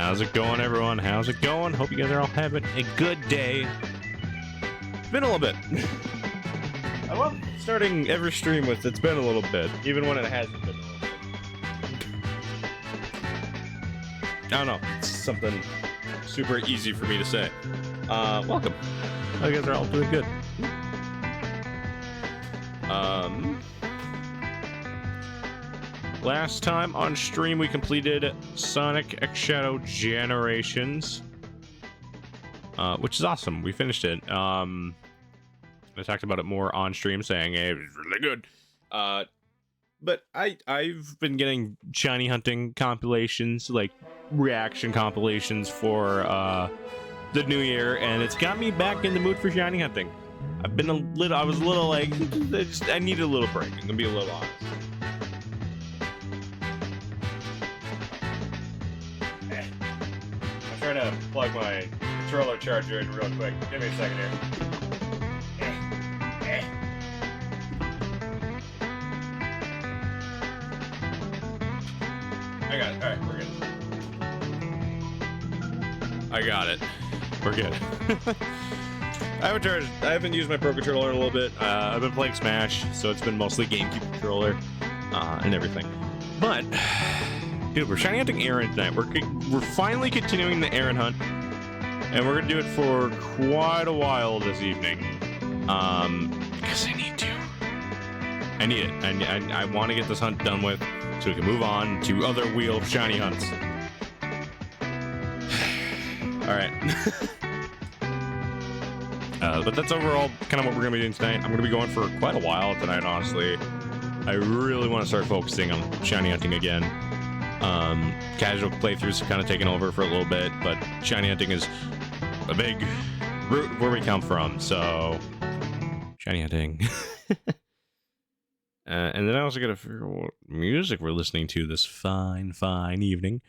How's it going, everyone? How's it going? Hope you guys are all having a good day. It's been a little bit. I love starting every stream with "it's been a little bit," even when it hasn't been a little bit. I don't know. It's something super easy for me to say. Welcome. Hope you guys are all doing good. Last time on stream, we completed Sonic X Shadow Generations, which is awesome. We finished it. I talked about it more on stream, saying, hey, it was really good. But I've been getting shiny hunting compilations, like reaction compilations for the new year, and it's got me back in the mood for shiny hunting. I was a little like, I needed a little break. I'm gonna be a little honest. I'm trying to plug my controller charger in real quick. Give me a second here. I got it. Alright, we're good. I got it. We're good. I haven't used my Pro Controller in a little bit. I've been playing Smash, so it's been mostly GameCube controller and everything. But, dude, we're shiny hunting Aaron tonight. We're finally continuing the Aaron hunt, and we're gonna do it for quite a while this evening. Because I need to. I need it. I want to get this hunt done with, so we can move on to other wheel shiny hunts. All right. But that's overall kind of what we're going to be doing tonight. I'm going to be going for quite a while tonight, honestly. I really want to start focusing on shiny hunting again. Casual playthroughs have kind of taken over for a little bit, but shiny hunting is a big route where we come from, so shiny hunting. And then I also got to figure out what music we're listening to this fine evening.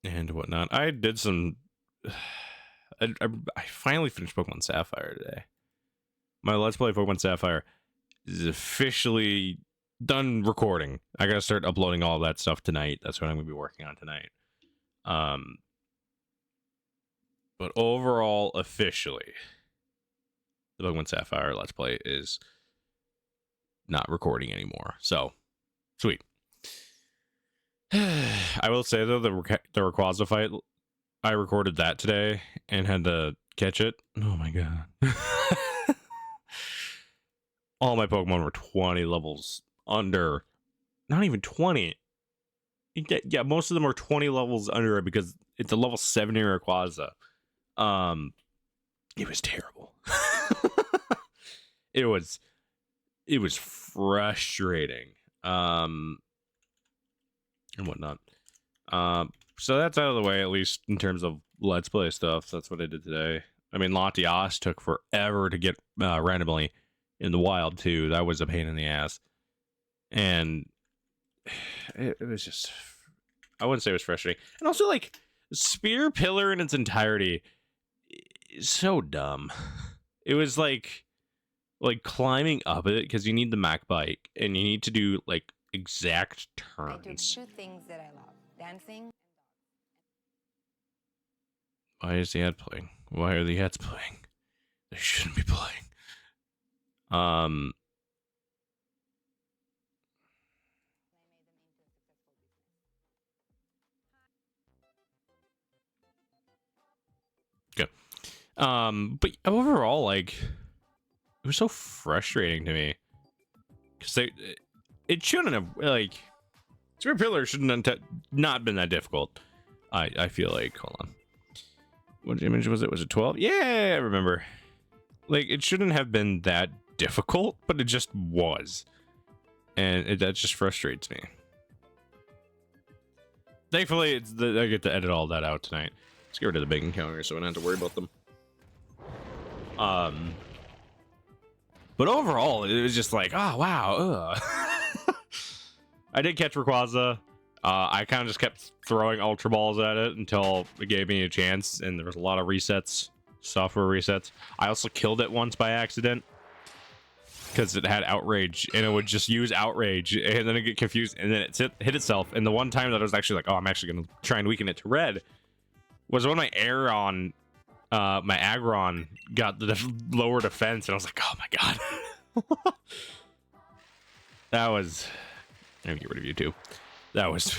And whatnot. I did some... I finally finished Pokemon Sapphire today. My Let's Play Pokemon Sapphire is officially done recording. I gotta start uploading all that stuff tonight. That's what I'm gonna be working on tonight. But overall, officially, the Pokemon Sapphire Let's Play is not recording anymore. So, sweet. I will say, though, the Rayquaza fight, I recorded that today and had to catch it. Oh my god. All my Pokemon were 20 levels under. Not even 20. Yeah, most of them are 20 levels under it because it's a level 70 Rayquaza. It was terrible. It was frustrating. And whatnot. So that's out of the way, at least in terms of Let's Play stuff. That's what I did today. I mean, Latias took forever to get randomly in the wild, too. That was a pain in the ass. And it was just... I wouldn't say it was frustrating. And also, like, Spear Pillar in its entirety is so dumb. It was like climbing up it, because you need the Mac bike, and you need to do, like, exact turns. I do two things that I love. Dancing. Why is the ad playing? Why are the ads playing? They shouldn't be playing. Good. But overall, like, it was so frustrating to me. Because it shouldn't have, like, Spirit Pillar shouldn't have not been that difficult. I feel like, hold on. What image was it? Was it 12? Yeah, I remember. Like, it shouldn't have been that difficult, but it just was. And that just frustrates me. Thankfully, I get to edit all that out tonight. Let's get rid of the bacon counters so I don't have to worry about them. But overall, it was just like, oh, wow. I did catch Rayquaza. I kind of just kept throwing Ultra Balls at it until it gave me a chance, and there was a lot of resets, software resets. I also killed it once by accident. because it had outrage, and it would just use outrage, and then it get confused, and then it hit itself. And the one time that I was actually like, oh, I'm actually gonna try and weaken it to red, was when my Aeron, my Aggron got the lower defense, and I was like, oh my god. That was, I'm gonna get rid of you too. That was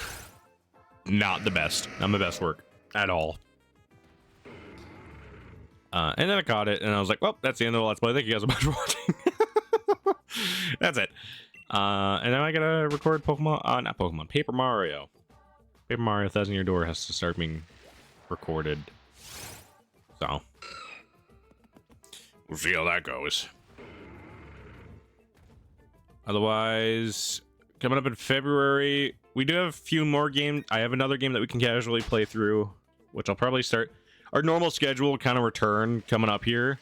not the best, not my best work at all. And then I caught it, and I was like, well, that's the end of the Let's Play. Thank you guys so much for watching. That's it. And then I gotta record Pokemon, not Pokemon, Paper Mario. Paper Mario 1000 Year Door has to start being recorded. So, we'll see how that goes. Otherwise, coming up in February, we do have a few more games. I have another game that we can casually play through, which I'll probably start. Our normal schedule kind of return coming up here.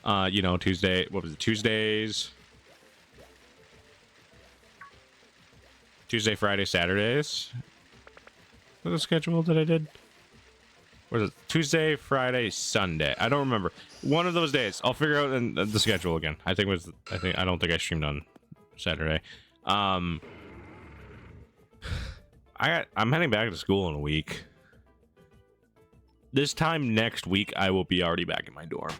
You know, Tuesday, what was it? Tuesdays, Friday, Saturdays. What was the schedule that I did? What is it? Tuesday, Friday, Sunday. I don't remember. One of those days. I'll figure out the schedule again. I don't think I streamed on Saturday. I'm heading back to school in a week. This time next week, I will be already back in my dorm.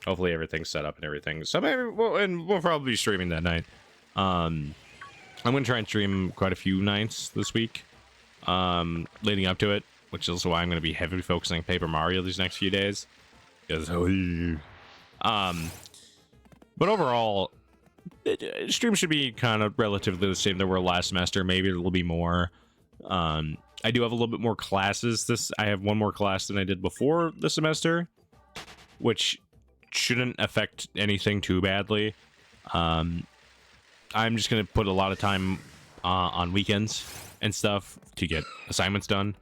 Hopefully everything's set up and everything. So maybe we'll probably be streaming that night. I'm gonna try and stream quite a few nights this week, leading up to it, which is why I'm gonna be heavily focusing on Paper Mario these next few days. Because, but overall, stream should be kind of relatively the same that were last semester. Maybe it'll be more. I do have a little bit more classes. I have one more class than I did before the semester, which shouldn't affect anything too badly. I'm just gonna put a lot of time on weekends and stuff to get assignments done.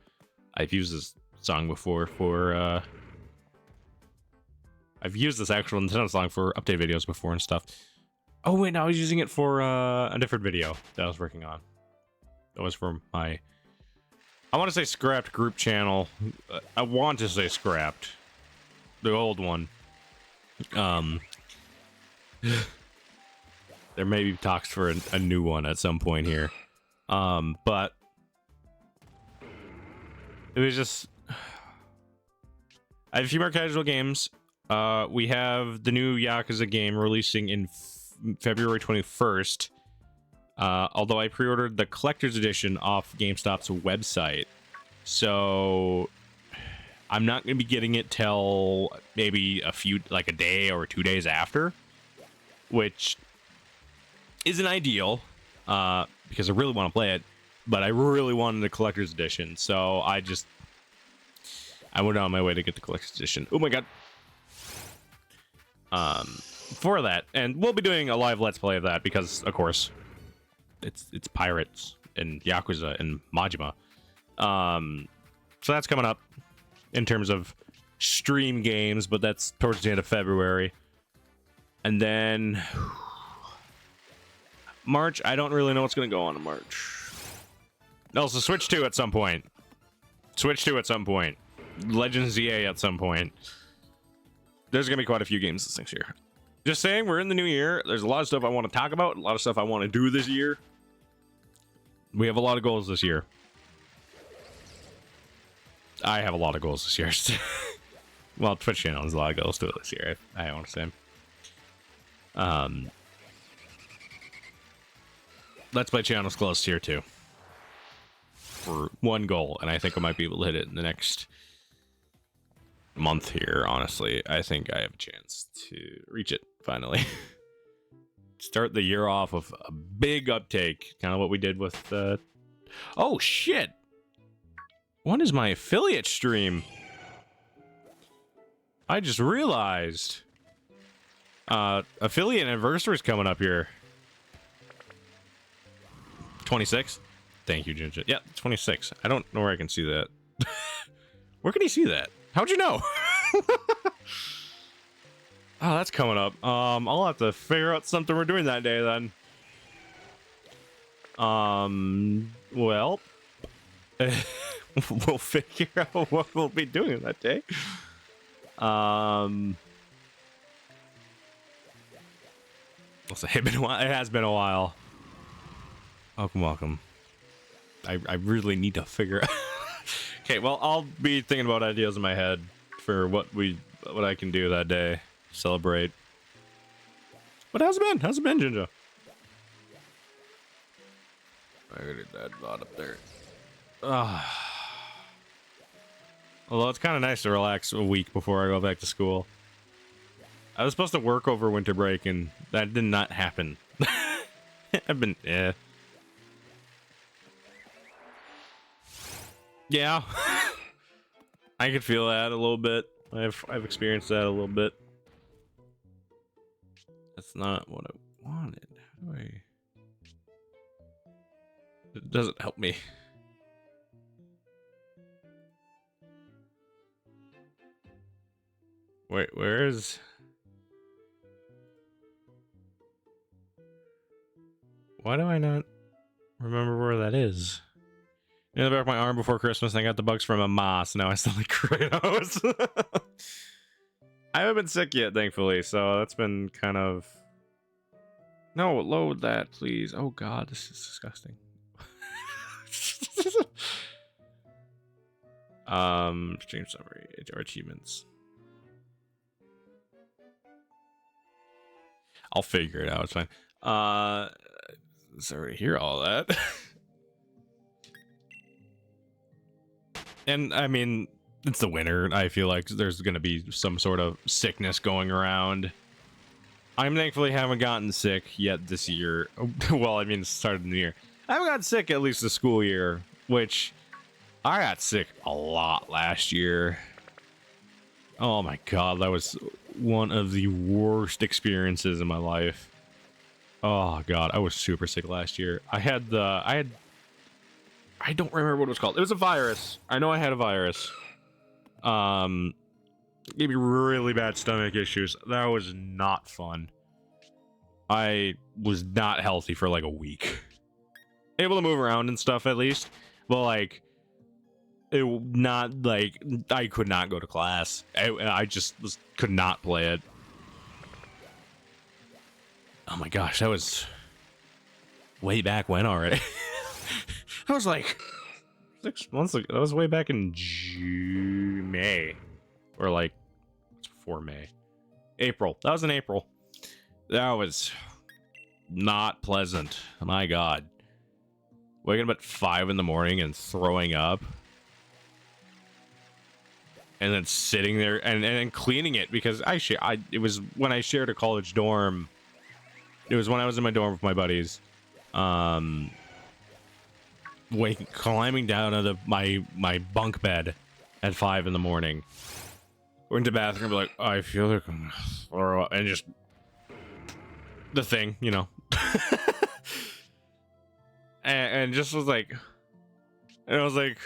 I've used this song before for I've used this actual Nintendo song for update videos before and stuff. Oh wait, no, I was using it for a different video that I was working on. That was for my, I want to say scrapped group channel. I want to say scrapped, the old one. There may be talks for a new one at some point here. But it was just, I have a few more casual games. We have the new Yakuza game releasing in February 21st. Although I pre-ordered the collector's edition off GameStop's website. So I'm not going to be getting it till maybe a day or 2 days after, which isn't ideal, because I really want to play it, but I really wanted the collector's edition, so I went on my way to get the collector's edition. Oh my god. For that, and we'll be doing a live Let's Play of that, because, of course, it's pirates and Yakuza and Majima. So that's coming up in terms of stream games, but that's towards the end of February. And then March, I don't really know what's going to go on in March. Also, Switch 2 at some point. Switch 2 at some point. Legends ZA at some point. There's going to be quite a few games this next year. Just saying, we're in the new year. There's a lot of stuff I want to talk about, a lot of stuff I want to do this year. We have a lot of goals this year. I have a lot of goals this year. Well, Twitch channel has a lot of goals to it this year, I want to say. Let's Play channel's close tier 2 for one goal, and I think I might be able to hit it in the next month here. Honestly, I think I have a chance to reach it finally. Start the year off with a big uptake, kind of what we did with oh shit, when is my affiliate stream? I just realized affiliate anniversary is coming up here. 26. Thank you, Ginger. Yeah, 26. I don't know where I can see that. Where can you see that? How'd you know? Oh, that's coming up. I'll have to figure out something we're doing that day then. Well, we'll figure out what we'll be doing that day. I'll say it's been a while. It has been a while. Welcome, welcome. I really need to figure out. Okay, well, I'll be thinking about ideas in my head for what I can do that day. Celebrate. But how's it been? How's it been, Ginger? I did that VOD up there. Although it's kind of nice to relax a week before I go back to school. I was supposed to work over winter break, and that did not happen. I've been, yeah. I could feel that a little bit. I've experienced that a little bit. That's not what I wanted. How do I? It doesn't help me. Wait, where is? Why do I not remember where that is? In the back of my arm before Christmas, I got the bugs from a moss. Now I still like Kratos. I haven't been sick yet, thankfully, so that's been kind of... No, load that, please. Oh god, this is disgusting. Stream summary, HR achievements. I'll figure it out, it's fine. Sorry to hear all that. And I mean, it's the winter. I feel like there's gonna be some sort of sickness going around. I'm thankfully haven't gotten sick yet this year. Well, I mean, it started in the year. I haven't gotten sick at least the school year, which I got sick a lot last year. Oh my god, that was one of the worst experiences in my life. Oh god, I was super sick last year. I don't remember what it was called. It was a virus. I know I had a virus. Gave me really bad stomach issues. That was not fun. I was not healthy for like a week. Able to move around and stuff at least, but like, it not like I could not go to class. I just could not play it. Oh my gosh, that was way back when already. I was like 6 months ago. That was way back in May, or like before May, April. That was in April. That was not pleasant. My god, waking up at 5 in the morning and throwing up, and then sitting there and then cleaning it because it was when I shared a college dorm. It was when I was in my dorm with my buddies. Climbing down out of my bunk bed at 5 in the morning. Went to the bathroom, like, oh, I feel like I'm gonna throw up, and just the thing, you know. and just was like, and I was like,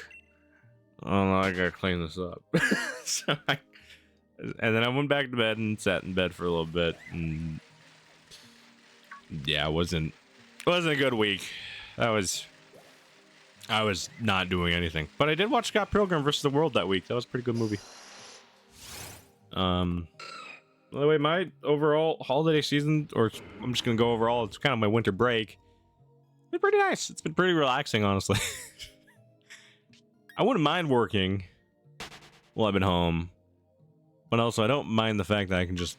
oh no, I gotta clean this up. And then I went back to bed and sat in bed for a little bit, and yeah, it wasn't a good week. I was not doing anything, but I did watch Scott Pilgrim vs. the World that week. That was a pretty good movie. By the way, my overall holiday season, or I'm just gonna go overall, it's kind of my winter break. It's been pretty nice. It's been pretty relaxing, honestly. I wouldn't mind working while I've been home, but also I don't mind the fact that I can just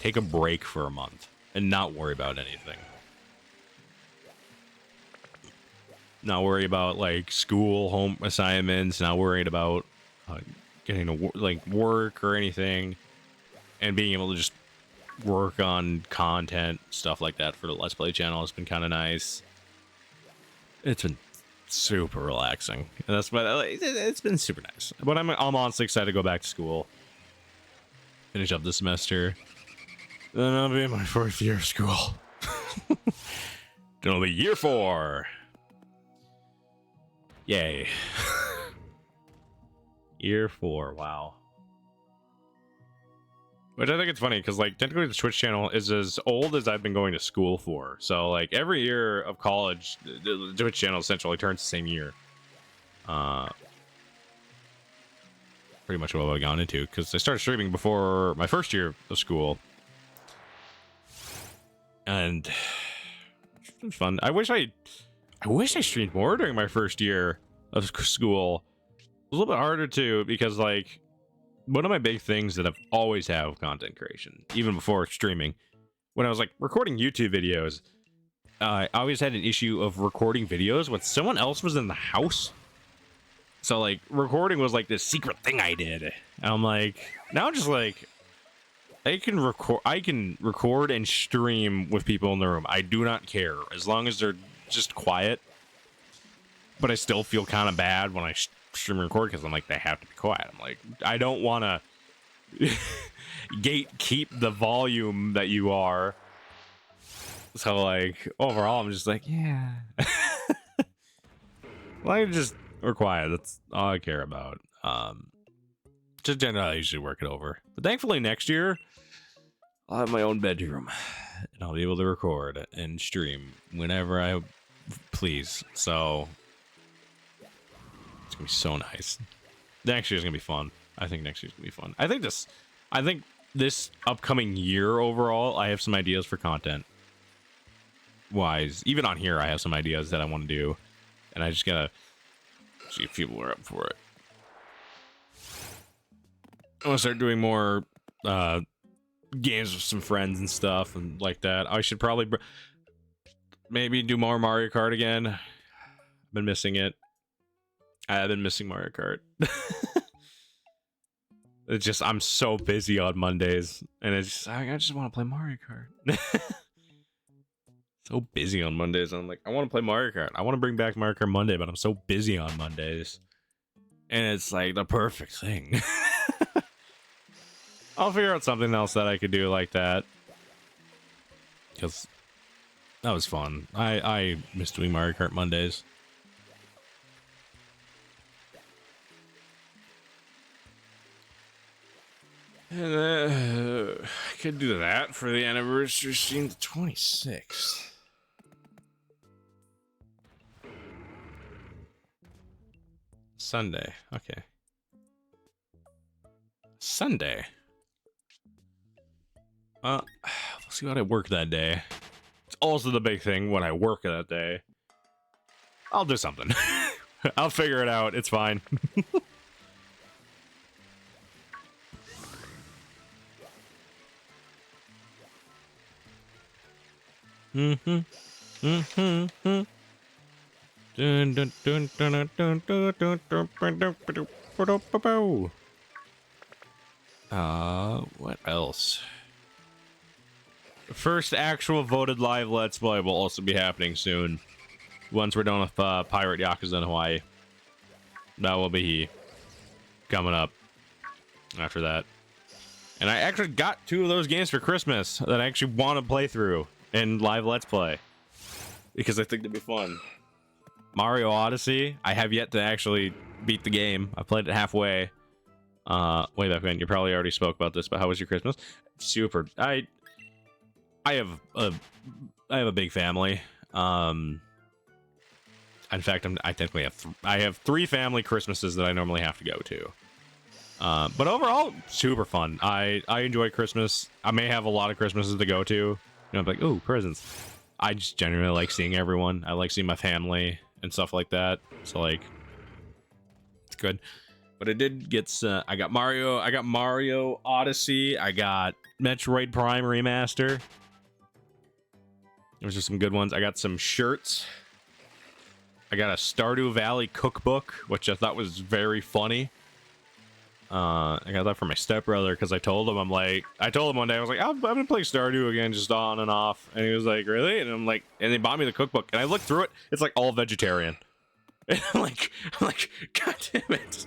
take a break for a month and not worry about anything. Not worry about like school, home assignments, not worried about getting to like work or anything, and being able to just work on content, stuff like that for the Let's Play channel has been kind of nice. It's been super relaxing, and that's why it's been super nice. But I'm honestly excited to go back to school, finish up the semester, then I'll be in my 4th year of school. It'll be year 4. Yay. Year 4, wow. Which I think it's funny, because, like, technically the Twitch channel is as old as I've been going to school for. So, like, every year of college, the Twitch channel essentially turns the same year. Pretty much what I've gone into, because I started streaming before my 1st year of school. and it was fun. I wish I streamed more during my first year of school. It was a little bit harder too, because like one of my big things that I've always had with content creation, even before streaming, when I was like recording YouTube videos, I always had an issue of recording videos when someone else was in the house. So like recording was like this secret thing I did. And I'm like, now I'm just like, I can record and stream with people in the room. I do not care as long as they're just quiet. But I still feel kind of bad when I stream and record, because I'm like, they have to be quiet. I'm like, I don't want to gatekeep the volume that you are. So like overall, I'm just like, yeah. Well, I just we're quiet. That's all I care about. Just generally, I usually work it over. But thankfully, next year I'll have my own bedroom, and I'll be able to record and stream whenever I please. So it's gonna be so nice. Next year's gonna be fun. I think next year's gonna be fun. I think this upcoming year overall, I have some ideas for content wise. Even on here, I have some ideas that I want to do, and I just gotta see if people are up for it. I want to start doing more games with some friends and stuff and like that. I should probably maybe do more Mario Kart again. I've been missing it. I've been missing Mario Kart. It's just I'm so busy on Mondays, and it's just, I just want to play Mario Kart. So busy on Mondays. I'm like, I want to play Mario Kart. I want to bring back Mario Kart Monday, but I'm so busy on Mondays, and it's like the perfect thing. I'll figure out something else that I could do like that, because that was fun. I miss doing Mario Kart Mondays. And I could do that for the anniversary stream, the 26th. Sunday. Okay. Sunday. We'll see what I work that day. It's also the big thing when I work that day. I'll do something. I'll figure it out. It's fine. Uh, what else? First actual voted live Let's Play will also be happening soon. Once we're done with Pirate Yakuza in Hawaii. That will be coming up after that. And I actually got 2 of those games for Christmas that I actually want to play through in live Let's Play, because I think they'd be fun. Mario Odyssey, I have yet to actually beat the game. I played it halfway way back when. You probably already spoke about this, but how was your Christmas? Super. I have a big family. In fact, I technically have 3 family Christmases that I normally have to go to. But overall, super fun. I enjoy Christmas. I may have a lot of Christmases to go to. You know, I'm like, ooh, presents. I just genuinely like seeing everyone. I like seeing my family and stuff like that. So like, it's good. But I did get I got Mario Odyssey. I got Metroid Prime Remaster. There's just some good ones. I got some shirts. I got a Stardew Valley cookbook, which I thought was very funny. I got that for my stepbrother because I told him one day, I was like, I'm gonna play Stardew again, just on and off. And he was like, really? And I'm like, and they bought me the cookbook, and I looked through it. It's like all vegetarian. And I'm like, God damn it.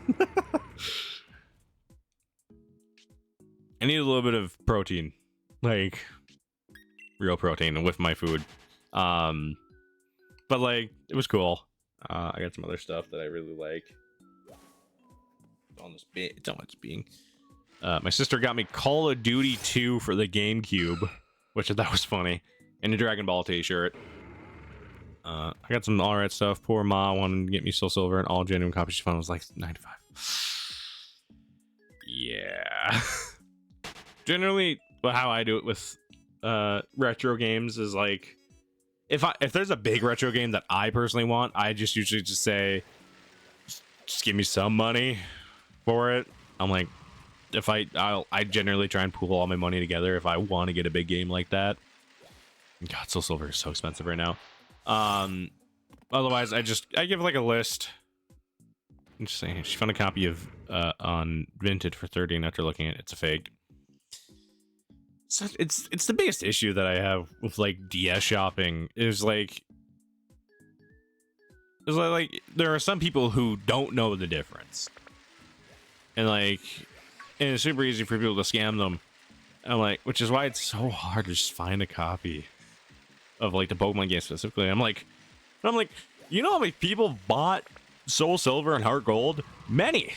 I need a little bit of protein, like real protein with my food. But like, it was cool. I got some other stuff that I really like. It's on this being. My sister got me Call of Duty 2 for the GameCube, which I thought was funny, and a Dragon Ball t-shirt. I got some alright stuff. Poor Ma wanted to get me Soul Silver and all genuine copies. She found was like 95. Yeah. Generally, how I do it with retro games is like, if there's a big retro game that I personally want, I just usually just say, just give me some money for it. I'm like, if I generally try and pool all my money together if I want to get a big game like that. God, Soul Silver is so expensive right now. Otherwise, I give like a list. I'm just saying, she found a copy of on Vinted for 30, and after looking at it, it's a fake. So it's the biggest issue that I have with like DS shopping is like there are some people who don't know the difference, and it's super easy for people to scam them. I'm like, which is why it's so hard to just find a copy of like the Pokemon game specifically. I'm like, you know how many people bought Soul Silver and Heart Gold? Many.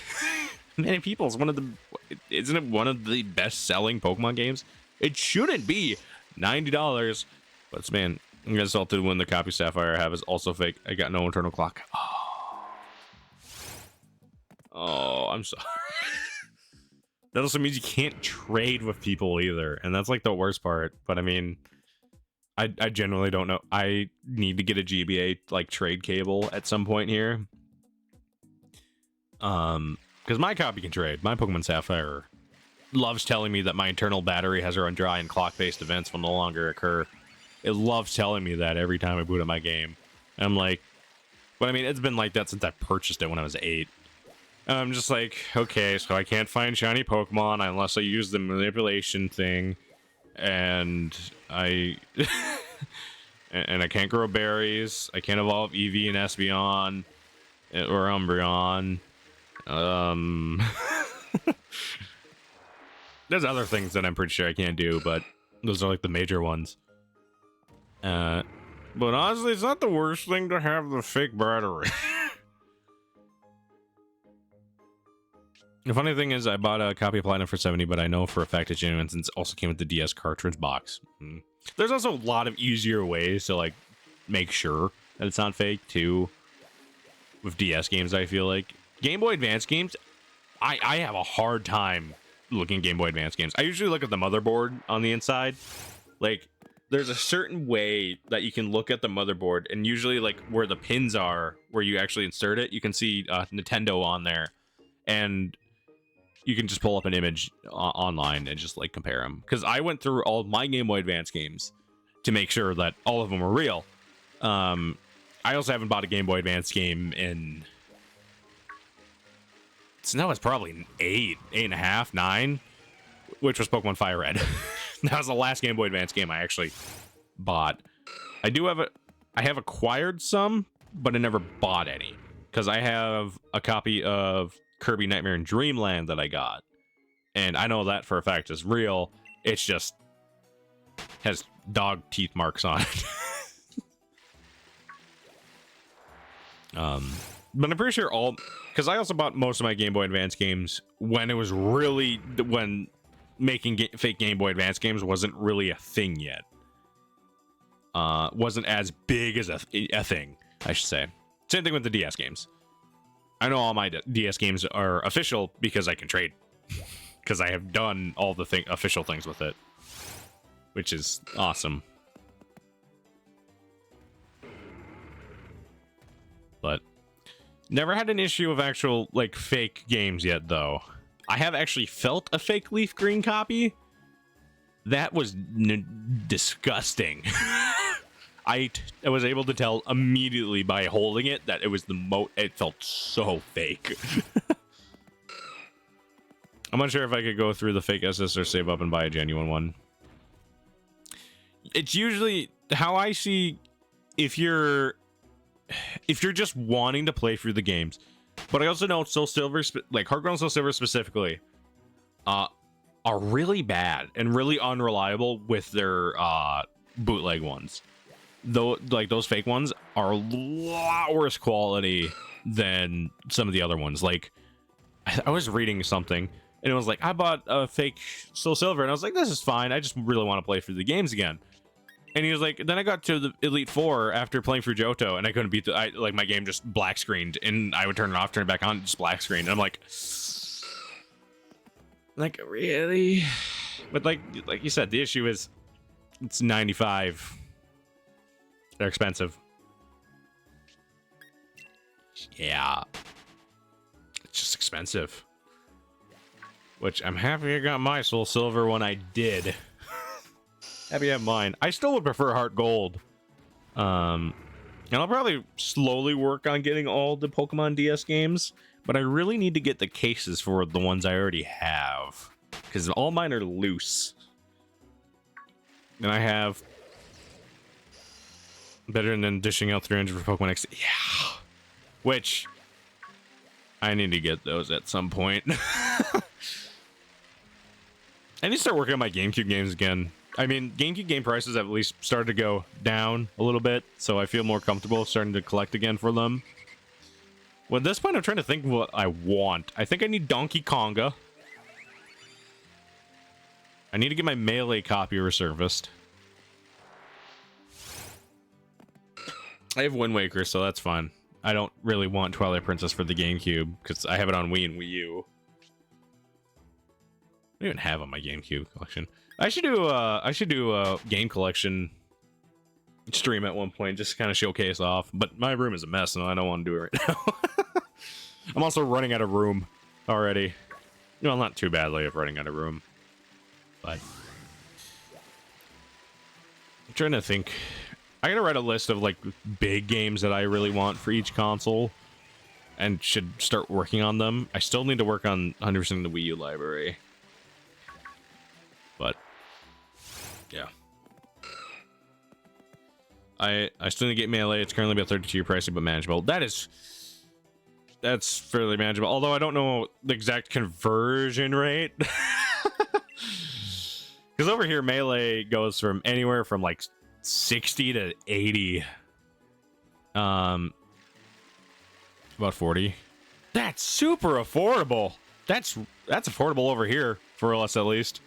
Many people. Isn't it one of the best selling Pokemon games? It shouldn't be $90, but man, I'm insulted when the copy Sapphire I have is also fake. I got no internal clock. Oh, I'm sorry. That also means you can't trade with people either, and that's like the worst part. But I mean, I generally don't know. I need to get a GBA like trade cable at some point here. Because my copy can trade. My Pokemon Sapphire loves telling me that my internal battery has run dry and clock-based events will no longer occur. It loves telling me that every time I boot up my game. And I'm like, but I mean, it's been like that since I purchased it when I was 8. And I'm just like, okay, so I can't find shiny Pokemon unless I use the manipulation thing. And I I can't grow berries. I can't evolve Eevee and Espeon or Umbreon. There's other things that I'm pretty sure I can't do, but those are like the major ones. But honestly, it's not the worst thing to have the fake battery. The funny thing is, I bought a copy of Platinum for 70, but I know for a fact it's genuine since it also came with the DS cartridge box. There's also a lot of easier ways to like make sure that it's not fake too. With DS games, I feel like Game Boy Advance games, I have a hard time looking at Game Boy Advance games. I usually look at the motherboard on the inside. Like, there's a certain way that you can look at the motherboard, and usually like where the pins are, where you actually insert it, you can see Nintendo on there, and you can just pull up an image online and just like compare them. Because I went through all of my Game Boy Advance games to make sure that all of them were real. I also haven't bought a Game Boy Advance game in... So now it's probably 8.5, 9, which was Pokemon Fire Red. That was the last Game Boy Advance game I actually bought. I have acquired some, but I never bought any. Because I have a copy of Kirby Nightmare in Dreamland that I got. And I know that for a fact is real. It's just has dog teeth marks on it. But I'm pretty sure because I also bought most of my Game Boy Advance games when it was really, when making fake Game Boy Advance games wasn't really a thing yet. Wasn't as big as a thing, I should say. Same thing with the DS games. I know all my DS games are official because I can trade. Because I have done all the official things with it. Which is awesome. But never had an issue of actual like fake games yet, though. I have actually felt a fake Leaf Green copy. That was disgusting. I was able to tell immediately by holding it that it was it felt so fake. I'm not sure if I could go through the fake SS or save up and buy a genuine one. It's usually how I see if you're just wanting to play through the games. But I also know Soul Silver, like Heart Gold and Soul Silver specifically, are really bad and really unreliable with their bootleg ones. Though, like those fake ones are a lot worse quality than some of the other ones. Like, I was reading something and it was like, I bought a fake Soul Silver and I was like, this is fine. I just really want to play through the games again. And he was like, then I got to the Elite Four after playing through Johto, and I couldn't beat like my game just black screened, and I would turn it off, turn it back on, just black screen. And I'm like, really? But like you said, the issue is It's 95. They're expensive. Yeah. It's just expensive. Which I'm happy I got my Soul Silver when I did. Happy I have mine. I still would prefer Heart Gold. And I'll probably slowly work on getting all the Pokemon DS games, but I really need to get the cases for the ones I already have, because all mine are loose. And I have better than dishing out 300 for Pokemon X. Yeah. Which I need to get those at some point. I need to start working on my GameCube games again. I mean, GameCube game prices have at least started to go down a little bit, so I feel more comfortable starting to collect again for them. Well, at this point, I'm trying to think what I want. I think I need Donkey Konga. I need to get my Melee copy resurfaced. I have Wind Waker, so that's fine. I don't really want Twilight Princess for the GameCube, because I have it on Wii and Wii U. I don't even have on my GameCube collection. I should do a game collection stream at one point, just kind of showcase off. But my room is a mess, and I don't want to do it right now. I'm also running out of room already. Well, not too badly of running out of room, but I'm trying to think. I gotta write a list of like big games that I really want for each console, and should start working on them. I still need to work on 100% of the Wii U library. But yeah, I still need to get Melee. It's currently about 32 pricey, but manageable. That's fairly manageable. Although I don't know the exact conversion rate, because over here Melee goes from anywhere from like 60 to 80. About 40. That's super affordable. That's affordable over here for us at least.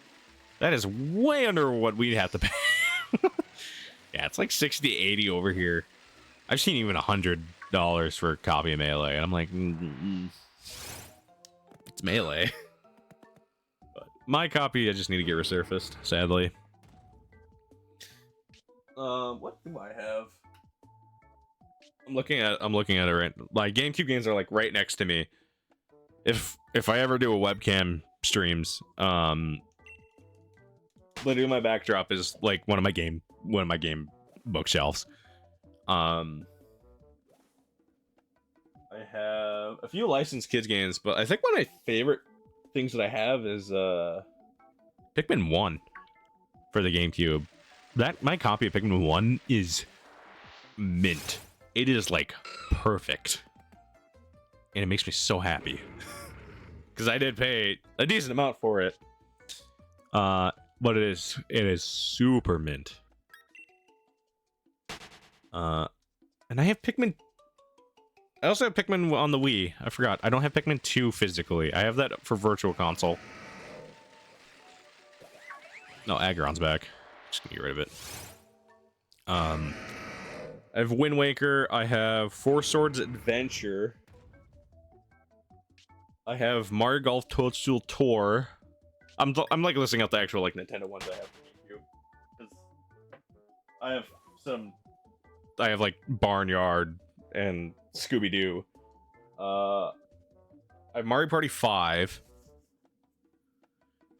That is way under what we'd have to pay. Yeah, it's like 60, 80 over here. I've seen even $100 for a copy of Melee, and I'm like, it's Melee. But my copy, I just need to get resurfaced, sadly. What do I have? I'm looking at it right. My GameCube games are like right next to me. If I ever do a webcam streams, literally my backdrop is like one of my game bookshelves. I have a few licensed kids games, but I think one of my favorite things that I have is Pikmin 1 for the GameCube. My copy of Pikmin 1 is mint. It is like perfect. And it makes me so happy. Because I did pay a decent amount for it. But it is super mint. And I have Pikmin. I also have Pikmin on the Wii. I forgot. I don't have Pikmin 2 physically. I have that for Virtual Console. No, Aggron's back. Just gonna get rid of it. I have Wind Waker. I have Four Swords Adventure. I have Mario Golf Toadstool Tour. I'm like listing out the actual like Nintendo ones I have for GameCube. 'Cause I have like Barnyard and Scooby-Doo. I have Mario Party 5.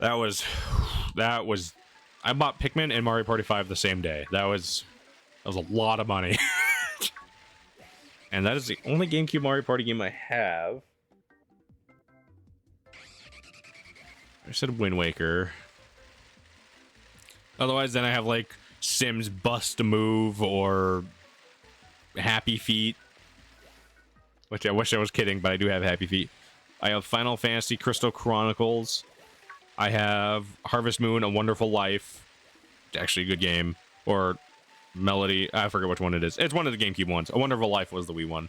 That was I bought Pikmin and Mario Party 5 the same day. That was a lot of money. And that is the only GameCube Mario Party game I have. I said Wind Waker. Otherwise, then I have like Sims Bust a Move or Happy Feet. Which I wish I was kidding, but I do have Happy Feet. I have Final Fantasy Crystal Chronicles. I have Harvest Moon, A Wonderful Life. It's actually a good game. Or Melody. I forget which one it is. It's one of the GameCube ones. A Wonderful Life was the Wii one.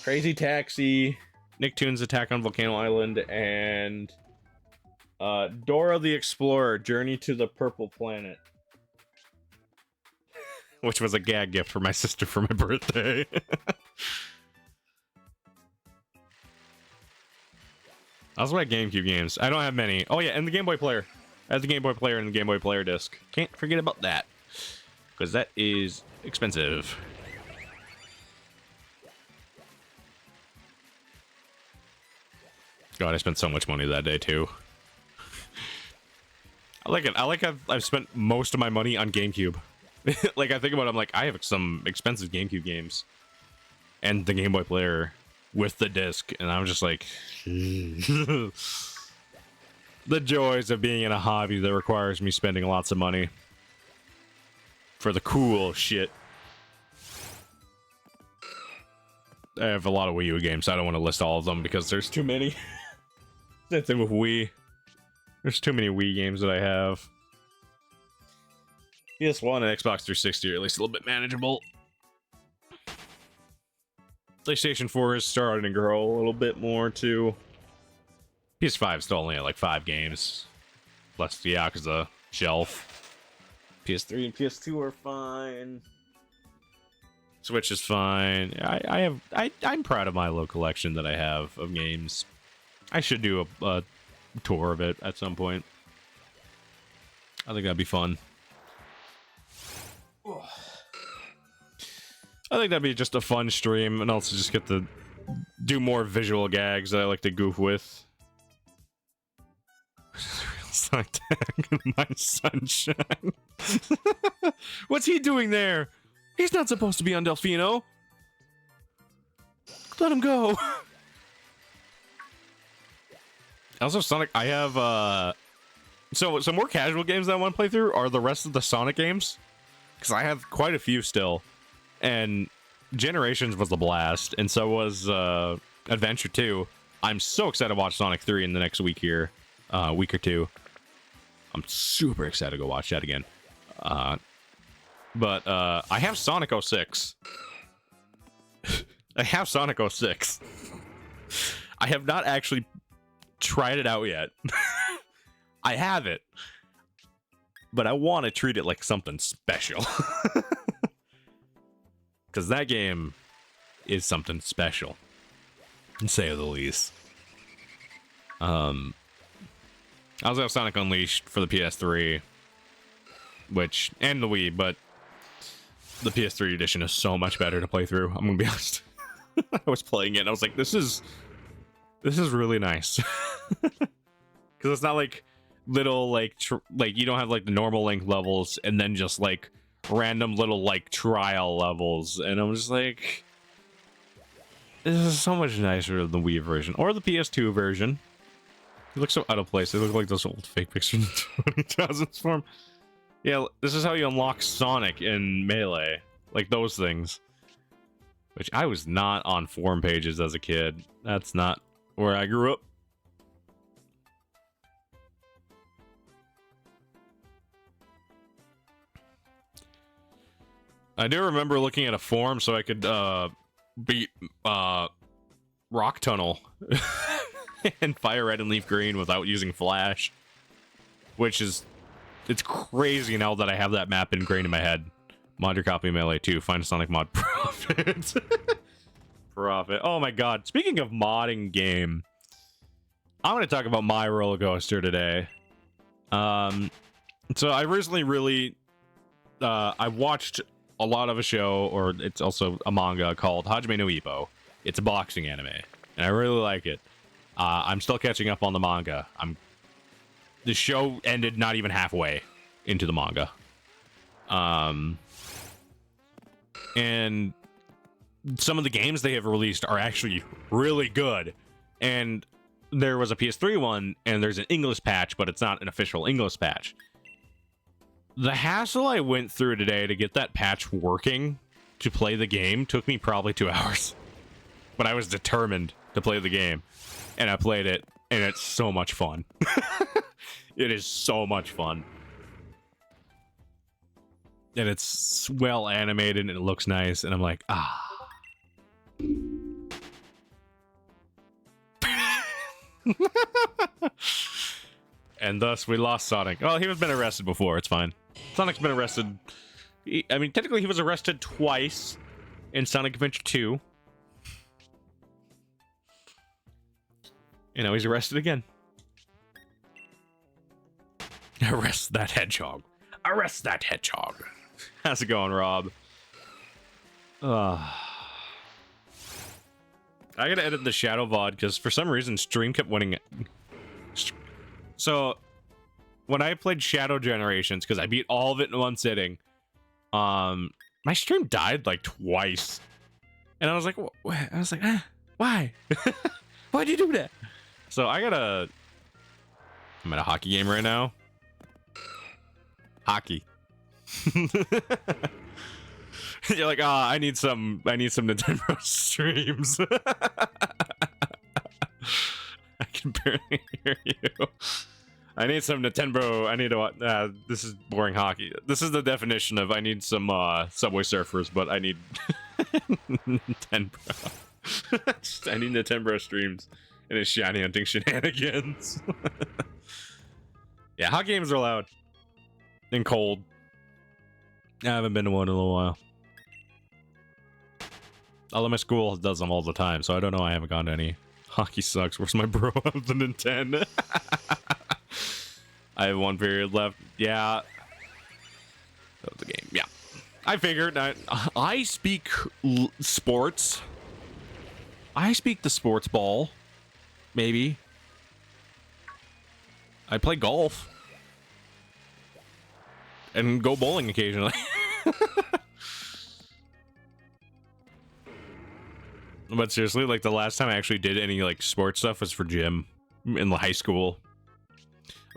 Crazy Taxi. Nicktoons Attack on Volcano Island. And Dora the Explorer, Journey to the Purple Planet. Which was a gag gift for my sister for my birthday. That's my GameCube games. I don't have many. Oh yeah, and the Game Boy player. I have the Game Boy Player and the Game Boy Player disc. Can't forget about that. Because that is expensive. God, I spent so much money that day, too. I like it. I like I've spent most of my money on GameCube. Like, I think about it, I'm like, I have some expensive GameCube games. And the Game Boy Player with the disc. And I'm just like... the joys of being in a hobby that requires me spending lots of money. For the cool shit. I have a lot of Wii U games. I don't want to list all of them because there's too many. Same thing with Wii. There's too many Wii games that I have. PS1 and Xbox 360 are at least a little bit manageable. PlayStation 4 is starting to grow a little bit more too. PS5 is still only at like 5 games. Plus the Yakuza shelf. PS3 and PS2 are fine. Switch is fine. I'm proud of my little collection that I have of games. I should do a tour of it at some point. I think that'd be fun. I think that'd be just a fun stream, and also just get to do more visual gags that I like to goof with. Sonic Tag, my sunshine. What's he doing there? He's not supposed to be on Delfino. Let him go. Also, Sonic, I have, so some more casual games that I want to play through are the rest of the Sonic games. Because I have quite a few still. And Generations was a blast, and so was, Adventure 2. I'm so excited to watch Sonic 3 in the next week here. Week or two. I'm super excited to go watch that again. But I have Sonic 06. I have Sonic 06. I have not actually tried it out yet. I have it. But I want to treat it like something special. Because that game is something special. To say the least. I also have Sonic Unleashed for the PS3. Which, and the Wii, but the PS3 edition is so much better to play through. I'm gonna be honest. I was playing it and I was like, this is really nice. Because it's not like little, like you don't have like the normal length levels and then just like random little like trial levels. And I'm just like, this is so much nicer than the Wii version or the PS2 version. It looks so out of place. They look like those old fake pictures in the 2000s form. Yeah, this is how you unlock Sonic in Melee. Like those things. Which I was not on forum pages as a kid. That's not where I grew up. I do remember looking at a forum so I could beat Rock Tunnel and Fire Red and Leaf Green without using Flash. Which is... it's crazy now that I have that map ingrained in my head. Mod your copy of Melee 2. Find a Sonic mod profit. Profit. Oh my god. Speaking of modding game, I'm going to talk about My Roller Coaster today. So I recently really... I watched a lot of a show, or it's also a manga, called Hajime no Ippo. It's a boxing anime, and I really like it. I'm still catching up on the manga. The show ended not even halfway into the manga. And some of the games they have released are actually really good. And there was a PS3 one, and there's an English patch, but it's not an official English patch. The hassle I went through today to get that patch working to play the game took me probably 2 hours. But I was determined to play the game. And I played it, and it's so much fun. It is so much fun. And it's well animated and it looks nice. And I'm like, ah. And thus we lost Sonic. Well, he was been arrested before. It's fine. Sonic's been arrested. I mean, technically he was arrested twice in Sonic Adventure 2. You know, he's arrested again. Arrest that hedgehog. Arrest that hedgehog. How's it going, Rob? I gotta edit the Shadow VOD because for some reason stream kept winning it. So when I played Shadow Generations, because I beat all of it in one sitting, my stream died like twice, and I was like, why? Why'd you do that? So I'm at a hockey game right now. Hockey. You're like, I need some Nintendo streams. I can barely hear you. I need some Nintendo. I need to. This is boring hockey. This is the definition of I need some Subway Surfers, but I need Nintendo. I need Nintendo streams and his shiny hunting shenanigans. Yeah, hockey games are loud and cold. I haven't been to one in a little while. Although my school does them all the time, so I don't know. I haven't gone to any. Hockey sucks. Where's my bro of the Nintendo? I have one period left. Yeah. That was the game. Yeah. I figured. I speak sports. I speak the sports ball. Maybe. I play golf. And go bowling occasionally. But seriously, like the last time I actually did any like sports stuff was for gym in high school.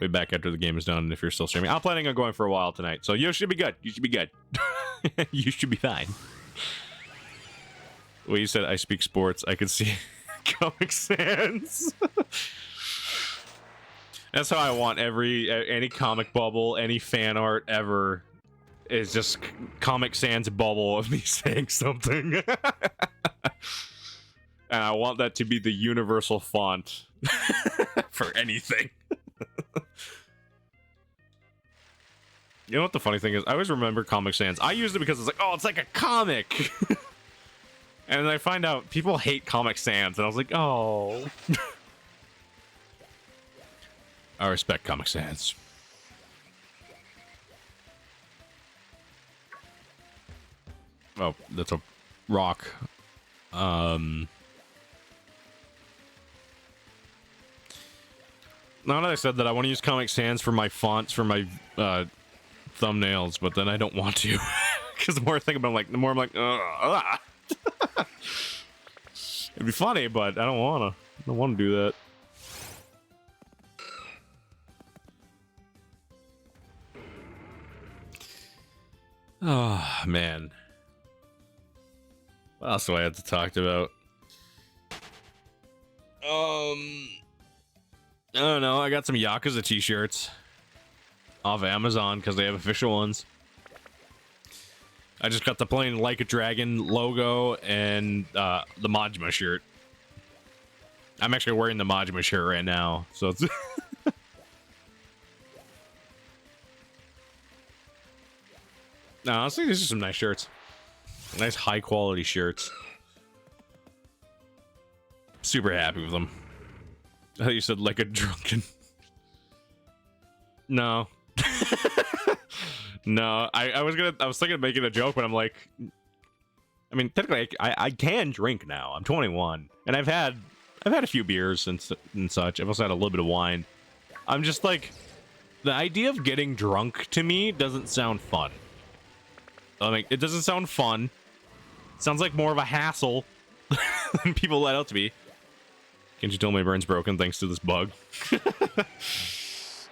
Way back after the game is done. If you're still streaming, I'm planning on going for a while tonight, so you should be good. You should be good. You should be fine. Well, you said I speak sports. I could see Comic Sans. That's how I want any comic bubble, any fan art ever. Is just Comic Sans bubble of me saying something. And I want that to be the universal font for anything. You know what the funny thing is? I always remember Comic Sans. I used it because it's like, oh, it's like a comic. And then I find out people hate Comic Sans, and I was like, oh. I respect Comic Sans. Oh, that's a rock. Now that I said that, I want to use Comic Sans for my fonts for my thumbnails, but then I don't want to. Because the more I think about it, the more I'm like, it'd be funny, but I don't want to do that. Oh, man. What else do I have to talk about? I don't know. I got some Yakuza t-shirts off Amazon because they have official ones. I just got the plain Like a Dragon logo and the Majima shirt. I'm actually wearing the Majima shirt right now, so it's... No, honestly, these are some nice shirts. Nice high-quality shirts. Super happy with them. I thought you said like a drunken... No. No, I was thinking of making a joke, but I'm like... I mean, technically, I can drink now. I'm 21, and I've had a few beers and such. I've also had a little bit of wine. I'm just like... The idea of getting drunk, to me, doesn't sound fun. I mean, it doesn't sound fun. It sounds like more of a hassle than people let out to be. Can't you tell my brain's broken thanks to this bug?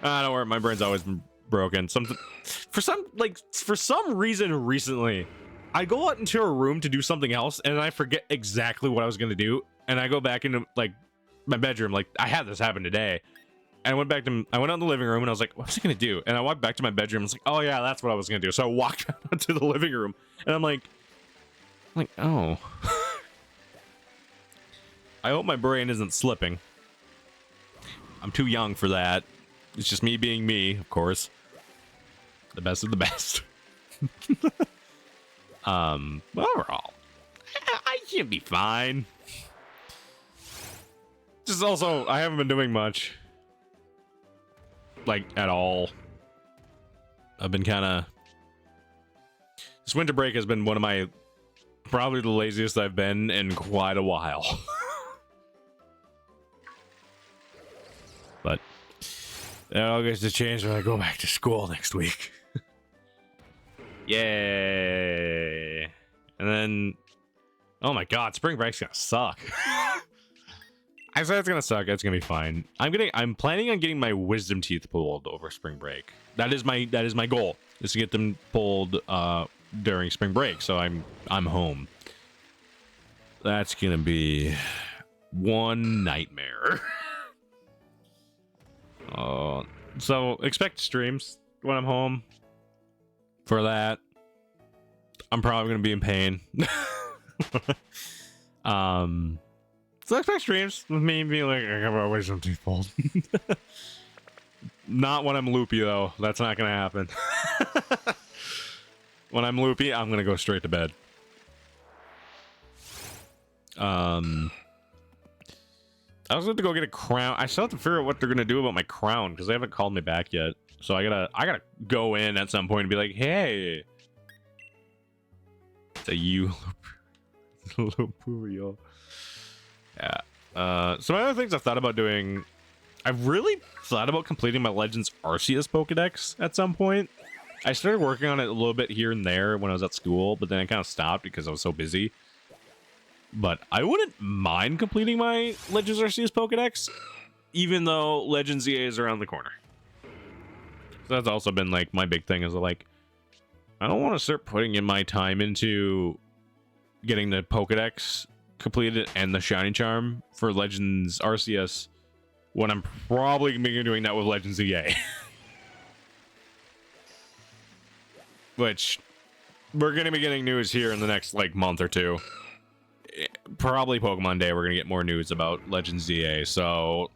Don't worry, my brain's always been broken. For some reason recently, I go out into a room to do something else, and I forget exactly what I was gonna do, and I go back into like my bedroom. Like I had this happen today, and I went out in the living room, and I was like, "What was I gonna do?" And I walked back to my bedroom. I was like, "Oh yeah, that's what I was gonna do." So I walked out to the living room, and I'm like, "Oh." I hope my brain isn't slipping. I'm too young for that. It's just me being me, of course. The best of the best. Overall, I should be fine. Just also, I haven't been doing much. Like, at all. I've been kind of... This winter break has been one of my... Probably the laziest I've been in quite a while. But it all gets to change when I go back to school next week. Yay! And then... Oh my god, spring break's gonna suck. I said it's gonna suck. It's gonna be fine. I'm planning on getting my wisdom teeth pulled over spring break. That is my goal. Is to get them pulled during spring break. So I'm home. That's gonna be one nightmare. So expect streams when I'm home. For that, I'm probably gonna be in pain. So expect streams with me being like, I got my wisdom teeth pulled. Not when I'm loopy though. That's not gonna happen. When I'm loopy, I'm gonna go straight to bed. I was going to go get a crown. I still have to figure out what they're gonna do about my crown because they haven't called me back yet. So I gotta go in at some point and be like, hey, it's a you, Lupuvio. Yeah. Some other things I've thought about doing. I've really thought about completing my Legends Arceus Pokedex at some point. I started working on it a little bit here and there when I was at school, but then I kind of stopped because I was so busy. But I wouldn't mind completing my Legends Arceus Pokedex, even though Legends EA is around the corner. So that's also been like my big thing is like, I don't want to start putting in my time into getting the Pokedex completed and the Shiny Charm for Legends Arceus when I'm probably going to be doing that with Legends EA. Which we're going to be getting news here in the next like month or two. Probably Pokemon Day, we're going to get more news about Legends EA, so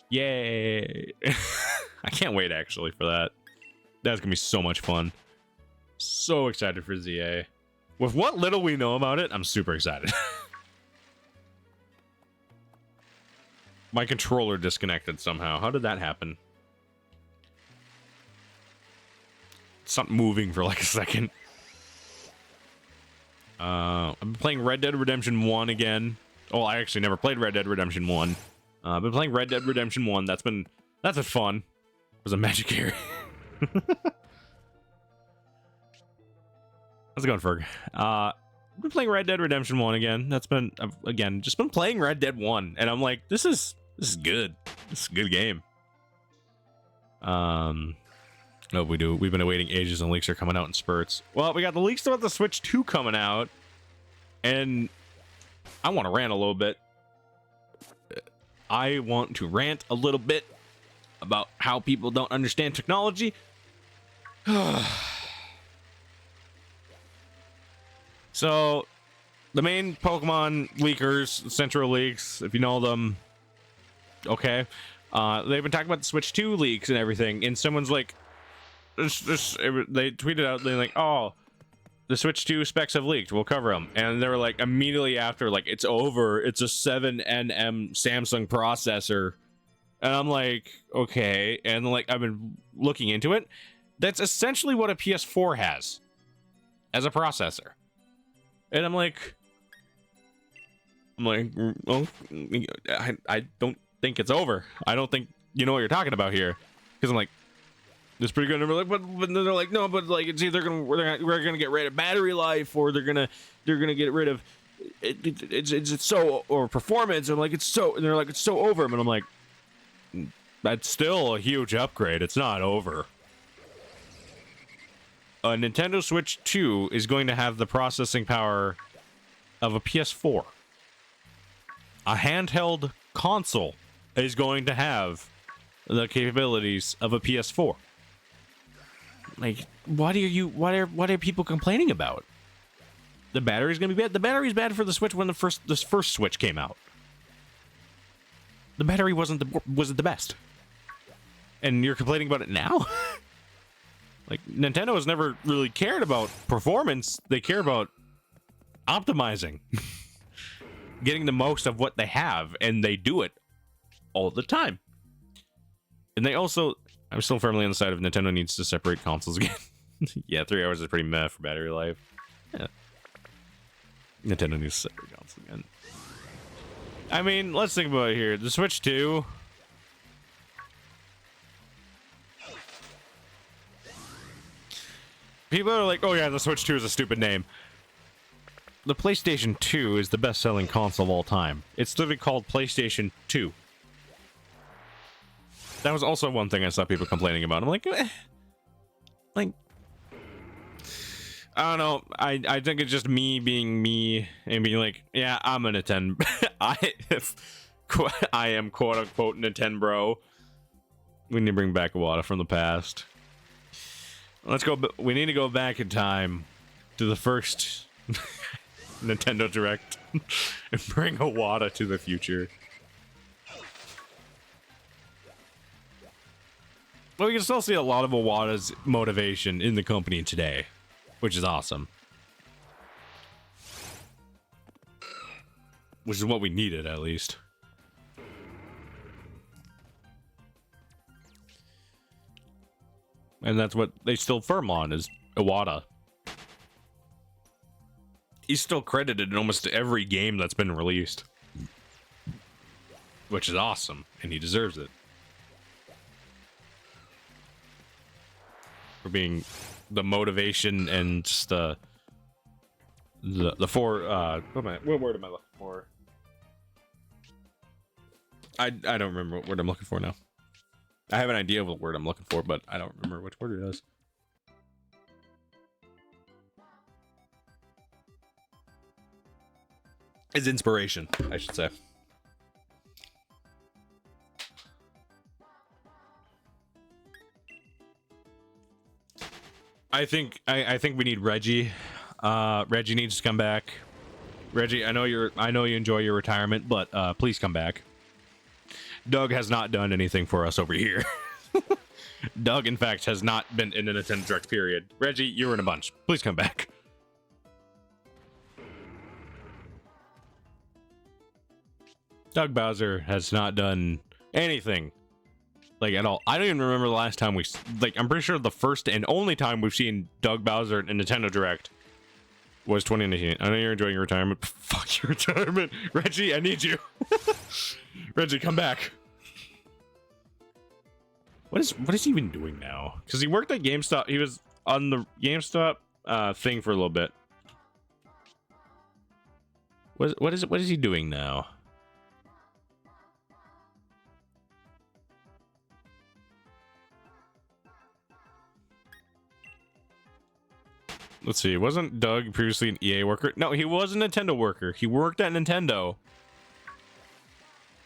yay. I can't wait actually for that. That's going to be so much fun. So excited for ZA. With what little we know about it, I'm super excited. My controller disconnected somehow. How did that happen? It stopped moving for like a second. I've been playing Red Dead Redemption 1 again. Oh, I actually never played Red Dead Redemption 1. I've been playing Red Dead Redemption 1. That's been fun. It was a magic area. How's it going, Ferg? I've been playing Red Dead Redemption 1 again. That's been, again, just been playing Red Dead 1. And I'm like, this is good. This is a good game. No, we've been awaiting ages and leaks are coming out in spurts. Well, we got the leaks about the Switch 2 coming out. And I want to rant a little bit. I want to rant a little bit about how people don't understand technology. So, the main Pokemon leakers, Central Leaks, if you know them, okay. They've been talking about the Switch 2 leaks and everything, and someone's like, they tweeted out, they're like, oh, the Switch 2 specs have leaked, we'll cover them. And they were like, immediately after, like, it's over, it's a 7nm Samsung processor. And I'm like, okay. And like, I've been looking into it. That's essentially what a PS4 has as a processor. And I'm like, well, I don't think it's over. I don't think you know what you're talking about here. Because I'm like, it's pretty good. And we're like, but they're like, no, but like it's either we're gonna get rid of battery life, or they're gonna get rid of it's so, or performance. And I'm like, it's so, and they're like, it's so over. And I'm like, that's still a huge upgrade. It's not over. A Nintendo Switch 2 is going to have the processing power of a PS4. A handheld console is going to have the capabilities of a PS4. Like, what are people complaining about? The battery's going to be bad. The battery's bad for the Switch when this first Switch came out. The battery wasn't the best. And you're complaining about it now? Like, Nintendo has never really cared about performance. They care about optimizing. Getting the most of what they have, and they do it all the time. And they also, I'm still firmly on the side of Nintendo needs to separate consoles again. Yeah, 3 hours is pretty meh for battery life. Yeah. Nintendo needs to separate consoles again. I mean, let's think about it here. The Switch 2. People are like, oh yeah, the Switch 2 is a stupid name. The PlayStation 2 is the best-selling console of all time. It's literally called PlayStation 2. That was also one thing I saw people complaining about. I'm like, like, I don't know. I think it's just me being me and being like, yeah, I'm a Nintendo. I am quote unquote Nintendo bro. We need to bring back Iwata from the past. Let's go. We need to go back in time to the first Nintendo Direct and bring Iwata to the future. Well, we can still see a lot of Iwata's motivation in the company today, which is awesome. Which is what we needed, at least. And that's what they still firm on, is Iwata. He's still credited in almost every game that's been released. Which is awesome, and he deserves it. For being the motivation and just the four what word am I looking for? I don't remember what word I'm looking for now. I have an idea of what word I'm looking for, but I don't remember which word it is. It's inspiration, I should say. I think we need Reggie. Reggie needs to come back. Reggie, I know you enjoy your retirement, but please come back. Doug has not done anything for us over here. Doug, in fact, has not been in a Nintendo Direct period. Reggie, you're in a bunch. Please come back. Doug Bowser has not done anything. Like, at all. I don't even remember the last time we... Like, I'm pretty sure the first and only time we've seen Doug Bowser in Nintendo Direct was 2019. I know you're enjoying your retirement. Fuck your retirement. Reggie, I need you. Reggie, come back. What is he even doing now? Because he worked at GameStop. He was on the GameStop thing for a little bit. What is he doing now? Let's see. Wasn't Doug previously an EA worker? No, he was a Nintendo worker. He worked at Nintendo.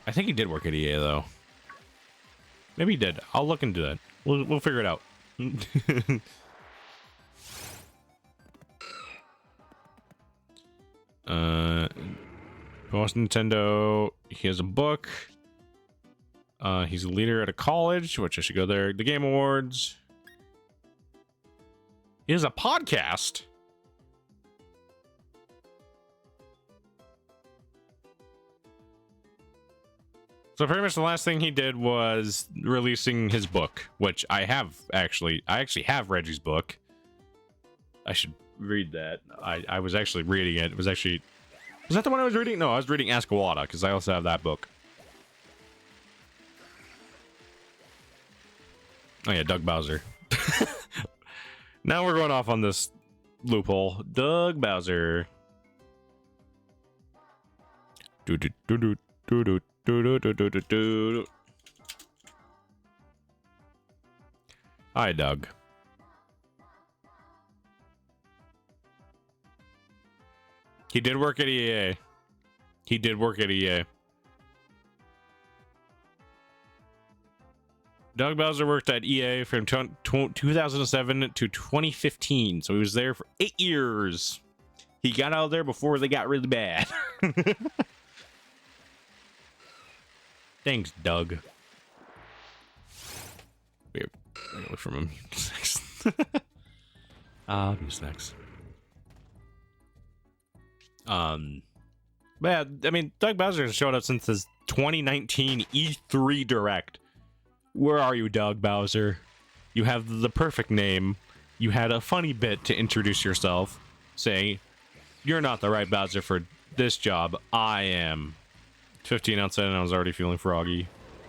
I think he did work at EA though. Maybe he did. I'll look into that. We'll figure it out. Post Nintendo. He has a book. He's a leader at a college, which I should go there. The Game Awards. He has a podcast. So pretty much the last thing he did was releasing his book, which I actually have Reggie's book. I should read that. I was actually reading it. It was actually... Was that the one I was reading? No, I was reading Ask Iwata, because I also have that book. Oh yeah, Doug Bowser. Now we're going off on this loophole. Doug Bowser. Hi, Doug. He did work at EA. He did work at EA. Doug Bowser worked at EA from 2007 to 2015, so he was there for 8 years. He got out of there before they got really bad. Thanks, Doug. Wait, I gotta look from him. These next. But yeah, I mean, Doug Bowser has showed up since his 2019 E3 Direct. Where are you, Doug Bowser? You have the perfect name. You had a funny bit to introduce yourself, saying, "You're not the right Bowser for this job. I am." 15 outside and I was already feeling froggy.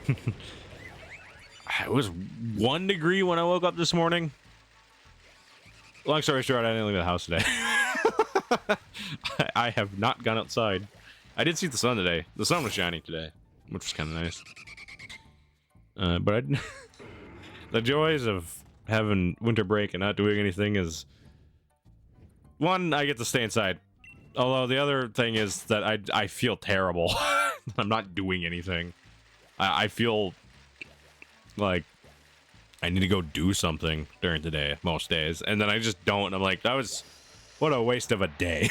It was 1 degree when I woke up this morning. Long story short, I didn't leave the house today. I have not gone outside. I did see the sun today. The sun was shining today, which was kind of nice. But the joys of having winter break and not doing anything is... One, I get to stay inside. Although the other thing is that I feel terrible. I'm not doing anything. I feel like I need to go do something during the day, most days. And then I just don't. I'm like, what a waste of a day.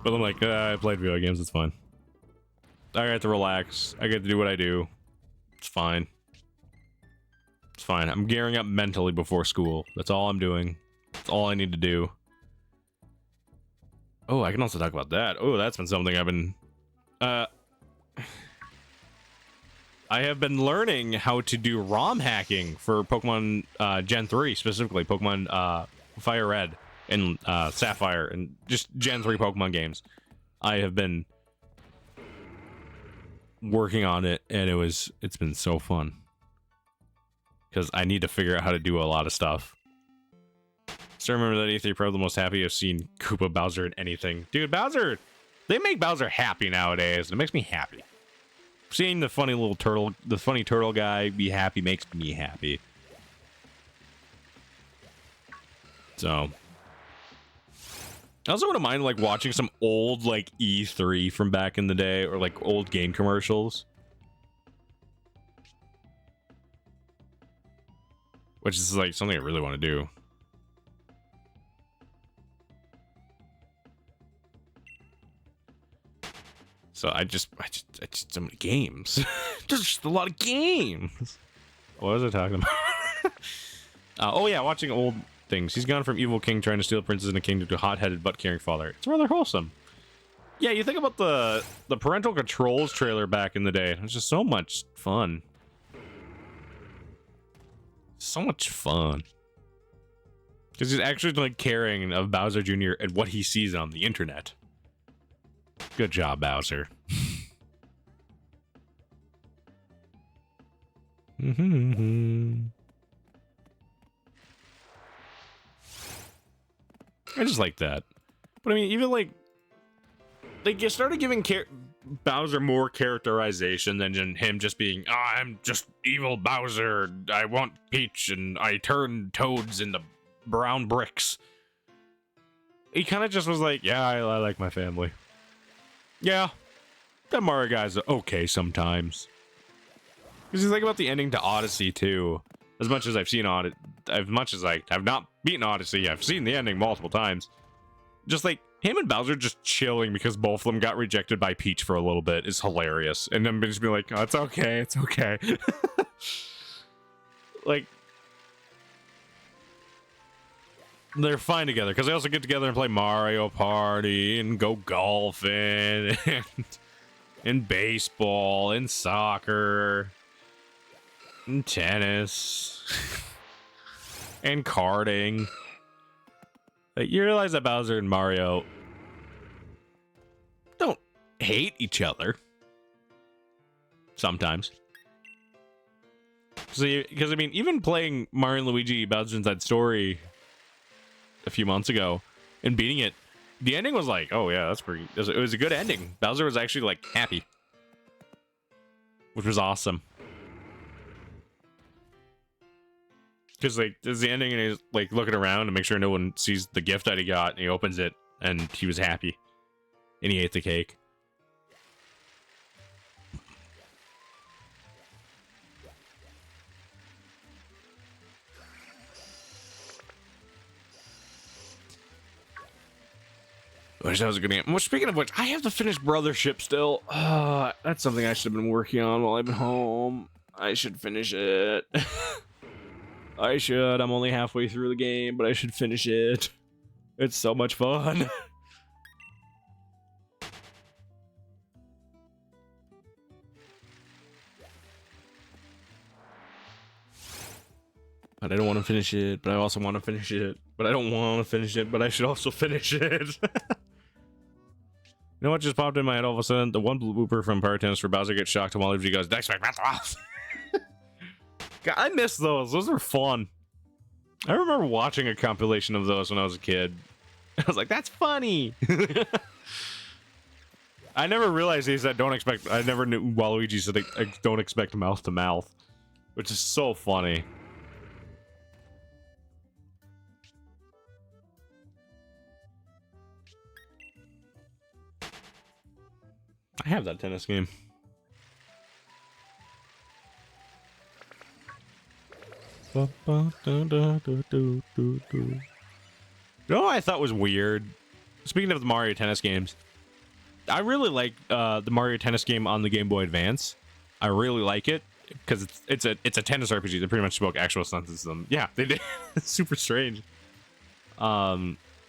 But I'm like, I played video games, it's fine. I get to relax. I get to do what I do. It's fine. It's fine. I'm gearing up mentally before school. That's all I'm doing. That's all I need to do. Oh, I can also talk about that. Oh, that's been something I've been... I have been learning how to do ROM hacking for Pokemon Gen 3, specifically Pokemon Fire Red and Sapphire, and just Gen 3 Pokemon games. I have been working on it, and it's been so fun. Because I need to figure out how to do a lot of stuff. Still remember that E3 Pro, the most happy I've seen Koopa Bowser in anything. Dude, Bowser, they make Bowser happy nowadays, and it makes me happy. Seeing the funny little turtle, the funny turtle guy be happy makes me happy. So, I also wouldn't mind like watching some old like E3 from back in the day, or like old game commercials. Which is like something I really want to do. So I just so many games. Just a lot of games. What was I talking about? Oh yeah, watching old things. He's gone from evil king trying to steal princess in a kingdom to hot-headed butt-carrying father. It's rather wholesome. Yeah, you think about the parental controls trailer back in the day. It was just so much fun. So much fun. Because he's actually like caring of Bowser Jr. and what he sees on the internet. Good job, Bowser. I just like that. But I mean, even like you started giving Bowser more characterization than him just being, oh, I'm just evil Bowser. I want Peach and I turn toads into brown bricks. He kind of just was like, yeah, I like my family. Yeah, that Mario guy's okay sometimes. Because you think about the ending to Odyssey too. As much as I've seen as much as I have not beaten Odyssey, I've seen the ending multiple times. Just like him and Bowser just chilling because both of them got rejected by Peach for a little bit is hilarious. And then just be like, oh, it's okay, it's okay. Like, they're fine together because they also get together and play Mario Party and go golfing and baseball and soccer and tennis and karting. Like, you realize that Bowser and Mario don't hate each other sometimes. Because I mean, even playing Mario and Luigi Bowser's Inside Story a few months ago and beating it, the ending was like, oh yeah, that's pretty, it was a good ending. Bowser was actually like happy, which was awesome. Because like there's the ending and he's like looking around to make sure no one sees the gift that he got, and he opens it and he was happy and he ate the cake. Which that was a good game. Well, speaking of which, I have to finish Brothership still. That's something I should have been working on while I've been home. I should finish it. I should. I'm only halfway through the game, but I should finish it. It's so much fun. but I don't want to finish it, but I also want to finish it, but I don't want to finish it, but I should also finish it. You know what just popped in my head all of a sudden? The one blooper from Power Tennis where Bowser gets shocked and Waluigi goes, "Next back, God, I miss those. Those are fun. I remember watching a compilation of those when I was a kid. I was like, that's funny. I never realized he said, don't expect, I never knew Waluigi said, don't expect mouth to mouth, which is so funny. I have that tennis game. You know what I thought was weird? Speaking of the Mario Tennis games, I really like the Mario Tennis game on the Game Boy Advance. I really like it because it's a tennis RPG. They pretty much spoke actual sentences to them. Yeah, they did. It's super strange.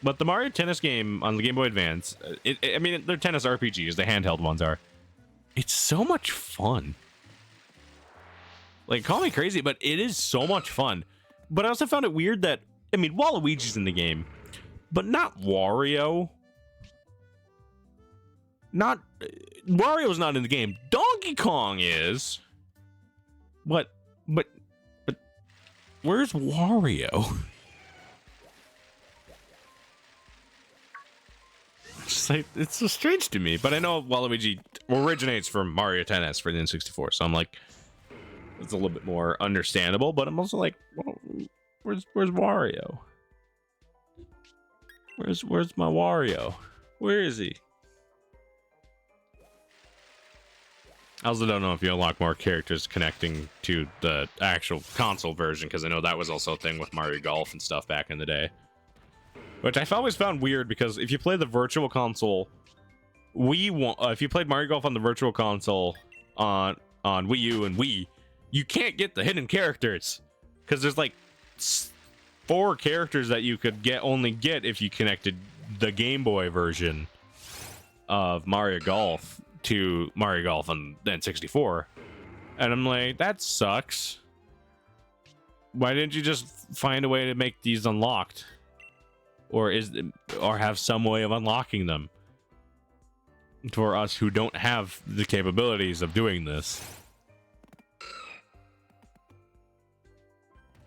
But the Mario Tennis game on the Game Boy Advance, I mean, they're tennis RPGs. The handheld ones are. It's so much fun. Like, call me crazy, but it is so much fun. But I also found it weird that, I mean, Waluigi's in the game, but not Wario. Wario's not in the game. Donkey Kong is. But where's Wario? It's so strange to me, but I know Waluigi originates from Mario Tennis for the N64, so I'm like, it's a little bit more understandable, but I'm also like, well, where's Wario? Where's my Wario? Where is he? I also don't know if you unlock more characters connecting to the actual console version, because I know that was also a thing with Mario Golf and stuff back in the day. Which I've always found weird, because if you play the Virtual Console, if you played Mario Golf on the Virtual Console on Wii U and Wii, you can't get the hidden characters, because there's like 4 characters that you could only get if you connected the Game Boy version of Mario Golf to Mario Golf on the N64. And I'm like, that sucks. Why didn't you just find a way to make these unlocked? Or have some way of unlocking them for us who don't have the capabilities of doing this.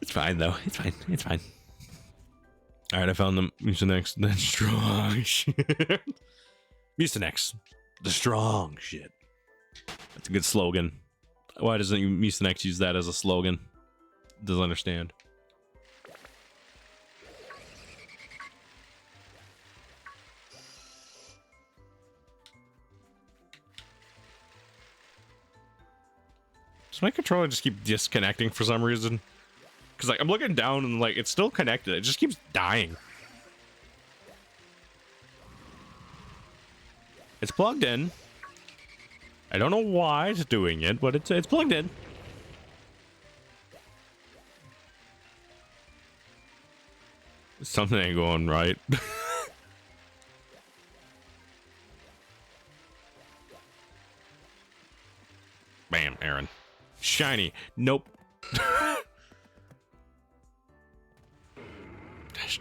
It's fine though. It's fine. It's fine. All right, I found them. Mucinex, the strong shit. Mucinex, the strong shit. That's a good slogan. Why doesn't Mucinex use that as a slogan? Doesn't understand. Does my controller just keep disconnecting for some reason? Because like I'm looking down and like it's still connected. It just keeps dying. It's plugged in. I don't know why it's doing it, but it's plugged in. Something ain't going right. Bam, Aaron. Shiny. Nope.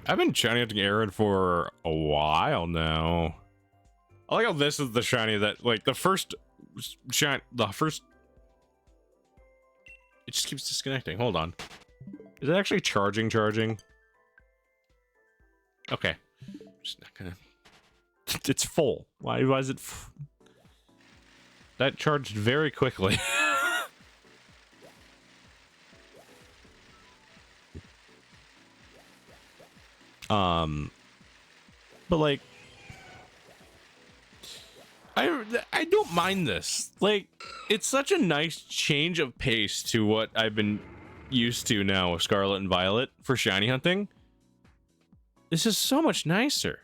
I've been shiny hunting Aaron for a while now. I like how this is the shiny that, like, the first shine, it just keeps disconnecting. Hold on. Is it actually charging? Okay. Just not gonna. It's full. Why is it? That charged very quickly. But like, I don't mind this. Like, it's such a nice change of pace to what I've been used to now with Scarlet and Violet for shiny hunting. This is so much nicer.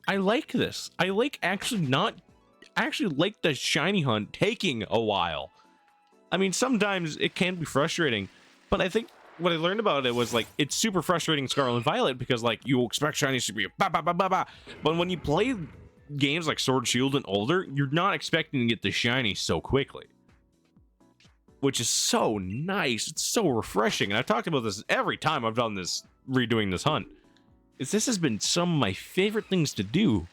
I like this. I like actually like the shiny hunt taking a while. I mean, sometimes it can be frustrating, but I think what I learned about it was, like, it's super frustrating in Scarlet and Violet because, like, you expect shinies to be ba ba ba ba ba, but when you play games like Sword and Shield and older, you're not expecting to get the shiny so quickly. which is so nice. It's so refreshing. And I've talked about this every time I've done this, redoing this hunt. This has been some of my favorite things to do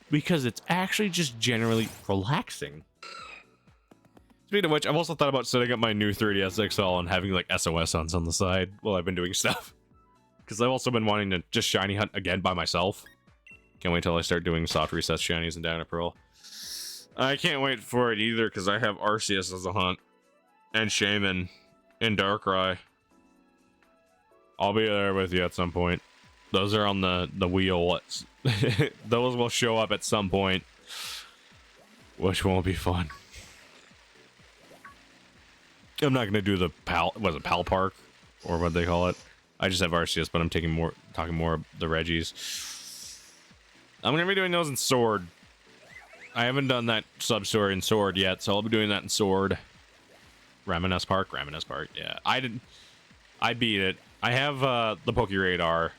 because it's actually just generally relaxing. Speaking of which, I've also thought about setting up my new 3DS XL and having like SOS hunts on the side while I've been doing stuff. Because I've also been wanting to just shiny hunt again by myself. Can't wait till I start doing soft resets shinies and Diamond Pearl. I can't wait for it either because I have Arceus as a hunt. And Shaman in Darkrai. I'll be there with you at some point. Those are on the wheel. Those will show up at some point. Which won't be fun. I'm not gonna do the Pal Park or what they call it. I just have Arceus, but I'm talking more of the Reggies. I'm gonna be doing those in Sword. I haven't done that sub-story in Sword yet, so I'll be doing that in Sword. Raminas Park, yeah. I beat it. I have the Poke Radar,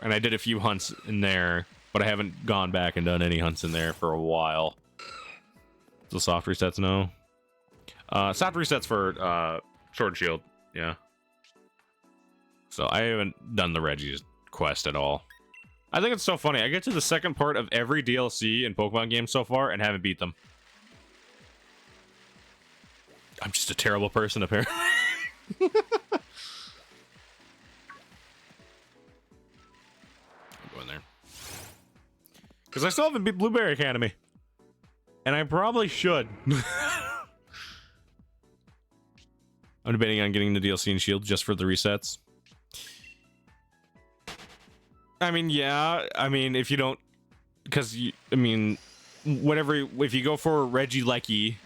and I did a few hunts in there, but I haven't gone back and done any hunts in there for a while. So soft resets, no. Soft resets for Sword and Shield, yeah. So I haven't done the Reggie's quest at all. I think it's so funny. I get to the second part of every DLC in Pokemon games so far and haven't beat them. I'm just a terrible person, apparently. I'm going there. Because I still haven't beat Blueberry Academy. And I probably should. I'm debating on getting the DLC and Shield just for the resets. I mean, yeah. I mean, if you don't... Because, I mean, whatever... If you go for Regieleki,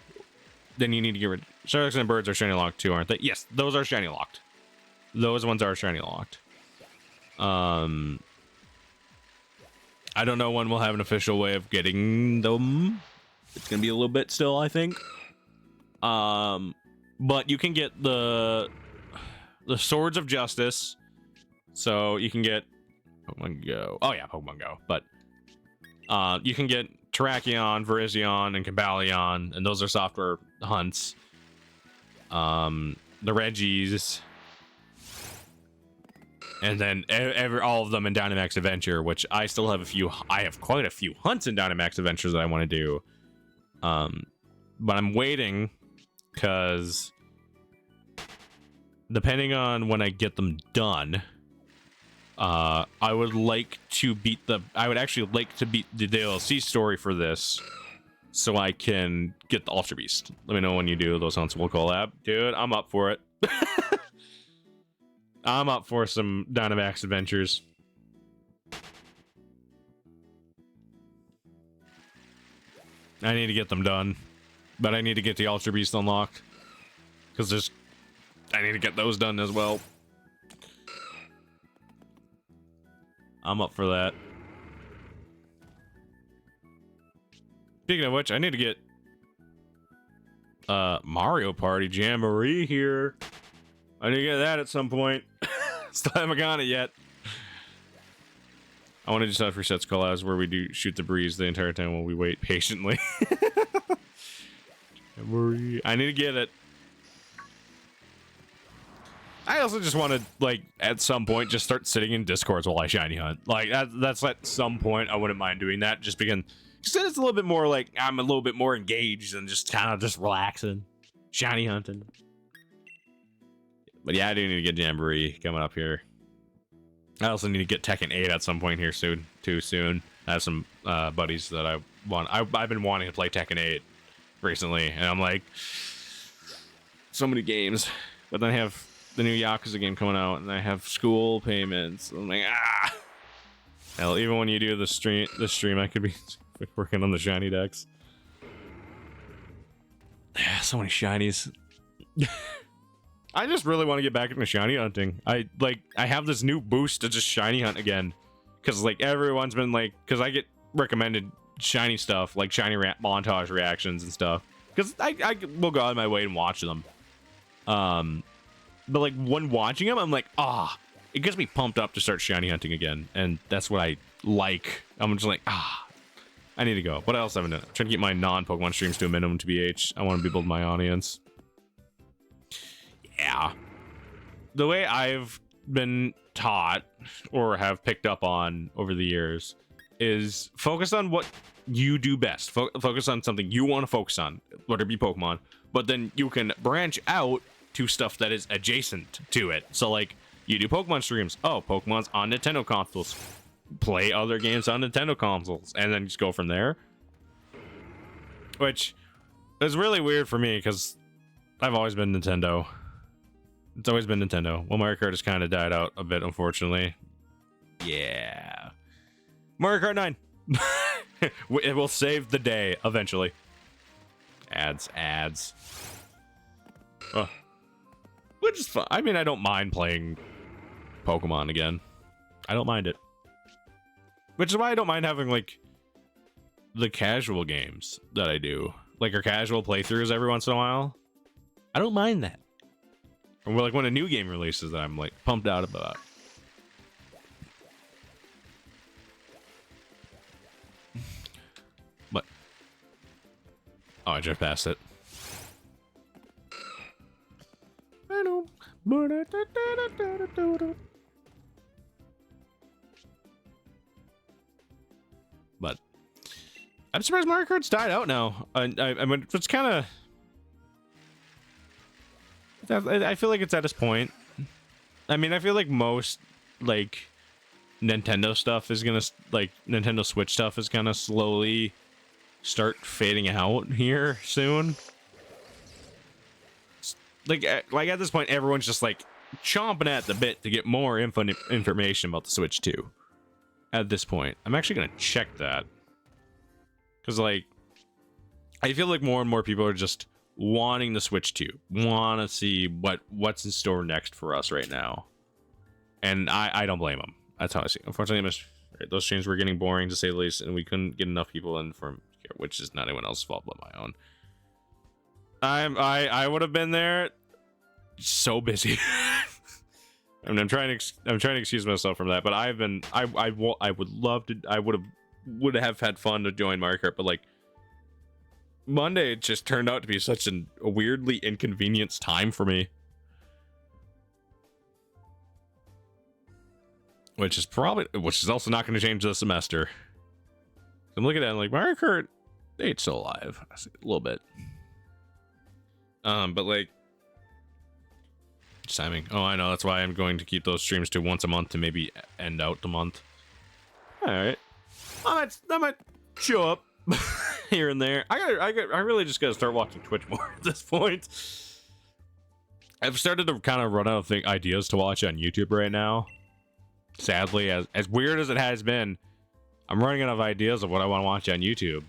then you need to get rid... Sharks and Birds are shiny locked too, aren't they? Yes, those are shiny locked. Those ones are shiny locked. I don't know when we'll have an official way of getting them. It's gonna be a little bit still, I think. But you can get the Swords of Justice. So you can get Pokemon Go. Oh yeah, Pokemon Go. But you can get Terrakion, Virizion, and Cambalion, and those are software hunts. The Reggies, and then all of them in Dynamax Adventure, which I still have I have quite a few hunts in Dynamax Adventures that I want to do. But I'm waiting because depending on when I get them done, I would actually like to beat the DLC story for this. So I can get the Ultra Beast. Let me know when you do those hunts. We'll collab. Dude, I'm up for it. I'm up for some Dynamax Adventures. I need to get them done. But I need to get the Ultra Beast unlocked. Because I need to get those done as well. I'm up for that. Speaking of which, I need to get Mario Party Jamboree here. I need to get that at some point. Still haven't got it yet. I want to just have resets collabs where we do shoot the breeze the entire time while we wait patiently. I need to get it. I also just want to, like, at some point, just start sitting in Discords while I shiny hunt. Like, that's at some point, I wouldn't mind doing that, just because it's a little bit more, like, I'm a little bit more engaged than just kind of just relaxing, shiny hunting. But yeah, I do need to get Jamboree coming up here. I also need to get Tekken 8 at some point here soon. I have some buddies that I want. I've been wanting to play Tekken 8 recently, and I'm like, so many games. But then I have the new Yakuza game coming out, and I have school payments. I'm like, ah. Hell, even when you do the stream, I could be working on the shiny decks. So many shinies. I just really want to get back into shiny hunting. I have this new boost to just shiny hunt again, because like everyone's been like, because I get recommended shiny stuff, like shiny montage reactions and stuff, because I will go out of my way and watch them. But like when watching them, I'm like, it gets me pumped up to start shiny hunting again, and that's what I like. I'm just like, I need to go. What else haven't done? I'm trying to keep my non-Pokemon streams to a minimum to BH. I want to build my audience. Yeah. The way I've been taught or have picked up on over the years is focus on what you do best. Focus on something you want to focus on, whether it be Pokemon, but then you can branch out to stuff that is adjacent to it. So like you do Pokemon streams. Oh, Pokemon's on Nintendo consoles. Play other games on Nintendo consoles and then just go from there. Which is really weird for me because I've always been Nintendo. It's always been Nintendo. Well, Mario Kart has kind of died out a bit, unfortunately. Yeah. Mario Kart 9. It will save the day eventually. Ads. Which is fun. I mean, I don't mind playing Pokemon again. I don't mind it. Which is why I don't mind having, like, the casual games that I do. Like, our casual playthroughs every once in a while. I don't mind that. Or like when a new game releases that I'm like pumped out about. What? Oh, I just passed it. I know. But I'm surprised Mario Kart's died out now. I mean, it's kind of. I feel like it's at this point. I mean, I feel like most, like, Nintendo stuff is gonna, like, Nintendo Switch stuff is gonna slowly start fading out here soon. Like at this point, everyone's just, like, chomping at the bit to get more information about the Switch 2. At this point. I'm actually gonna check that. Because, like, I feel like more and more people are just wanting the Switch 2, want to see what's in store next for us right now, and I don't blame them. That's how I see it. Unfortunately, those streams were getting boring to say the least, and we couldn't get enough people in from here, which is not anyone else's fault but my own. I would have been there, so busy. I mean, I'm trying to excuse myself from that, but I would have had fun to join Mario Kart, but like. Monday just turned out to be such a weirdly inconvenienced time for me. Which is also not going to change this semester. I'm looking at it like Mario Kart 8's still alive. A little bit. But like timing. Oh, I know, that's why I'm going to keep those streams to once a month to maybe end out the month. Alright. I might show up. Here and there. I really just gotta start watching Twitch more at this point. I've started to kind of run out of ideas to watch on YouTube right now. Sadly, as weird as it has been, I'm running out of ideas of what I want to watch on YouTube.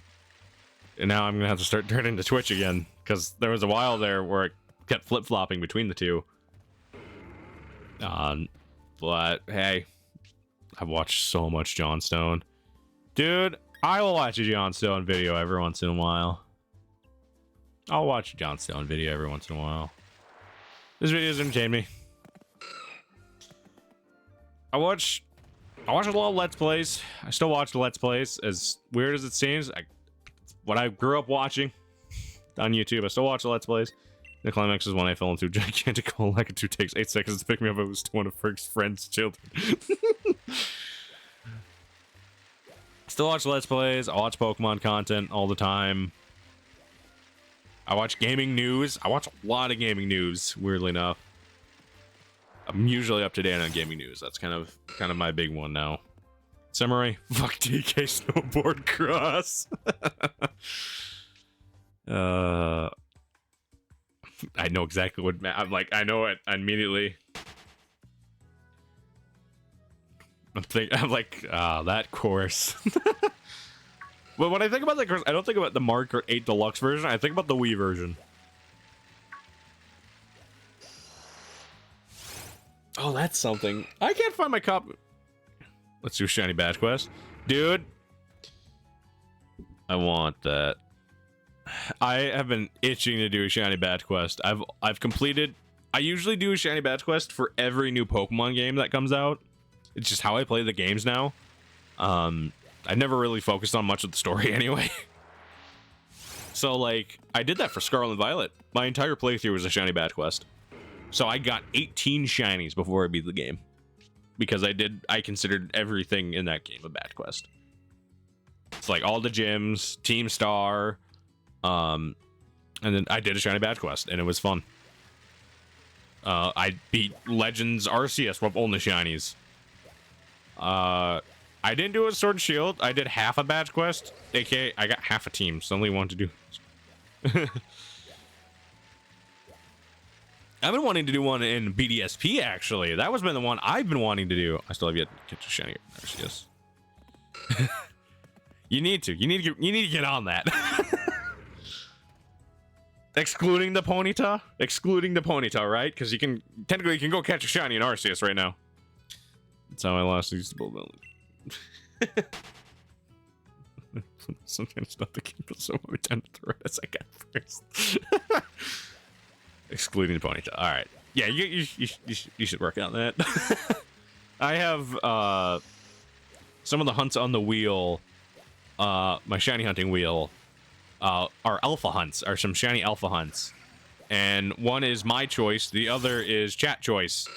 And now I'm gonna have to start turning to Twitch again, because there was a while there where I kept flip-flopping between the two. But hey, I've watched so much John Stone. Dude, I will watch a John Stone video every once in a while. I'll watch a John Stone video every once in a while. This video's entertained me. I watch a lot of Let's Plays. I still watch the Let's Plays, as weird as it seems. What I grew up watching on YouTube, I still watch the Let's Plays. The climax is when I fell into a gigantic hole like it takes 8 seconds to pick me up. It was one of Frick's friend's children. Still watch Let's Plays. I watch Pokemon content all the time. I watch gaming news. I watch a lot of gaming news, weirdly enough. I'm usually up to date on gaming news. That's kind of my big one now. Samurai, fuck DK snowboard cross. I know exactly what I'm like. I know it immediately. I'm like, that course. But when I think about that course, I don't think about the Mario Kart 8 Deluxe version. I think about the Wii version. Oh, that's something. I can't find my copy. Let's do Shiny Badge Quest. Dude. I want that. I have been itching to do a Shiny Badge Quest. I've completed. I usually do a Shiny Badge Quest for every new Pokemon game that comes out. It's just how I play the games now. I've never really focused on much of the story anyway. So, like, I did that for Scarlet and Violet. My entire playthrough was a Shiny Badge Quest. So I got 18 shinies before I beat the game. Because I considered everything in that game a badge quest. It's like all the gyms, Team Star, and then I did a shiny badge quest, and it was fun. I beat Legends Arceus with only shinies. I didn't do a Sword and Shield. I did half a badge quest, aka I got half a team, so only one to do. I've been wanting to do one in BDSP, actually. That was been the one I've been wanting to do. I still have yet to catch a shiny Arceus. You need to get on that. Excluding the Ponyta, right? Because you can technically go catch a shiny in Arceus right now. That's how I lost these ability. Sometimes not the keeper, so I tend to throw it as I got first. Excluding the Ponyta. All right. Yeah, you should work on that. I have some of the hunts on the wheel. My shiny hunting wheel are alpha hunts, are some shiny alpha hunts, and one is my choice, the other is chat choice.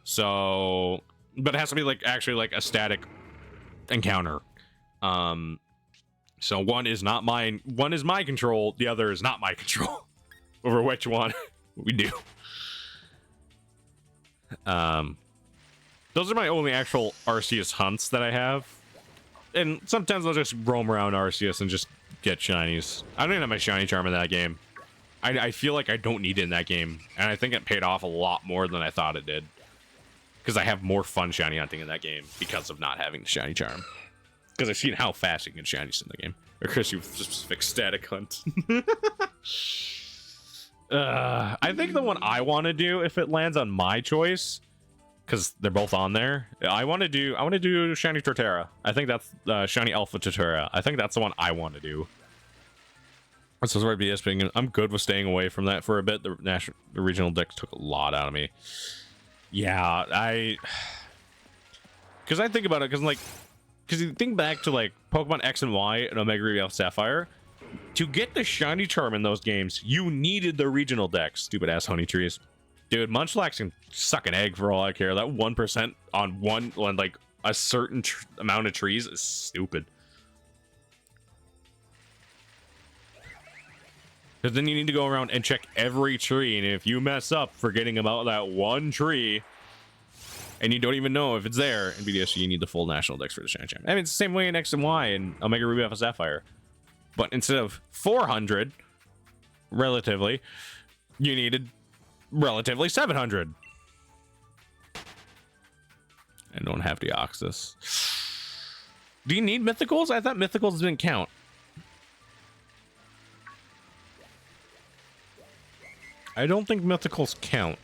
So, but it has to be like actually like a static encounter. So one is not mine. One is my control. The other is not my control over which one we do. Those are my only actual Arceus hunts that I have. And sometimes I'll just roam around Arceus and just get shinies. I don't even have my shiny charm in that game. I feel like I don't need it in that game. And I think it paid off a lot more than I thought it did. Because I have more fun shiny hunting in that game because of not having the shiny charm. Because I've seen how fast you can get shinies in the game. Or Chris, you specific static hunt. I think the one I want to do, if it lands on my choice, because they're both on there, I want to do shiny Torterra. I think that's shiny Alpha Torterra. I think that's the one I want to do. This is where BS. I'm good with staying away from that for a bit. The regional decks took a lot out of me. Yeah, because I think about it, because you think back to like Pokemon X and Y and Omega Ruby Alpha Sapphire. To get the shiny charm in those games, you needed the regional decks. Stupid ass honey trees. Dude, Munchlax can suck an egg for all I care. That 1% on like a certain amount of trees is stupid. Because then you need to go around and check every tree, and if you mess up forgetting about that one tree, and you don't even know if it's there, in BDSG you need the full national dex for the shiny charm. I mean, it's the same way in X and Y and Omega Ruby Alpha Sapphire. But instead of 400, relatively, you needed relatively 700. I don't have Deoxys. Do you need mythicals? I thought mythicals didn't count. I don't think mythicals count.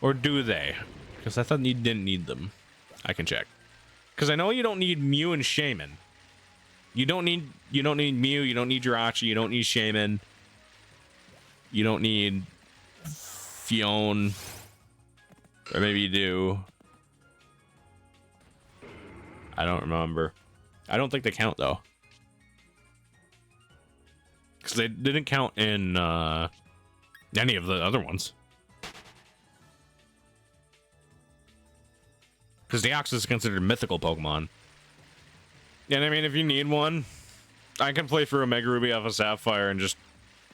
Or do they? Because I thought you didn't need them. I can check. Because I know you don't need Mew and Shaman. You don't need Mew, you don't need Jirachi, you don't need Shaman. You don't need Fion. Or maybe you do. I don't remember. I don't think they count though. Because they didn't count in any of the other ones. Because Deoxys is considered a mythical Pokemon. And I mean, if you need one, I can play through Omega Ruby Alpha Sapphire and just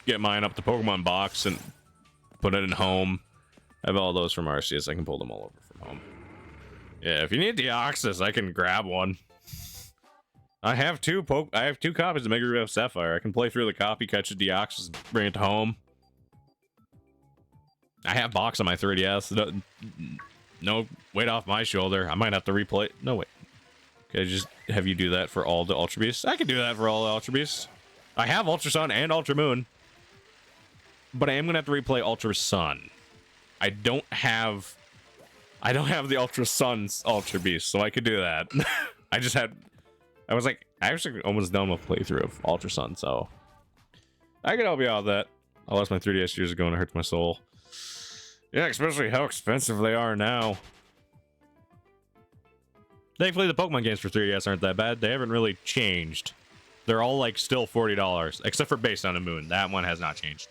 get mine up the Pokemon box and put it in home. I have all those from Arceus. I can pull them all over from home. Yeah, if you need Deoxys, I can grab one. I have two copies of Omega Ruby Alpha Sapphire. I can play through the copy, catch a Deoxys, bring it to home. I have box on my 3DS. No weight off my shoulder. I might have to replay. No, wait. Can I just have you do that for all the Ultra Beasts? I can do that for all the Ultra Beasts. I have Ultra Sun and Ultra Moon. But I am going to have to replay Ultra Sun. I don't have the Ultra Sun's Ultra Beast, so I could do that. I was actually almost done with playthrough of Ultra Sun, so I can help you out with that. I lost my 3DS years ago and it hurts my soul. Yeah, especially how expensive they are now. Thankfully, the Pokemon games for 3DS aren't that bad. They haven't really changed. They're all like still $40, except for Based on the Moon. That one has not changed.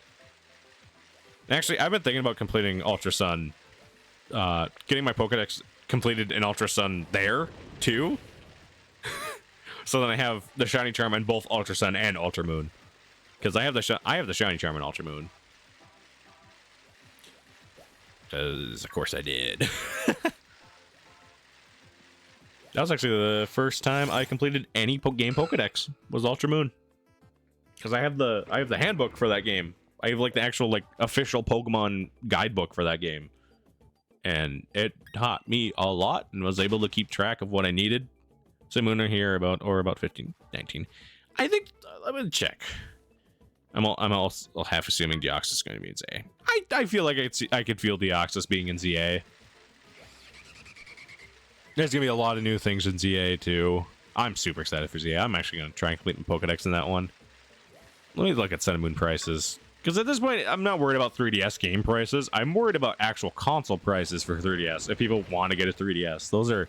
Actually, I've been thinking about completing Ultra Sun, getting my Pokedex completed in Ultra Sun there too. So then I have the Shiny Charm in both Ultra Sun and Ultra Moon, because I have the Shiny Charm in Ultra Moon. Because of course I did. That was actually the first time I completed any game Pokedex was Ultra Moon, because I have the handbook for that game. I have like the actual like official Pokemon guidebook for that game, and it taught me a lot and was able to keep track of what I needed. So Mooner here about 15, 19. I think I'm gonna check. I'm also half assuming Deoxys is going to be in ZA. I feel like I could feel Deoxys being in ZA. There's gonna be a lot of new things in ZA too. I'm super excited for ZA. I'm actually gonna try and complete my Pokedex in that one. Let me look at Sun and Moon prices, because at this point I'm not worried about 3DS game prices. I'm worried about actual console prices for 3DS. If people want to get a 3DS, those are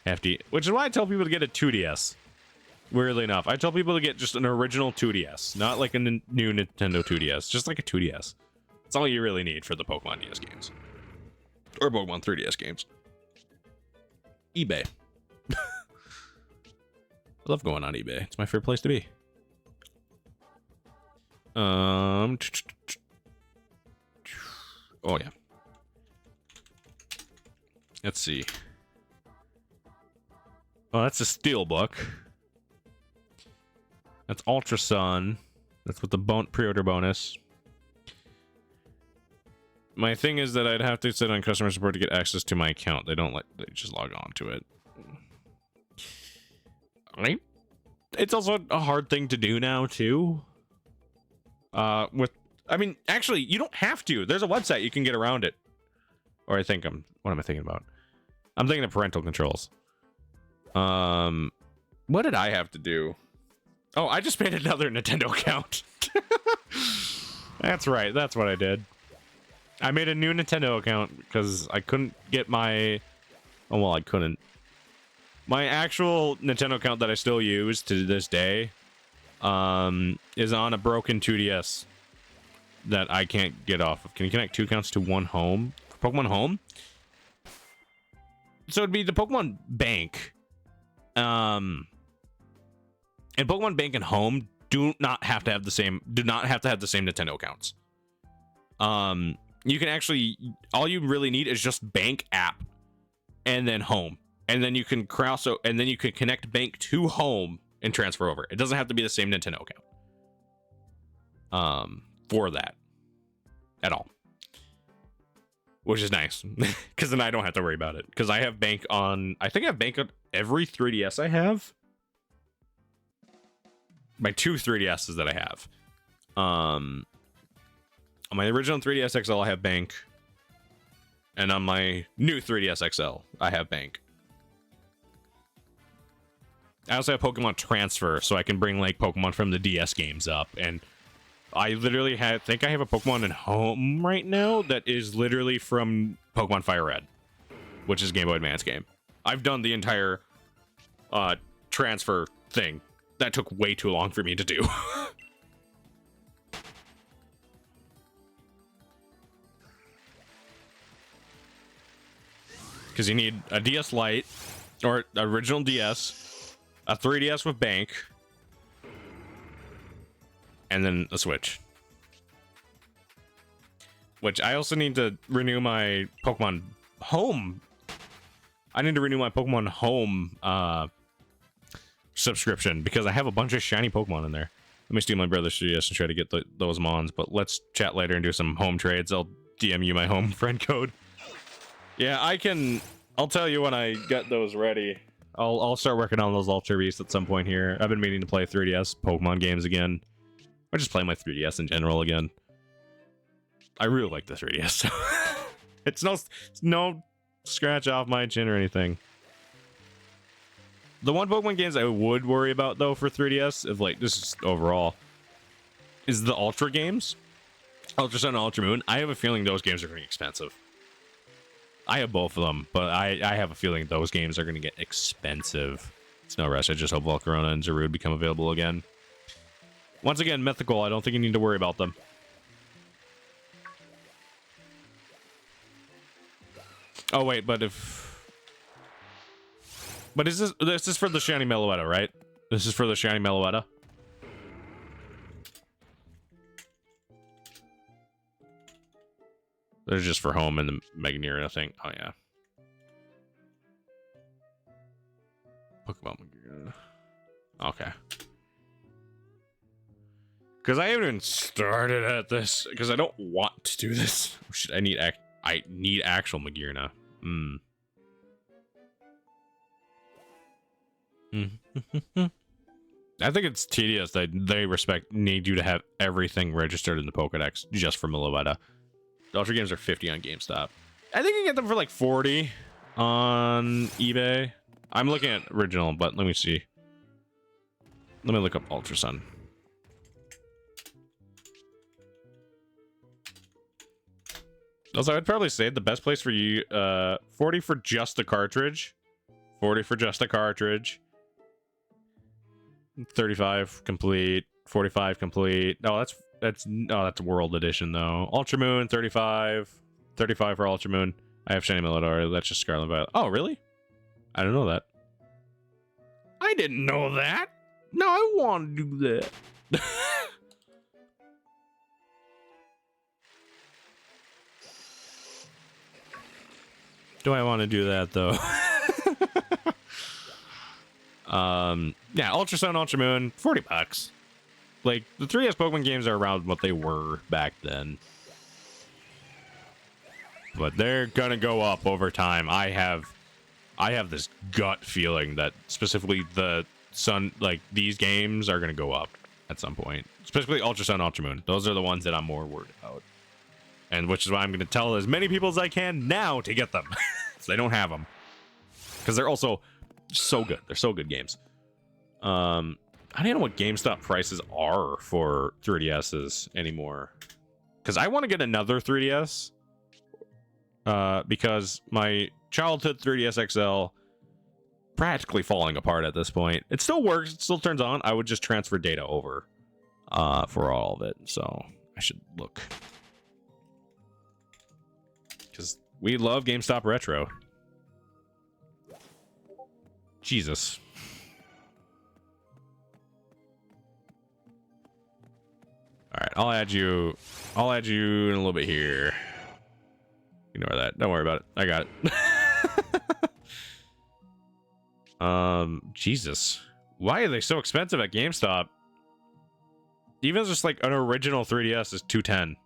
hefty. Which is why I tell people to get a 2DS. Weirdly enough, I tell people to get just an original 2DS, not like a new Nintendo 2DS, just like a 2DS. That's all you really need for the Pokemon DS games, or Pokemon 3DS games. eBay. I love going on eBay. It's my favorite place to be. Oh yeah. Let's see. Oh, that's a Steelbook. That's Ultra Sun. That's with the pre-order bonus. My thing is that I'd have to sit on customer support to get access to my account. They just log on to it. It's also a hard thing to do now too. I mean, actually, you don't have to. There's a website you can get around it. Or what am I thinking about? I'm thinking of parental controls. What did I have to do? Oh, I just made another Nintendo account. That's right. That's what I did. I made a new Nintendo account because I couldn't get my... Oh, well, I couldn't. My actual Nintendo account that I still use to this day is on a broken 2DS that I can't get off of. Can you connect two accounts to one home? Pokemon Home? So it'd be the Pokemon Bank. And Pokemon Bank and Home do not have to have the same Nintendo accounts. You can actually, all you really need is just Bank app and then Home. And then you can connect Bank to Home and transfer over. It doesn't have to be the same Nintendo account. For that. At all. Which is nice. Because then I don't have to worry about it. Because I have Bank on, I think I have Bank on every 3DS I have. My two 3DSs that I have. On my original 3DS XL, I have Bank. And on my new 3DS XL, I have Bank. I also have Pokemon Transfer, so I can bring like Pokemon from the DS games up. And I literally think I have a Pokemon in Home right now that is literally from Pokemon Fire Red, which is Game Boy Advance game. I've done the entire transfer thing. That took way too long for me to do. Because you need a DS Lite, or original DS, a 3DS with Bank, and then a Switch. Which I also need to renew my Pokemon Home. I need to renew my Pokemon Home subscription because I have a bunch of shiny Pokemon in there. Let me steal my brother's 3DS and try to get those Mons, but let's chat later and do some home trades. I'll DM you my home friend code. Yeah, I'll tell you when I get those ready. I'll start working on those Ultra Beasts at some point here. I've been meaning to play 3DS Pokemon games again. Or just play my 3DS in general again. I really like the 3DS. It's no scratch off my chin or anything. The one Pokemon games I would worry about though for 3DS, if like this is overall, is the Ultra games. Ultra Sun and Ultra Moon. I have a feeling those games are going to be expensive. I have both of them, but I have a feeling those games are going to get expensive. It's no rush. I just hope Volcarona and Zarude become available again. Once again, mythical. I don't think you need to worry about them. Oh wait, but is this is for the shiny Meloetta, right? This is for the shiny Meloetta. They're just for home and the Meganeer, I think. Oh yeah. Pokemon Meganeer. Okay. Because I haven't even started at this. Because I don't want to do this. Shit, I need actual Magearna. I think it's tedious that they need you to have everything registered in the Pokedex just for Meloetta. The Ultra Games are 50 on GameStop. I think you get them for like 40 on eBay. I'm looking at original, but let me see. Let me look up Ultra Sun. Also, I'd probably say the best place for you, 40 for just the cartridge. 40 for just the cartridge. 35 complete. 45 complete. No, that's World Edition though. Ultra Moon 35. 35 for Ultra Moon. I have Shiny Meloetta. That's just Scarlet Violet. Oh, really? I didn't know that. I didn't know that. No, I want to do that. Do I want to do that though? Yeah, Ultra Sun, Ultra Moon, 40 bucks. Like, the 3DS Pokemon games are around what they were back then. But they're gonna go up over time. I have this gut feeling that specifically the Sun, like, these games are gonna go up at some point. Specifically Ultra Sun, Ultra Moon. Those are the ones that I'm more worried about. And which is why I'm gonna tell as many people as I can now to get them. So they don't have them. Because they're also so good. They're so good games. I don't know what GameStop prices are for 3DSs anymore. Because I want to get another 3DS. Because my childhood 3DS XL practically falling apart at this point. It still works. It still turns on. I would just transfer data over for all of it. So I should look. Because we love GameStop Retro. Jesus. Alright, I'll add you in a little bit here. Ignore that. Don't worry about it. I got it. Jesus. Why are they so expensive at GameStop? Even just like an original 3DS is $210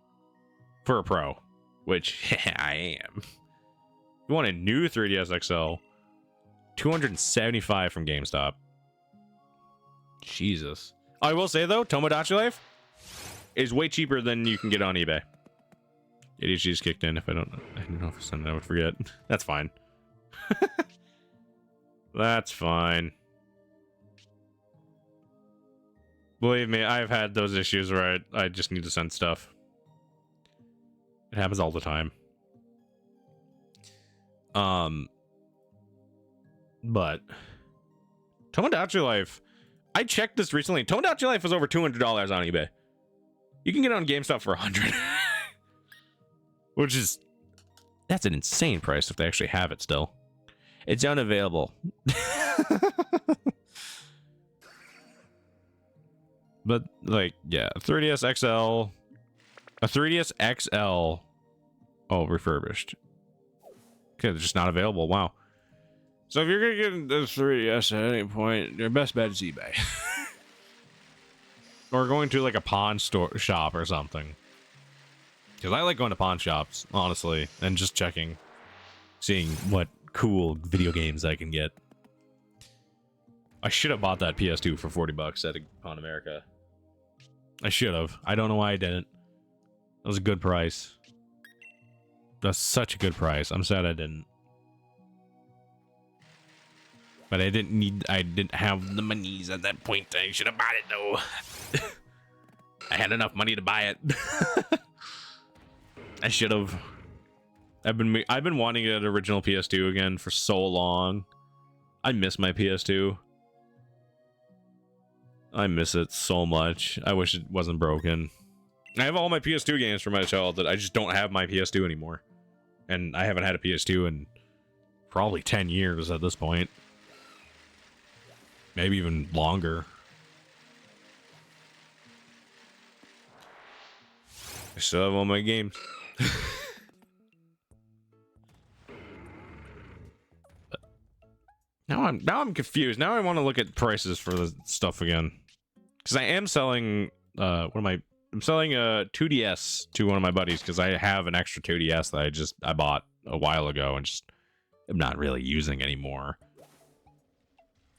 for a Pro, which I am. You want a new 3DS XL? $275 from GameStop. Jesus. I will say though, Tomodachi Life is way cheaper than you can get on eBay. ADHD's kicked in. I don't know if it's something I would forget. That's fine. That's fine. Believe me, I've had those issues where I just need to send stuff. It happens all the time. But Tomodachi Life, I checked this recently. Tomodachi Life was over $200 on eBay. You can get it on GameStop for $100. Which is, that's an insane price if they actually have it still. It's unavailable. But like, yeah, a 3DS XL, a 3DS XL, oh, refurbished. Okay, they're just not available. Wow. So if you're gonna get the 3DS at any point, your best bet is eBay. Or going to like a pawn shop or something. Because I like going to pawn shops, honestly, and just checking, seeing what cool video games I can get. I should have bought that PS2 for 40 bucks at Pawn America. I should have. I don't know why I didn't. That was a good price. That's such a good price. I'm sad I didn't. But I didn't have the monies at that point. I should have bought it though. I had enough money to buy it. I should have. I've been wanting to get an original PS2 again for so long. I miss my PS2. I miss it so much. I wish it wasn't broken. I have all my PS2 games from my childhood. I just don't have my PS2 anymore. And I haven't had a PS2 in probably 10 years at this point. Maybe even longer. I still have all my games. Now I'm confused. Now I want to look at prices for the stuff again. Because I am selling I'm selling a 2DS to one of my buddies because I have an extra 2DS that I bought a while ago and just am not really using anymore.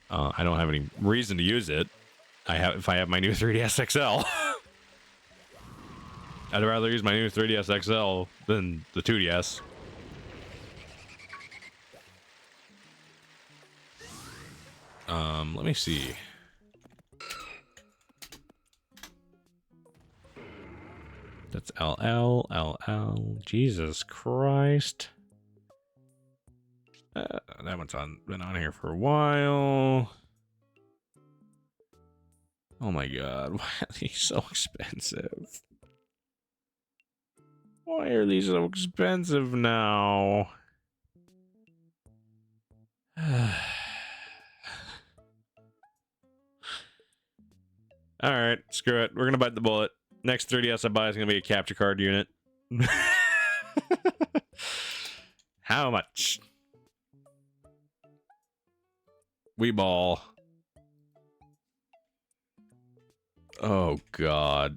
I don't have any reason to use it. If I have my new 3DS XL. I'd rather use my new 3DS XL than the 2DS. Let me see. That's LL. Jesus Christ. That one's been on here for a while. Oh my god, why are these so expensive? Why are these so expensive now? Alright, screw it. We're gonna bite the bullet. Next 3DS I buy is gonna be a capture card unit. How much? We ball. Oh god.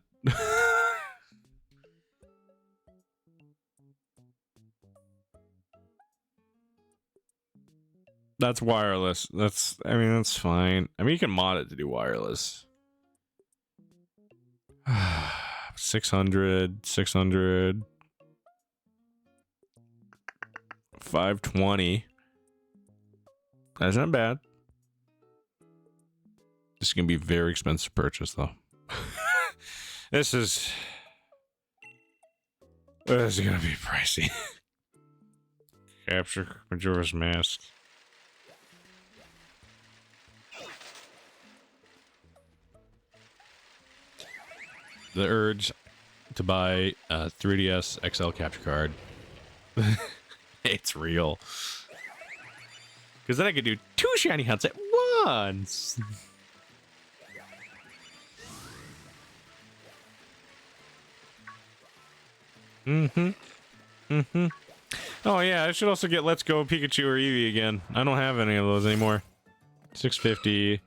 That's wireless. I mean, that's fine. I mean, you can mod it to do wireless. 600, 520. That's not bad. This is gonna be a very expensive purchase, though. This is gonna be pricey. Capture Majora's Mask. The urge to buy a 3DS XL capture card. It's real. Because then I could do 2 shiny hunts at once. Oh yeah, I should also get Let's Go Pikachu or Eevee again. I don't have any of those anymore. 650.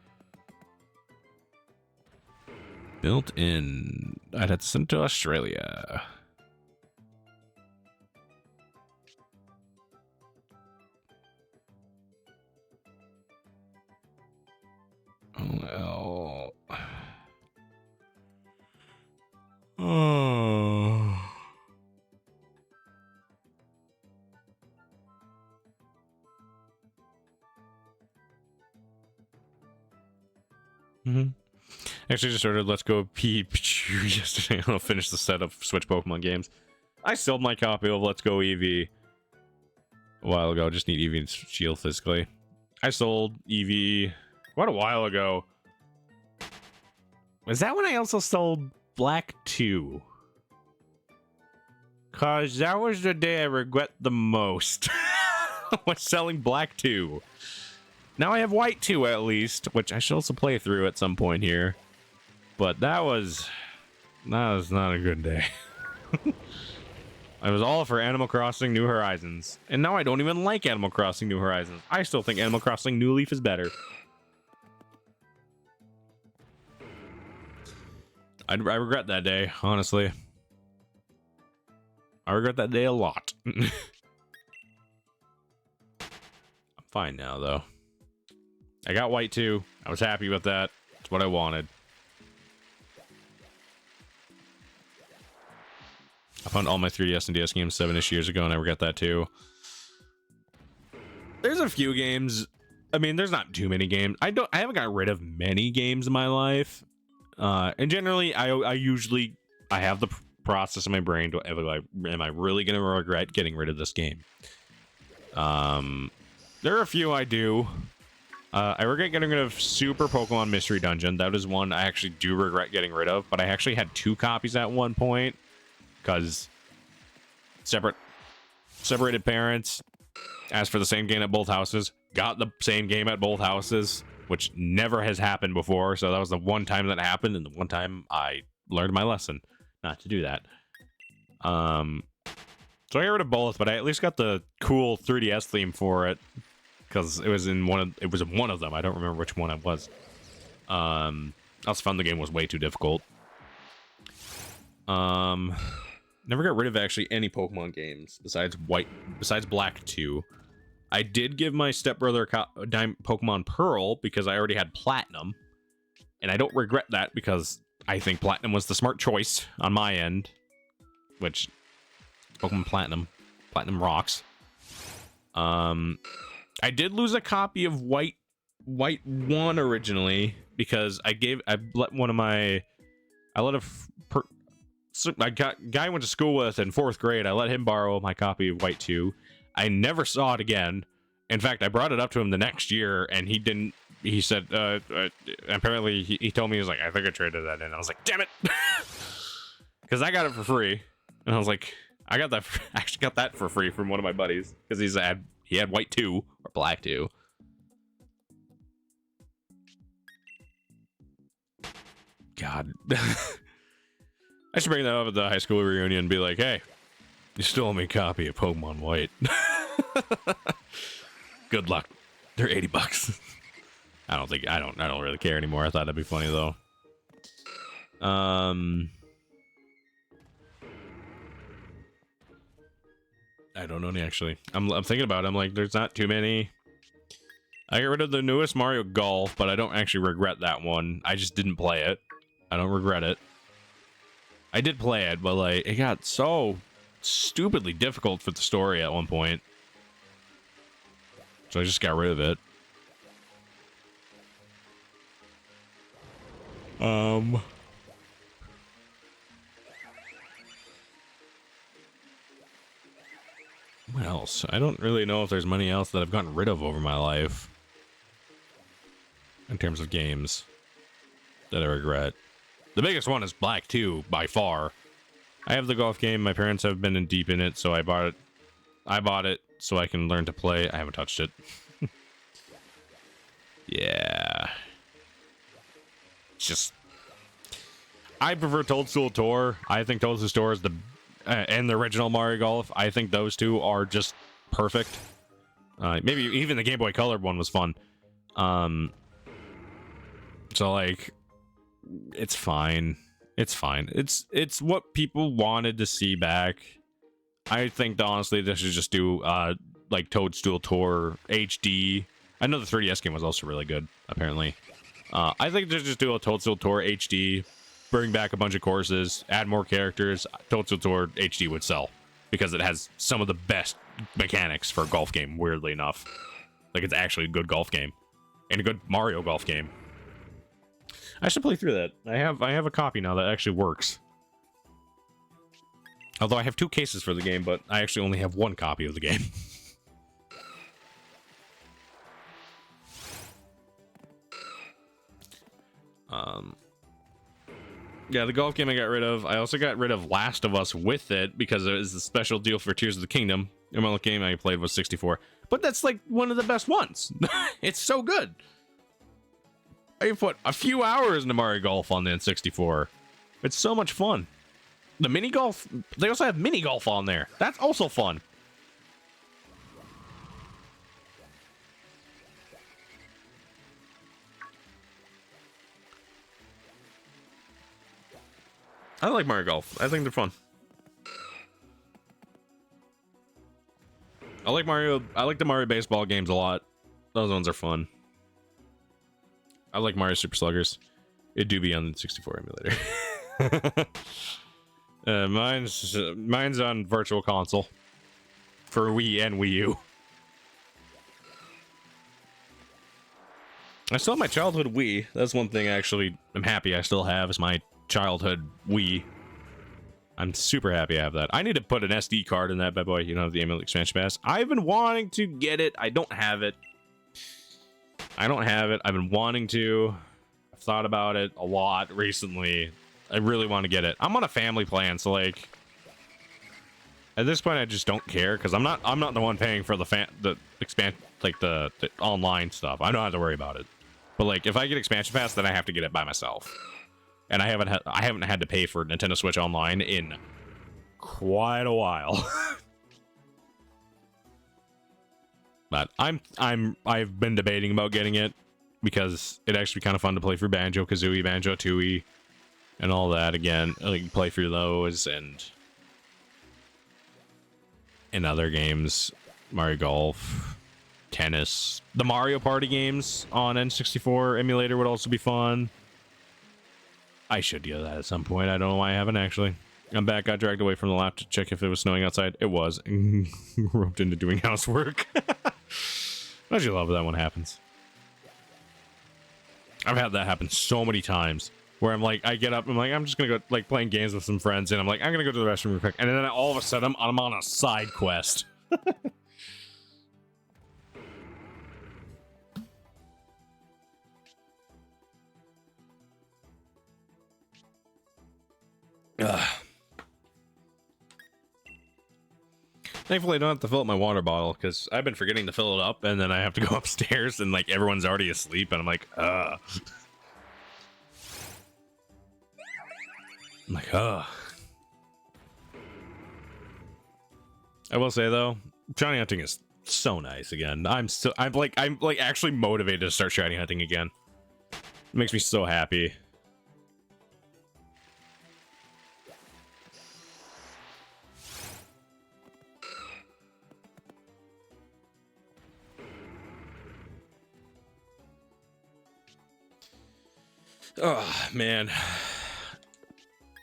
Built in. I'd have to send to Australia. Oh well. Oh. Actually, just ordered Let's Go Pikachu yesterday. I'll finish the set of Switch Pokemon games. I sold my copy of Let's Go Eevee a while ago. Just need Eevee's shield physically. I sold Eevee quite a while ago. Was that when I also sold Black 2? Cause that was the day I regret the most. Was selling Black 2. Now I have White 2 at least, which I should also play through at some point here. But that was not a good day. I was all for Animal Crossing New Horizons. And now I don't even like Animal Crossing New Horizons. I still think Animal Crossing New Leaf is better. I regret that day, honestly. I regret that day a lot. I'm fine now, though. I got White 2. I was happy with that. It's what I wanted. I found all my 3DS and DS games 7-ish years ago, and I regret that too. There's a few games. I mean, there's not too many games. I haven't got rid of many games in my life. And generally, I usually have the process in my brain to am I really gonna regret getting rid of this game? There are a few I do. I regret getting rid of Super Pokemon Mystery Dungeon. That is one I actually do regret getting rid of, but I actually had 2 copies at one point because separated parents. Asked for the same game at both houses. Got the same game at both houses, which never has happened before. So that was the one time that happened, and the one time I learned my lesson not to do that. So I got rid of both, but I at least got the cool 3DS theme for it because it was in one of them. I don't remember which one it was. I also found the game was way too difficult. Never got rid of actually any Pokemon games besides Black 2. I did give my stepbrother Pokemon Pearl because I already had Platinum, and I don't regret that because I think Platinum was the smart choice on my end, which Pokemon Platinum rocks. I did lose a copy of White 1 originally because I let a guy I went to school with in 4th grade. I let him borrow my copy of White 2. I never saw it again. In fact, I brought it up to him the next year, and he said, apparently he told me, he was like, I think I traded that in. I was like, damn it. Because I got it for free. And I was like, I actually got that for free from one of my buddies. Because he had White 2, or Black 2. God. I should bring that up at the high school reunion and be like, hey, you stole me a copy of Pokemon White. Good luck. They're $80. I don't really care anymore. I thought that'd be funny though. I don't know actually. I'm thinking about it. I'm like, there's not too many. I got rid of the newest Mario Golf, but I don't actually regret that one. I just didn't play it. I don't regret it. I did play it, but like it got so stupidly difficult for the story at one point. So I just got rid of it. What else? I don't really know if there's money else that I've gotten rid of over my life in terms of games that I regret. The biggest one is Black 2 by far. I have the golf game. My parents have been in deep in it, so I bought it. I bought it so I can learn to play. I haven't touched it. Yeah. It's just, I prefer Toadstool Tour. I think Toadstool Tour is the and the original Mario Golf. I think those two are just perfect. Maybe even the Game Boy Color one was fun. So like, it's fine. It's fine. It's what people wanted to see back. I think honestly they should just do like Toadstool Tour HD. I know the 3DS game was also really good, apparently. I think they should just do a Toadstool Tour HD, bring back a bunch of courses, add more characters. Toadstool Tour HD would sell because it has some of the best mechanics for a golf game, weirdly enough. Like, it's actually a good golf game and a good Mario golf game. I should play through that. I have a copy now that actually works. Although I have 2 cases for the game, but I actually only have 1 copy of the game. Yeah, the golf game I got rid of. I also got rid of Last of Us with it because it was a special deal for Tears of the Kingdom. The only game I played was 64. But that's like one of the best ones. It's so good. I put a few hours into Mario Golf on the N64. It's so much fun. The mini golf, they also have mini golf on there. That's also fun. I like Mario Golf. I think they're fun. I like the Mario baseball games a lot. Those ones are fun. I like Mario Super Sluggers. It do be on the 64 emulator. Mine's on Virtual Console for Wii and Wii U. I still have my childhood Wii. That's one thing actually I'm happy I still have is my childhood Wii. I'm super happy I have that. I need to put an SD card in that bad boy, you know, the emulator expansion pass. I've been wanting to get it. I don't have it. I've been wanting to. I've thought about it a lot recently. I really want to get it. I'm on a family plan, so like, At this point, I just don't care because I'm not the one paying for the expand like the online stuff. I don't have to worry about it. But like, if I get expansion pass, then I have to get it by myself, and I haven't had to pay for Nintendo Switch Online in quite a while. But I've been debating about getting it because it'd actually be kind of fun to play through Banjo-Kazooie, Banjo-Tooie, and all that again. Like play through those and in other games, Mario Golf, tennis, the Mario Party games on N64 emulator would also be fun. I should do that at some point. I don't know why I haven't actually. I'm back. Got dragged away from the lab to check if it was snowing outside. It was. Roped into doing housework. Don't you love when that one happens? I've had that happen so many times where I'm like, I get up, I'm like, I'm just gonna go like playing games with some friends, and I'm like, I'm gonna go to the restroom real quick, and then all of a sudden I'm on a side quest. Thankfully, I don't have to fill up my water bottle because I've been forgetting to fill it up, and then I have to go upstairs, and like everyone's already asleep, and I'm like, I'm like, I will say though, shiny hunting is so nice again. I'm like actually motivated to start shiny hunting again. It makes me so happy. Oh man,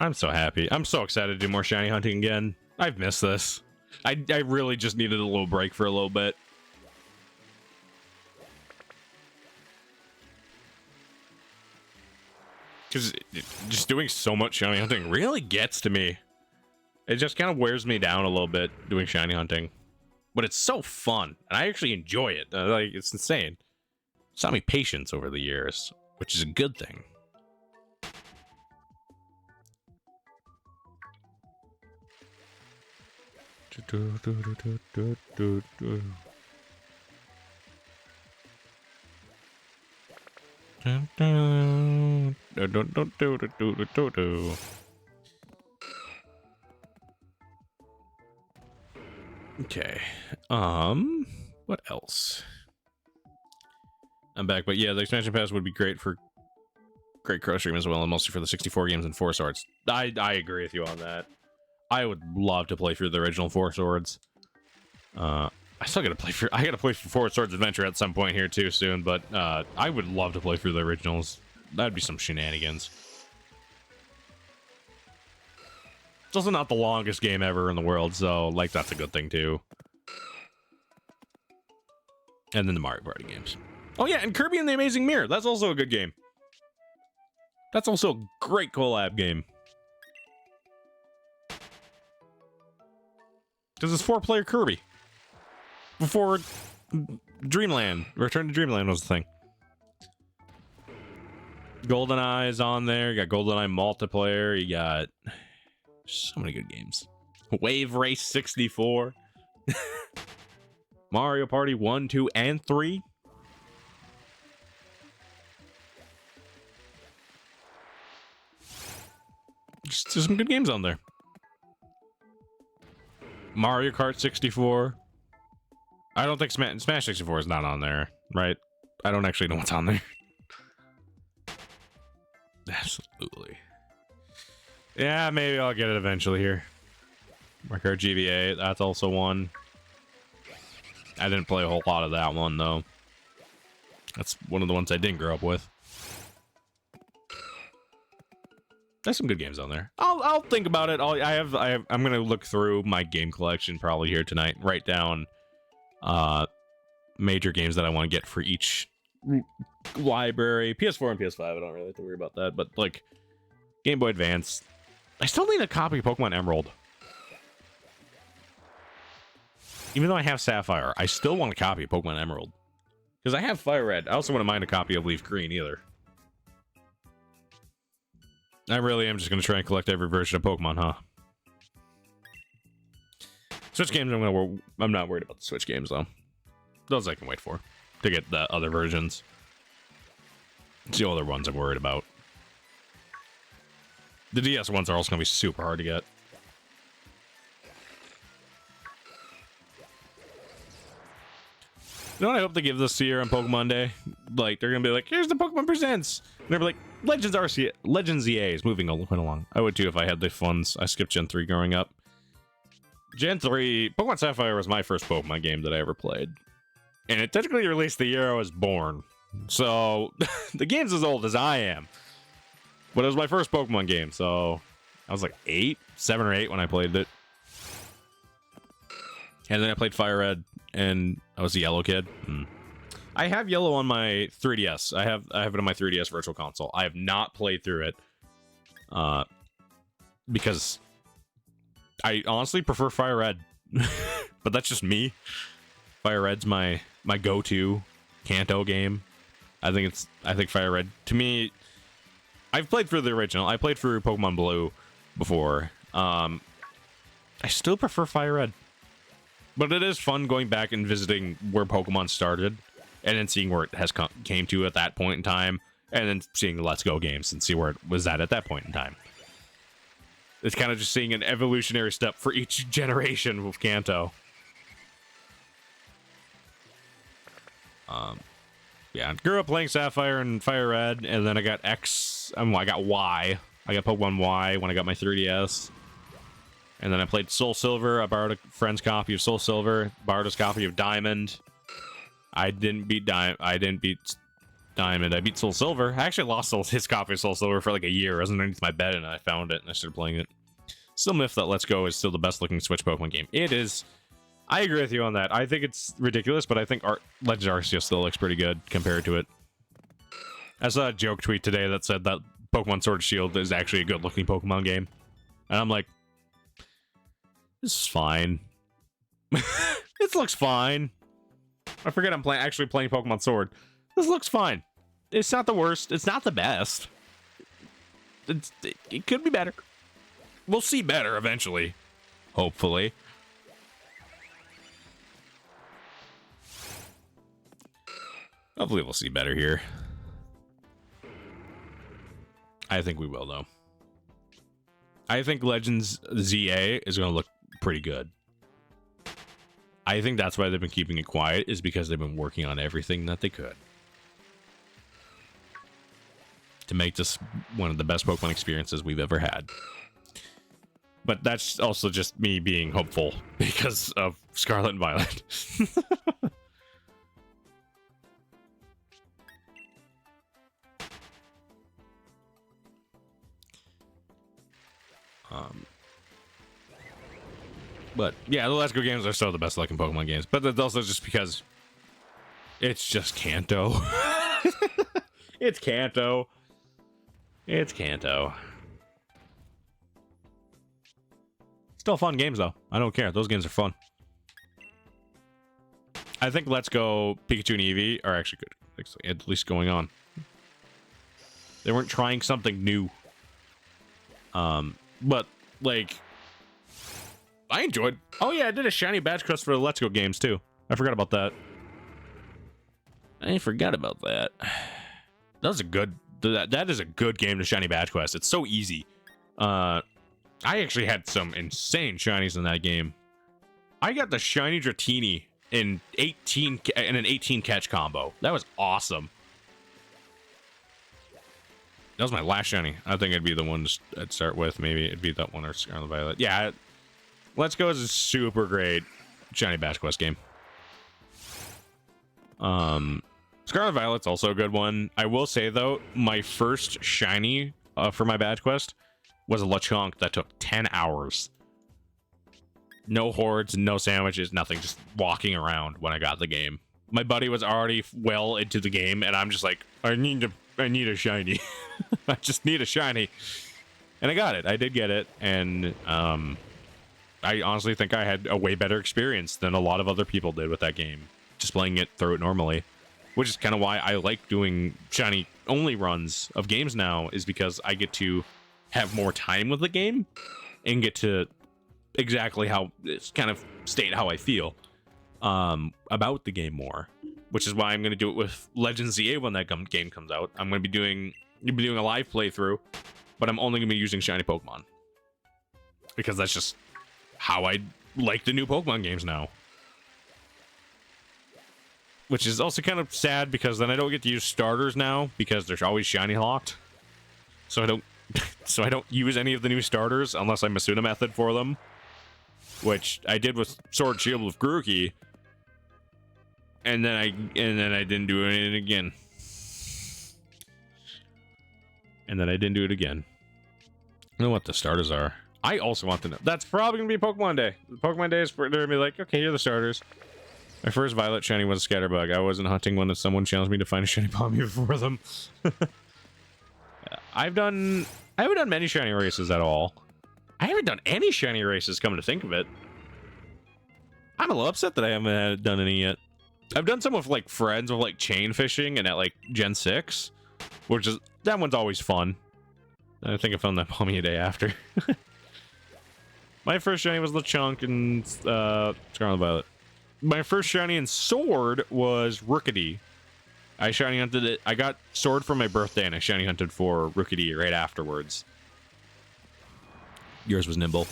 I'm so happy. I'm so excited to do more shiny hunting again. I've missed this. I really just needed a little break for a little bit. Because just doing so much shiny hunting really gets to me. It just kind of wears me down a little bit doing shiny hunting. But it's so fun, and I actually enjoy it. Like, it's insane. It's taught me patience over the years, which is a good thing. Okay. What else? I'm back, but yeah, the expansion pass would be great for Great Crow Stream as well, and mostly for the 64 games and 4 Swords. I agree with you on that. I would love to play through the original 4 Swords. I still gotta play through. I gotta play through 4 Swords Adventure at some point here too soon, but I would love to play through the originals. That'd be some shenanigans. It's also not the longest game ever in the world, so like that's a good thing too. And then the Mario Party games. Oh yeah, and Kirby and the Amazing Mirror. That's also a good game. That's also a great collab game. Because it's 4-player Kirby. Before Dreamland, Return to Dreamland was the thing. GoldenEye is on there. You got GoldenEye multiplayer. You got so many good games. Wave Race 64. Mario Party 1, 2, and 3. Just some good games on there. Mario Kart 64. I don't think Smash 64 is not on there, right? I don't actually know what's on there. Absolutely. Yeah, maybe I'll get it eventually here. Mario Kart GBA, that's also one. I didn't play a whole lot of that one, though. That's one of the ones I didn't grow up with. There's some good games on there. I'll think about it. I'm gonna look through my game collection probably here tonight. Write down major games that I want to get for each library. PS4 and PS5, I don't really have to worry about that. But like Game Boy Advance, I still need a copy of Pokemon Emerald. Even though I have Sapphire, I still want a copy of Pokemon Emerald. Because I have Fire Red. I also wouldn't mind a copy of Leaf Green either. I really am just going to try and collect every version of Pokemon, huh? Switch games, I'm not worried about the Switch games though. Those I can wait for to get the other versions. It's the other ones I'm worried about. The DS ones are also gonna be super hard to get. You know what I hope they give this year on Pokemon Day? Like, they're gonna be like, here's the Pokemon Presents! And they're like, Legends EA is moving along. I would too if I had the funds. I skipped Gen 3 growing up. Gen 3, Pokemon Sapphire was my first Pokemon game that I ever played. And it technically released the year I was born. So, the game's as old as I am. But it was my first Pokemon game, so I was like 7 or 8 when I played it. And then I played Fire Red, and I was a yellow kid. I have yellow on my 3DS. I have it on my 3DS Virtual Console. I have not played through it, because I honestly prefer Fire Red. But that's just me. Fire Red's my go-to Kanto game. I think Fire Red, to me, I've played through the original. I played through Pokemon Blue before. I still prefer Fire Red. But it is fun going back and visiting where Pokemon started, and then seeing where it has came to at that point in time, and then seeing the Let's Go games and see where it was at that point in time. It's kind of just seeing an evolutionary step for each generation with Kanto. Yeah, grew up playing Sapphire and Fire Red, and then I got I got Y. I got Pokemon Y when I got my 3DS. And then I played Soul Silver. I borrowed a friend's copy of Soul Silver. Borrowed his copy of Diamond. I didn't beat Diamond. I beat Soul Silver. I actually lost his copy of Soul Silver for like a year. It was underneath my bed, and I found it, and I started playing it. Still miffed that Let's Go is still the best looking Switch Pokemon game. It is. I agree with you on that. I think it's ridiculous, but I think Legends Arceus still looks pretty good compared to it. I saw a joke tweet today that said that Pokemon Sword and Shield is actually a good looking Pokemon game. And I'm like, this is fine. This looks fine. I forget I'm actually playing Pokemon Sword. This looks fine. It's not the worst. It's not the best. It could be better. We'll see better eventually. Hopefully. Hopefully we'll see better here. I think we will, though. I think Legends ZA is going to look pretty good. I think that's why they've been keeping it quiet, is because they've been working on everything that they could to make this one of the best Pokemon experiences we've ever had. But that's also just me being hopeful because of Scarlet and Violet. But yeah, the Let's Go games are still the best looking Pokemon games. But that's also just because it's just Kanto. It's Kanto. It's Kanto. Still fun games though. I don't care. Those games are fun. I think Let's Go, Pikachu and Eevee are actually good. At least going on. They weren't trying something new. But like, I enjoyed. Oh yeah, I did a shiny badge quest for the Let's Go games too. I forgot about that. I forgot about that. That was a good. That is a good game to shiny badge quest. It's so easy. I actually had some insane shinies in that game. I got the shiny Dratini in an 18 catch combo. That was awesome. That was my last shiny. I think it'd be the one I'd start with. Maybe it'd be that one or Scarlet Violet. Yeah, Let's Go is a super great shiny badge quest game. Scarlet Violet's also a good one. I will say though, my first shiny for my badge quest was a Lechonk that took 10 hours. No hordes, no sandwiches, nothing. Just walking around when I got the game. My buddy was already well into the game, and I'm just like, I need a shiny. I just need a shiny. And I got it. I did get it, and I honestly think I had a way better experience than a lot of other people did with that game, just playing it through it normally. Which is kind of why I like doing shiny only runs of games now, is because I get to have more time with the game and get to exactly how it's kind of state how I feel about the game more, which is why I'm going to do it with Legends ZA when that game comes out. I'm going to be doing a live playthrough, but I'm only going to be using shiny Pokemon because that's just how I like the new Pokemon games now. Which is also kind of sad because then I don't get to use starters now because they're always shiny locked. So I don't use any of the new starters unless I Masuna method for them, which I did with Sword and Shield with Grookey, and then I didn't do it again. And then I didn't do it again. I know what the starters are. I also want to know. That's probably gonna be Pokemon Day. Pokemon Day is where they're gonna be like, okay, here are the starters. My first Violet shiny was a Scatterbug. I wasn't hunting when someone challenged me to find a shiny Palmy before them. I haven't done many shiny races at all. I haven't done any shiny races, come to think of it. I'm a little upset that I haven't done any yet. I've done some with like friends with like chain fishing and at like Gen 6, which is, that one's always fun. I think I found that Palmy a day after. My first shiny was Lechonk and Scarlet Violet. My first shiny and sword was Rookidee. I shiny hunted it. I got sword for my birthday and I shiny hunted for Rookidee right afterwards. Yours was Nimble.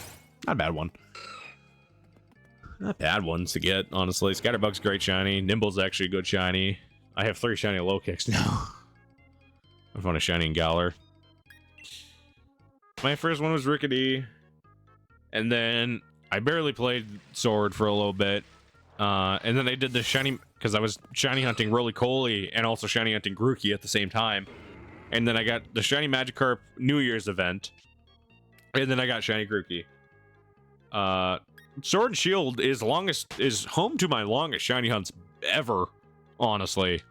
Not a bad one. Not bad ones to get, honestly. Scatterbug's great shiny. Nimble's actually a good shiny. I have 3 shiny low kicks now. I found a shiny in Galar. My first one was Rookidee. And then I barely played sword for a little bit. And then I did the shiny, because I was shiny hunting Roly-Coly and also shiny hunting Grookey at the same time. And then I got the shiny Magikarp New Year's event. And then I got shiny Grookey. Sword and Shield is home to my longest shiny hunts ever, honestly.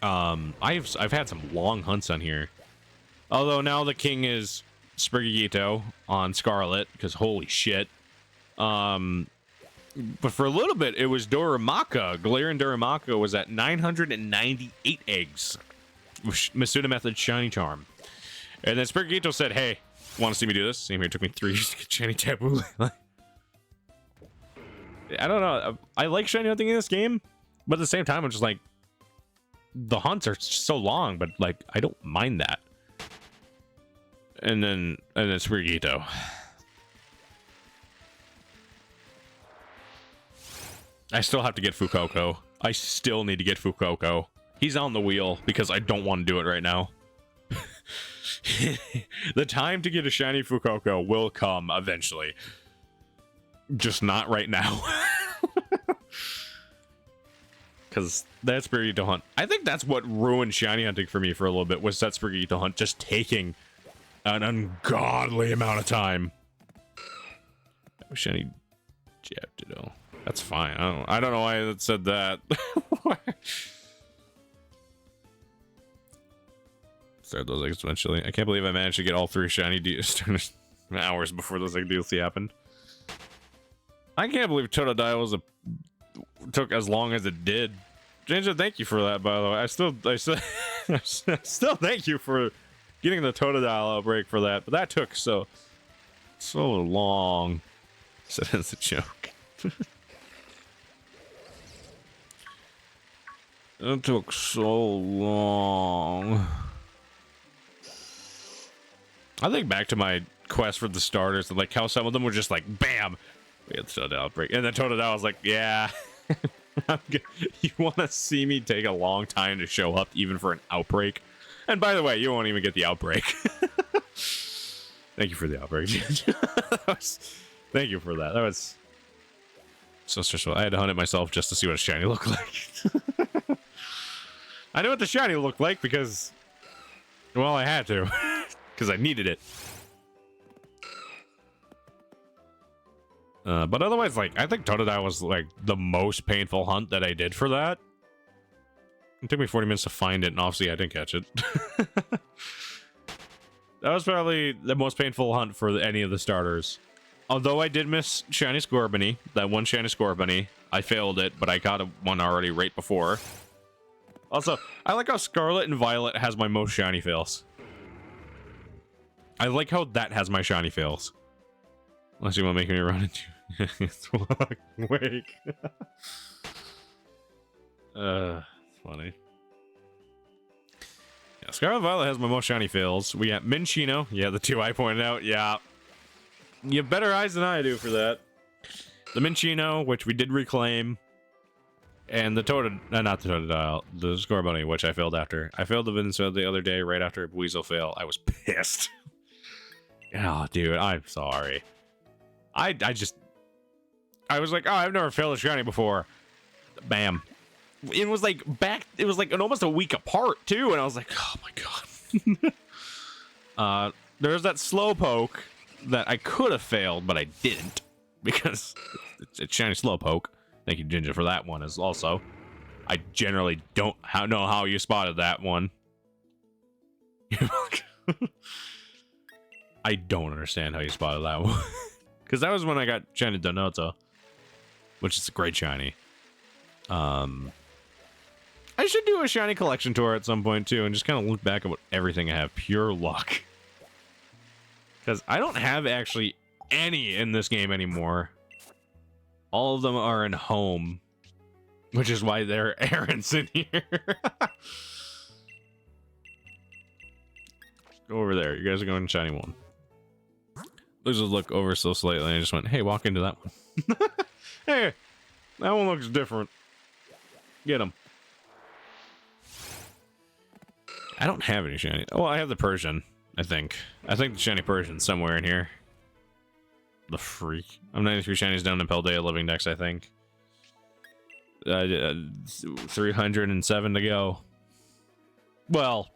I've had some long hunts on here. Although now the king is Sprigito on Scarlet, because holy shit. But for a little bit, it was Doramaka. Galarian Doramaka was at 998 eggs. Masuna Method Shiny Charm. And then Sprigito said, hey, want to see me do this? Same here, it took me 3 years to get Shiny Taboo. I don't know. I like shiny hunting in this game, but at the same time, I'm just like, the hunts are so long, but like, I don't mind that. And then Sprigito. I still have to get Fuecoco. I still need to get Fuecoco. He's on the wheel because I don't want to do it right now. The time to get a shiny Fuecoco will come eventually. Just not right now. Because that Sprigito hunt, I think that's what ruined shiny hunting for me for a little bit, was that Sprigito hunt just taking an ungodly amount of time. Shiny Japdido. That's fine. I don't know why it said that. Start those eggs eventually. I can't believe I managed to get all 3 shiny hours before those egg DLC happened. I can't believe Totodile took as long as it did. Ginger, thank you for that, by the way. I still still thank you for getting the Totodile outbreak for that, but that took so long. So that's a joke. It took so long. I think back to my quest for the starters and like how some of them were just like, bam, we had the Totodile outbreak. And then Totodile was like, yeah, you want to see me take a long time to show up even for an outbreak? And by the way, you won't even get the outbreak. Thank you for the outbreak. Thank you for that. That was so stressful. I had to hunt it myself just to see what a shiny looked like. I knew what the shiny looked like because, well, I had to. Because I needed it. But otherwise, like, I think Totodile was, like, the most painful hunt that I did for that. It took me 40 minutes to find it, and obviously I didn't catch it. That was probably the most painful hunt for any of the starters. Although I did miss Shiny Scorbunny, that one Shiny Scorbunny. I failed it, but I got one already right before. Also, I like how Scarlet and Violet has my most shiny fails. I like how that has my shiny fails. Unless you want to make me run into it's wake. It's funny. Yeah, Scarlet Violet has my most shiny fills. We got Minccino. Yeah, the two I pointed out. Yeah. You have better eyes than I do for that. The Minccino, which we did reclaim. And the not the Totodile, the Scorbunny, which I failed after. I failed the Venusaur the other day, right after a Weasel fail. I was pissed. Oh, dude, I'm sorry. I was like, oh, I've never failed a shiny before. Bam. It was like almost a week apart too, and I was like, oh my god. There's that Slowpoke that I could have failed, but I didn't because it's shiny Slowpoke. Thank you, Ginger, for that one. As also, I generally don't know how you spotted that one. I don't understand how you spotted that one. Because that was when I got shiny Donota, which is a great shiny. I should do a shiny collection tour at some point too, and just kind of look back at everything I have. Pure luck. Because I don't have actually any in this game anymore. All of them are in home, which is why there are errands in here. Go over there. You guys are going shiny one. Let's just look over so slightly, and I just went, hey, walk into that one. Hey, that one looks different. Get him. I don't have any shiny. Oh, I have the Persian, I think. I think the shiny Persian's somewhere in here. The freak. I'm 93 shinies down in Paldea Living Dex, I think. 307 to go. Well,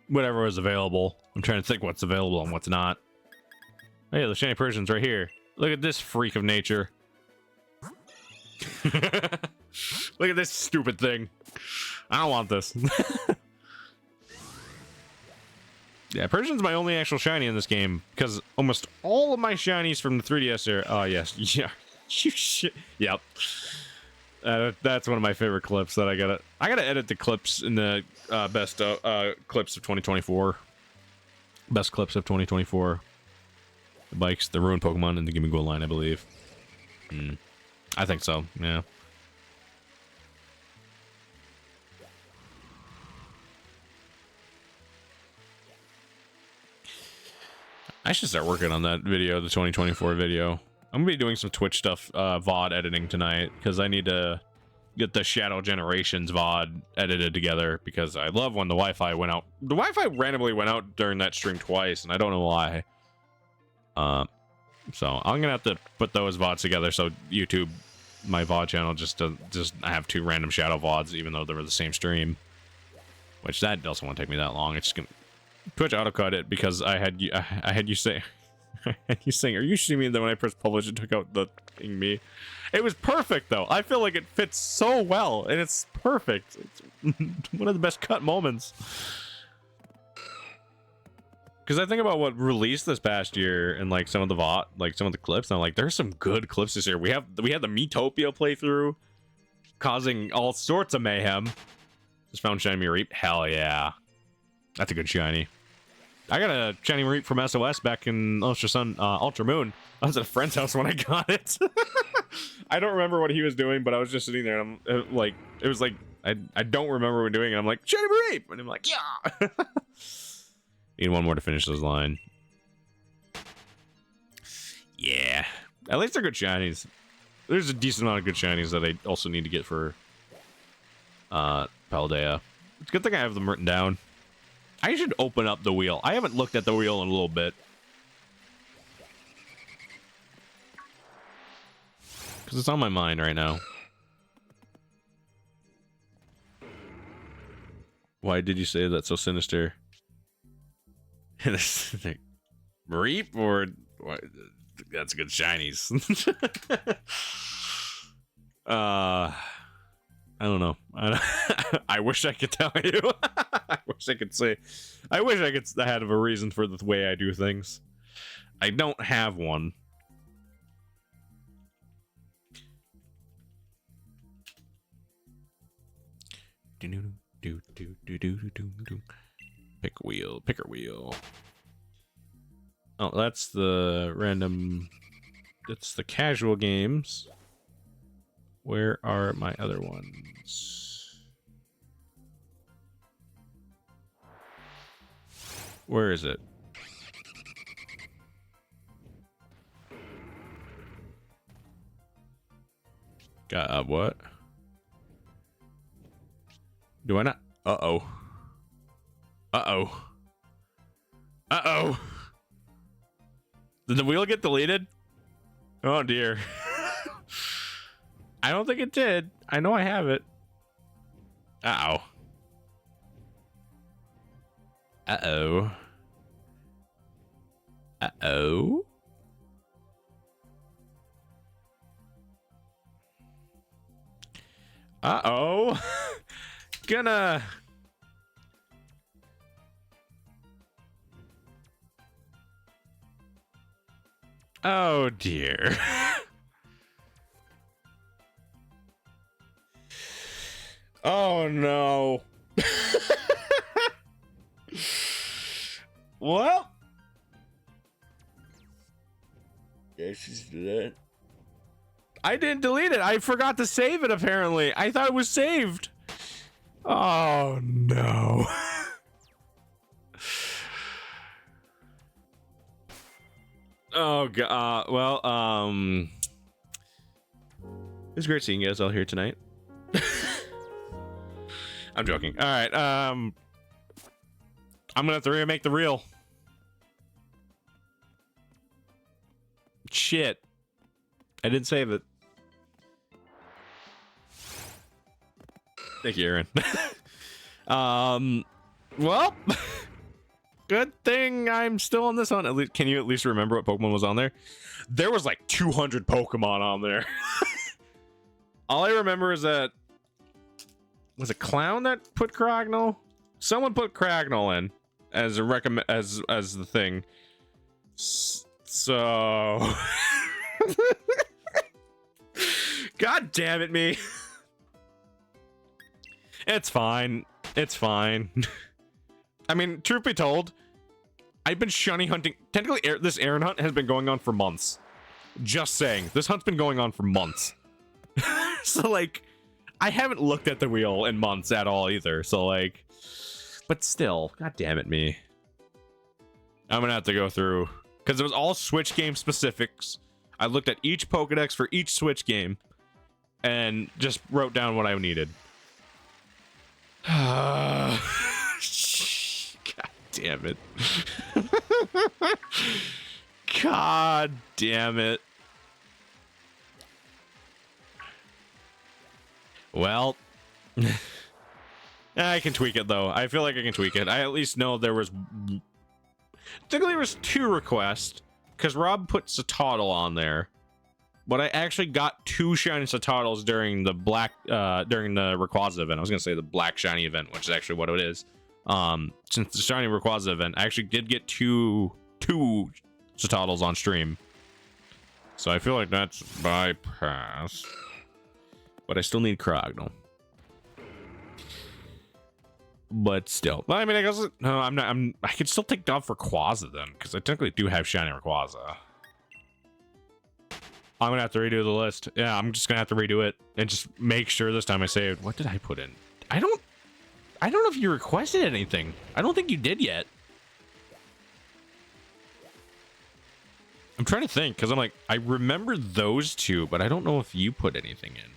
whatever was available. I'm trying to think what's available and what's not. Oh yeah, the shiny Persian's right here. Look at this freak of nature. Look at this stupid thing. I don't want this. Yeah, Persian's my only actual shiny in this game, because almost all of my shinies from the 3DS are... Oh, yes. Yeah. You shit. Yep. That's one of my favorite clips that I gotta edit the clips in the best clips of 2024. Best clips of 2024. The bikes, the ruined Pokemon, and the Gimme Gold line, I believe. I think so, yeah. I should start working on that video, the 2024 video. I'm gonna be doing some Twitch stuff, VOD editing tonight, because I need to get the Shadow Generations VOD edited together, because I love when the Wi-Fi went out. The Wi-Fi randomly went out during that stream twice, and I don't know why. So I'm gonna have to put those VODs together, so YouTube, my VOD channel, just have two random Shadow VODs, even though they were the same stream. Which that doesn't want to take me that long. It's just gonna... Twitch autocut it because I had you say, are you shitting me that when I pressed publish it took out the thing me? It was perfect though. I feel like it fits so well and it's perfect. It's one of the best cut moments. Because I think about what released this past year and like some of the VOD, like some of the clips, and I'm like, there's some good clips this year. We had the Miitopia playthrough, causing all sorts of mayhem. Just found shiny Reap. Hell yeah. That's a good shiny. I got a shiny Reap from SOS back in Ultra Sun, Ultra Moon. I was at a friend's house when I got it. I don't remember what he was doing, but I was just sitting there and I'm like, it was like, I don't remember what doing, and I'm like, shiny Reap! And I'm like, yeah! Need one more to finish this line. Yeah. At least they're good shinies. There's a decent amount of good shinies that I also need to get for Paldea. It's a good thing I have them written down. I should open up the wheel. I haven't looked at the wheel in a little bit. Because it's on my mind right now. Why did you say that so sinister? Reap or... What? That's good shinies. I don't know. I wish I could tell you. I wish I could say. I wish I could have a reason for the way I do things. I don't have one. Pick a wheel. Pick a wheel. Oh, that's the random. That's the casual games. Where are my other ones? Where is it? Got what? Do I not? Uh-oh. Uh-oh. Uh-oh. Did the wheel get deleted? Oh, dear. I don't think it did. I know I have it. Uh-oh. Uh-oh. Uh-oh. Uh-oh. Gonna... Oh, dear. Oh, no. Well. Yeah, she's dead. I didn't delete it. I forgot to save it, apparently. I thought it was saved. Oh, no. Oh, God. Well, it was great seeing you guys all here tonight. I'm joking. All right. I'm gonna have to remake the reel. Shit. I didn't save it. Thank you, Aaron. Well, good thing I'm still on this one. At least, can you at least remember what Pokemon was on there? There was like 200 Pokemon on there. All I remember is that was a Clown that put Cragnole. Someone put Cragnole in as a recommend as the thing. So, God damn it, me. It's fine. It's fine. I mean, truth be told, I've been shiny hunting. Technically, this Aaron hunt has been going on for months. Just saying, this hunt's been going on for months. So, like, I haven't looked at the wheel in months at all either. So, like, but still, God damn it, me. I'm gonna have to go through because it was all Switch game specifics. I looked at each Pokedex for each Switch game and just wrote down what I needed. God damn it. God damn it. Well, I can tweak it though. I feel like I can tweak it. I at least know there was... Technically there was 2 requests because Rob put Satotl on there. But I actually got 2 shiny Satotls during the during the Rayquaza event. I was gonna say the black shiny event, which is actually what it is. Since the shiny Rayquaza event, I actually did get two Satotls on stream. So I feel like that's bypass. But I still need Cragnole. But still, I mean, I guess no, I'm not. I could still take Dove for Rayquaza then, because I technically do have shiny Rayquaza. I'm gonna have to redo the list. Yeah, I'm just gonna have to redo it and just make sure this time I saved. What did I put in? I don't know if you requested anything. I don't think you did yet. I'm trying to think because I'm like, I remember those 2, but I don't know if you put anything in.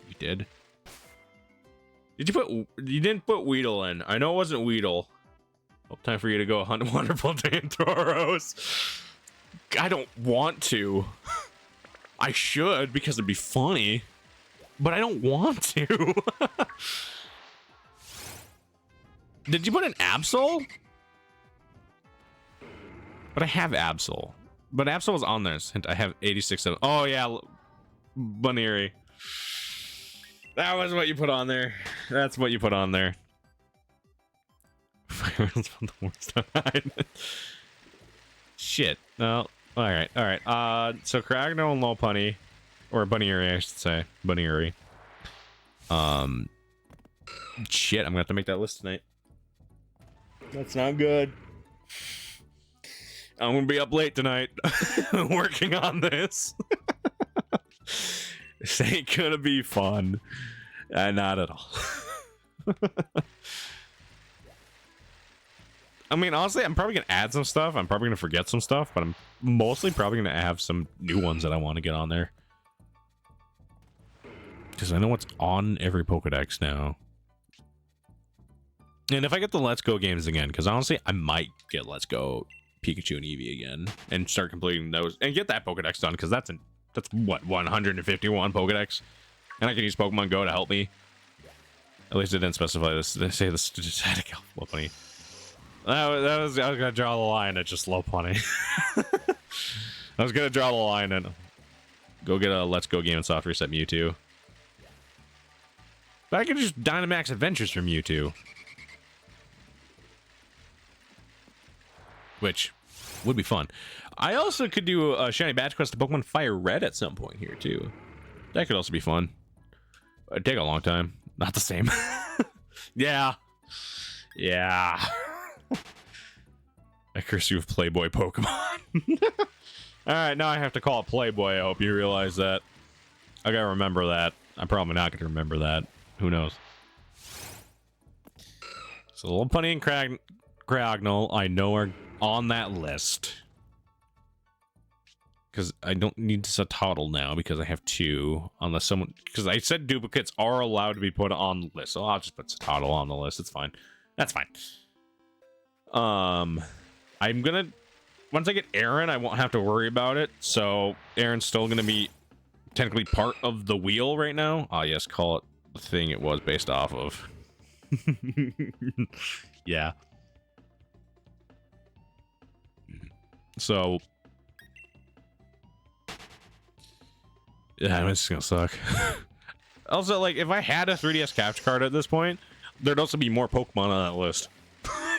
You did. Did you put? You didn't put Weedle in. I know it wasn't Weedle. Well, time for you to go hunt wonderful Dantoros. I don't want to. I should because it'd be funny, but I don't want to. Did you put an Absol? But I have Absol. But Absol was on there. Hint, I have 86 of them. Oh yeah, Bunnery. That was what you put on there. That's what you put on there. Shit. No. All right. All right. So Cragnole and Lopunny, or Bunnery, I should say. Bunnery. Shit. I'm gonna have to make that list tonight. That's not good. I'm gonna be up late tonight working on this. This ain't gonna be fun. Not at all. I mean, honestly, I'm probably gonna add some stuff. I'm probably gonna forget some stuff, but I'm mostly probably gonna have some new ones that I want to get on there. Because I know what's on every Pokedex now. And if I get the Let's Go games again, because honestly, I might get Let's Go Pikachu and Eevee again and start completing those and get that Pokedex done, because that's what, 151 Pokedex, and I can use Pokemon Go to help me. At least it didn't specify this. They say the static health Lopunny. I was gonna draw the line at just Lopunny. I was gonna draw the line and go get a Let's Go game and soft reset Mewtwo. But I could just Dynamax Adventures from Mewtwo. Which would be fun. I also could do a Shiny Badge Quest to Pokemon Fire Red at some point here, too. That could also be fun. It'd take a long time. Not the same. Yeah. Yeah. I curse you with Playboy Pokemon. Alright, now I have to call it Playboy. I hope you realize that. I gotta remember that. I'm probably not gonna remember that. Who knows? So Lopunny and Cragnole, I know are on that list. Because I don't need Satotl now because I have 2. Unless someone... Because I said duplicates are allowed to be put on the list. So I'll just put Satotl on the list. It's fine. That's fine. I'm gonna... Once I get Aaron, I won't have to worry about it. So Aaron's still gonna be technically part of the wheel right now. Ah, yes, call it the thing it was based off of. Yeah. So... Yeah, it's gonna suck. Also, like, if I had a 3DS capture card at this point, there'd also be more Pokemon on that list.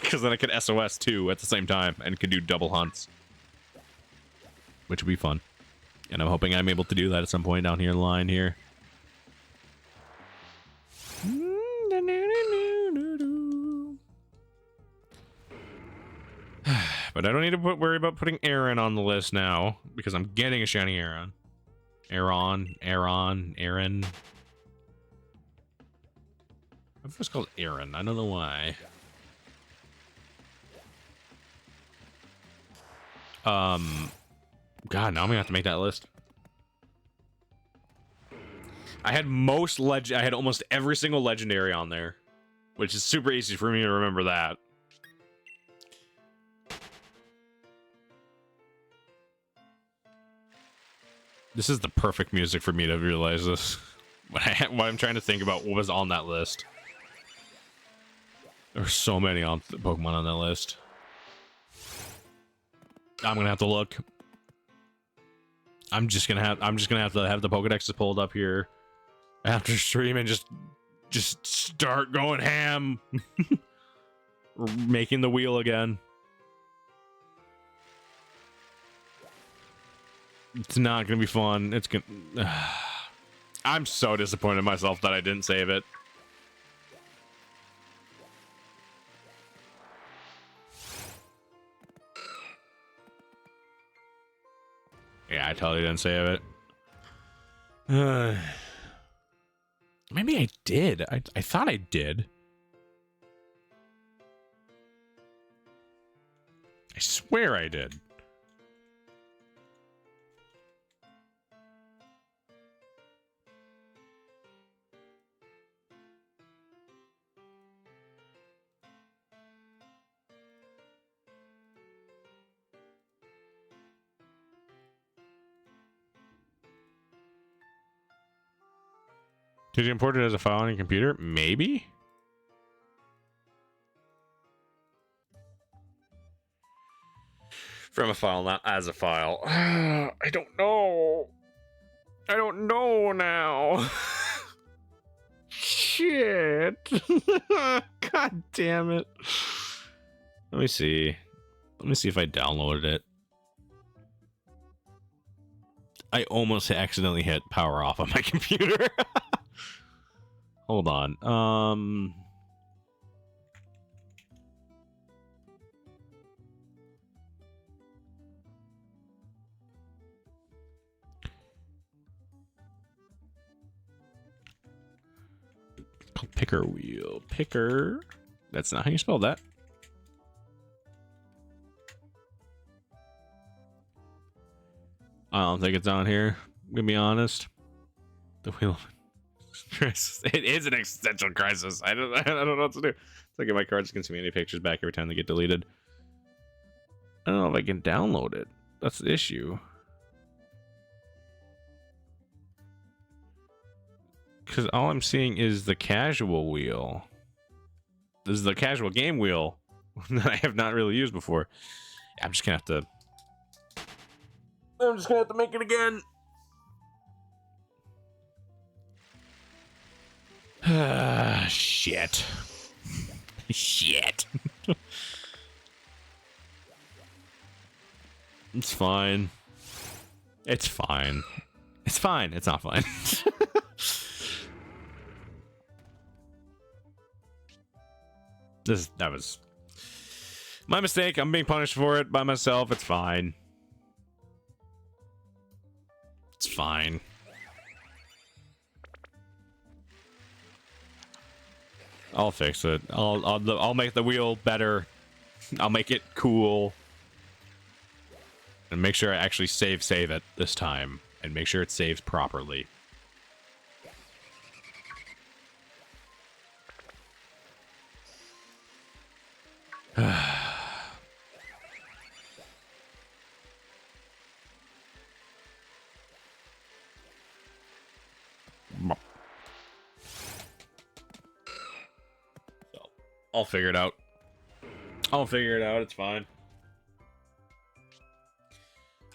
Because then I could SOS too at the same time and could do double hunts. Which would be fun. And I'm hoping I'm able to do that at some point down here in the line here. But I don't need to worry about putting Aaron on the list now, because I'm getting a shiny Aaron. Aaron. I've first called Aaron. I don't know why. God, now I'm gonna have to make that list. I had I had almost every single legendary on there, which is super easy for me to remember that. This is the perfect music for me to realize this. When I'm trying to think about what was on that list. There were so many Pokemon on that list. I'm gonna have to look. I'm just gonna have to have the Pokedexes pulled up here after stream and just start going ham. Making the wheel again. It's not gonna be fun. It's gonna... I'm so disappointed in myself that I didn't save it. Yeah, I totally didn't save it. Maybe I did. I thought I did. I swear I did. Did you import it as a file on your computer? Maybe? From a file, not as a file. I don't know. I don't know now. Shit. God damn it. Let me see. Let me see if I downloaded it. I almost accidentally hit power off on my computer. Hold on. Picker wheel. Picker. That's not how you spell that. I don't think it's on here. I'm gonna be honest. The wheel of crisis. It is an existential crisis. I don't know what to do. It's like if my cards can see any pictures back every time they get deleted. I don't know if I can download it. That's the issue. Because all I'm seeing is the casual wheel. This is the casual game wheel that I have not really used before. I'm just gonna have to make it again. Shit. Shit. It's fine. It's fine. It's fine. It's not fine. That was my mistake. I'm being punished for it by myself. It's fine. It's fine. I'll fix it. I'll make the wheel better. I'll make it cool. And make sure I actually save it this time. And make sure it saves properly. I'll figure it out. I'll figure it out. It's fine.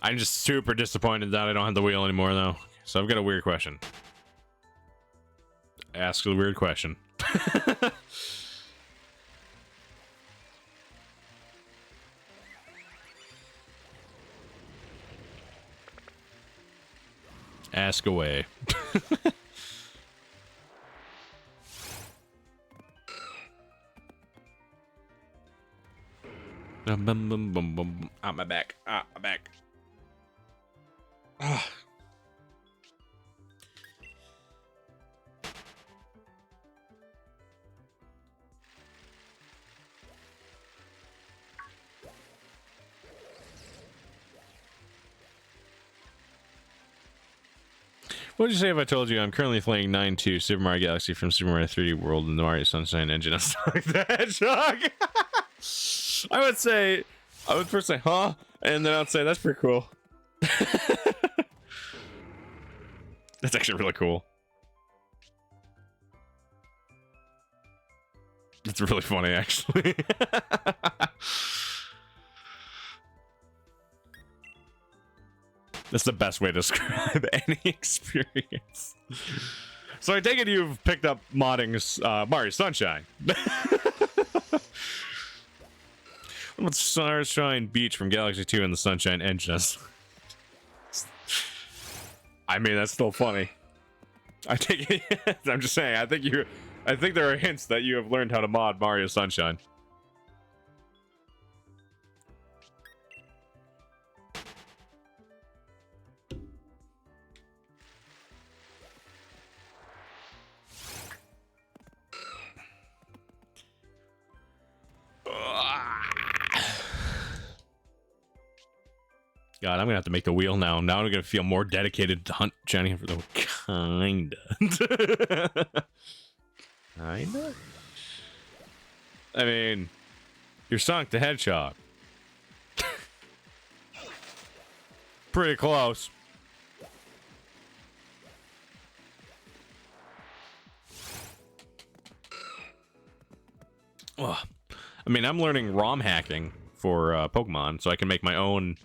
I'm just super disappointed that I don't have the wheel anymore, though. So I've got a weird question. Ask a weird question. Ask away. Bum, bum, bum, bum, bum. Out my back. Out my back. Ah. What would you say if I told you I'm currently playing 9-2 Super Mario Galaxy from Super Mario 3D World in the Mario Sunshine engine of Sonic the Hedgehog? I would first say, huh? And then I'd say, that's pretty cool. That's actually really cool. It's really funny, actually. That's the best way to describe any experience. So I take it you've picked up modding Mario Sunshine. What about Sunshine Beach from Galaxy 2 and the Sunshine engine? I mean, that's still funny. I take it. I'm just saying. I think there are hints that you have learned how to mod Mario Sunshine. God, I'm gonna have to make the wheel now. Now I'm gonna feel more dedicated to hunt Johnny for the kinda. Kinda? I mean, you're Sonic the Hedgehog. Pretty close. Ugh. I mean, I'm learning ROM hacking for Pokemon, so I can make my own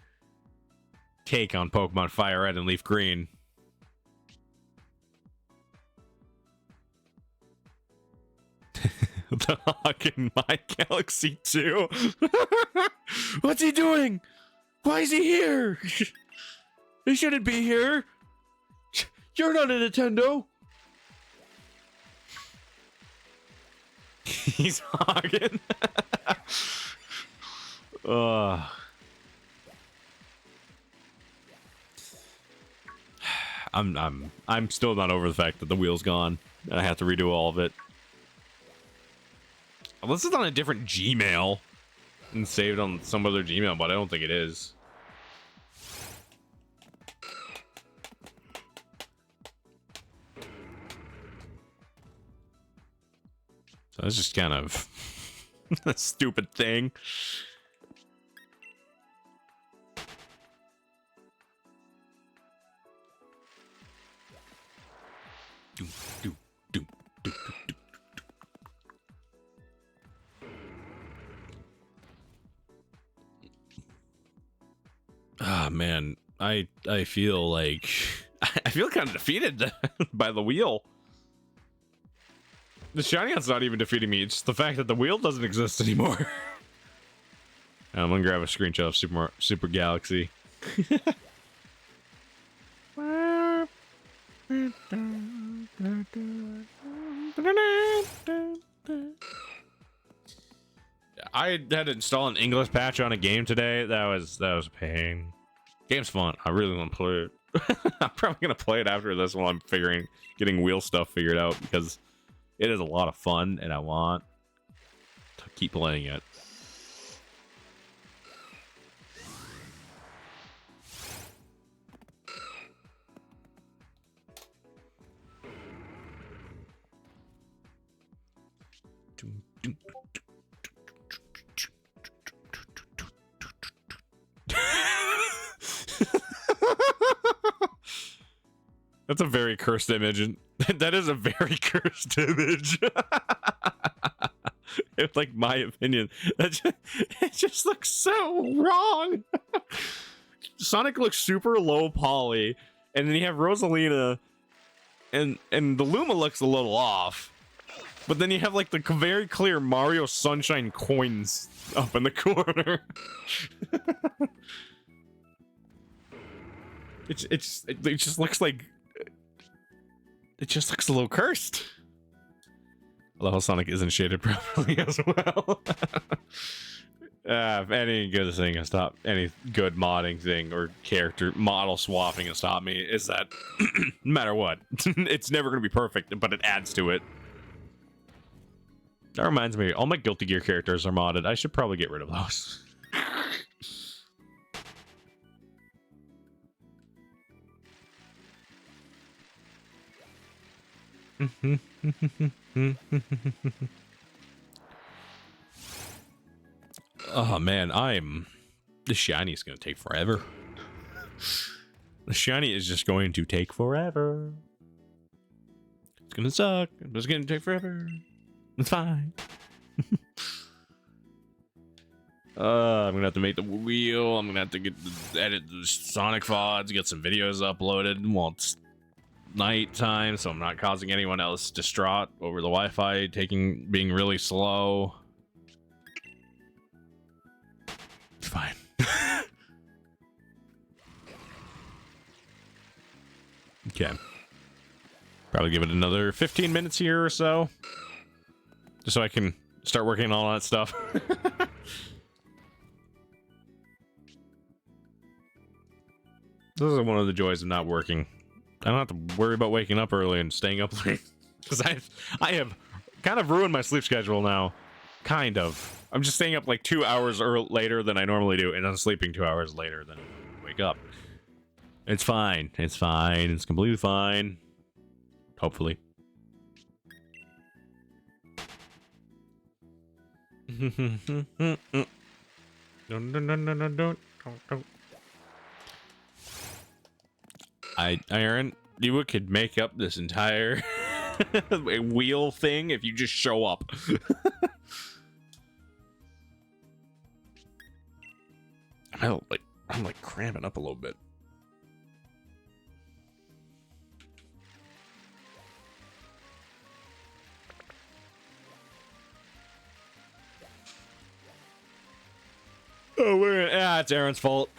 take on Pokemon Fire Red and Leaf Green. The Hawk in my Galaxy 2. What's he doing? Why is he here? He shouldn't be here. You're not a Nintendo. He's hogging. I'm still not over the fact that the wheel's gone and I have to redo all of it. Unless it's on a different Gmail and saved on some other Gmail, but I don't think it is. So that's just kind of a stupid thing. Ah, man, I feel like I feel kind of defeated by the wheel. The shiny out's not even defeating me. It's the fact that the wheel doesn't exist anymore. I'm gonna grab a screenshot of Super Galaxy. I had to install an English patch on a game today. That was a pain. Game's fun. I really want to play it. I'm probably gonna play it after this while I'm getting wheel stuff figured out, because it is a lot of fun and I want to keep playing it. That's a very cursed image. That is a very cursed image. It's like my opinion. It just looks so wrong. Sonic looks super low poly, and then you have Rosalina, and the Luma looks a little off. But then you have like the very clear Mario Sunshine coins up in the corner. It just looks like, it just looks a little cursed. Although Sonic isn't shaded properly as well. If any good thing has stopped, any good modding thing or character model swapping has stopped me, is that no matter what, it's never going to be perfect, but it adds to it. That reminds me, all my Guilty Gear characters are modded. I should probably get rid of those. Oh man, the shiny is gonna take forever. The shiny is just going to take forever. It's gonna suck, but it's gonna take forever. It's fine. I'm gonna have to make the wheel. I'm gonna have to edit the Sonic VODs, get some videos uploaded while it's nighttime, so I'm not causing anyone else distraught over the Wi-Fi being really slow. It's fine. Okay. Probably give it another 15 minutes here or so, just so I can start working on all that stuff. This is one of the joys of not working. I don't have to worry about waking up early and staying up late, because I have kind of ruined my sleep schedule now. Kind of. I'm just staying up like 2 hours later than I normally do, and I'm sleeping 2 hours later than I wake up. It's fine. It's fine. It's completely fine. Hopefully. Don't. Aaron, you could make up this entire wheel thing if you just show up. I'm like cramping up a little bit. Oh, it's Aaron's fault.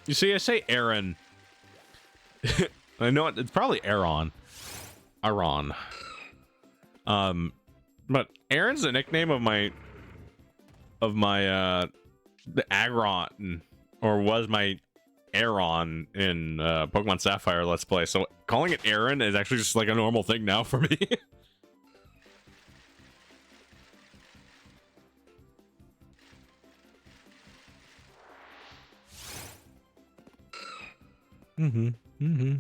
You see, I say Aaron. I know it's probably Aaron. Aaron. But Aaron's the nickname of my the Agron, or was my Aaron in Pokemon Sapphire Let's Play. So calling it Aaron is actually just like a normal thing now for me. Mm-hmm. Mm-hmm.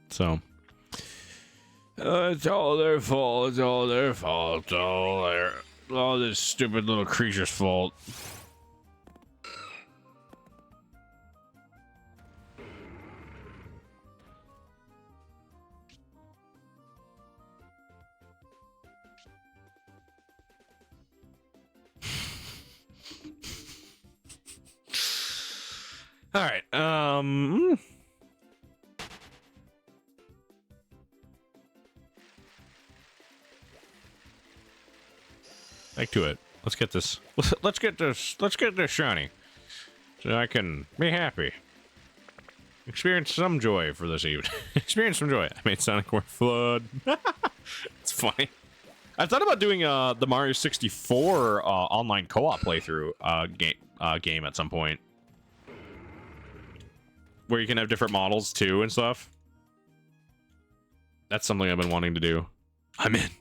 So, it's all their fault. It's all their fault. All this stupid little creature's fault. All right. Back to it. Let's get this. Let's get this. Let's get this shiny, so I can be happy. Experience some joy for this evening. Experience some joy. I made Sonic War Flood. It's funny. I thought about doing the Mario 64 online co-op playthrough game at some point, where you can have different models too and stuff. That's something I've been wanting to do. I'm in.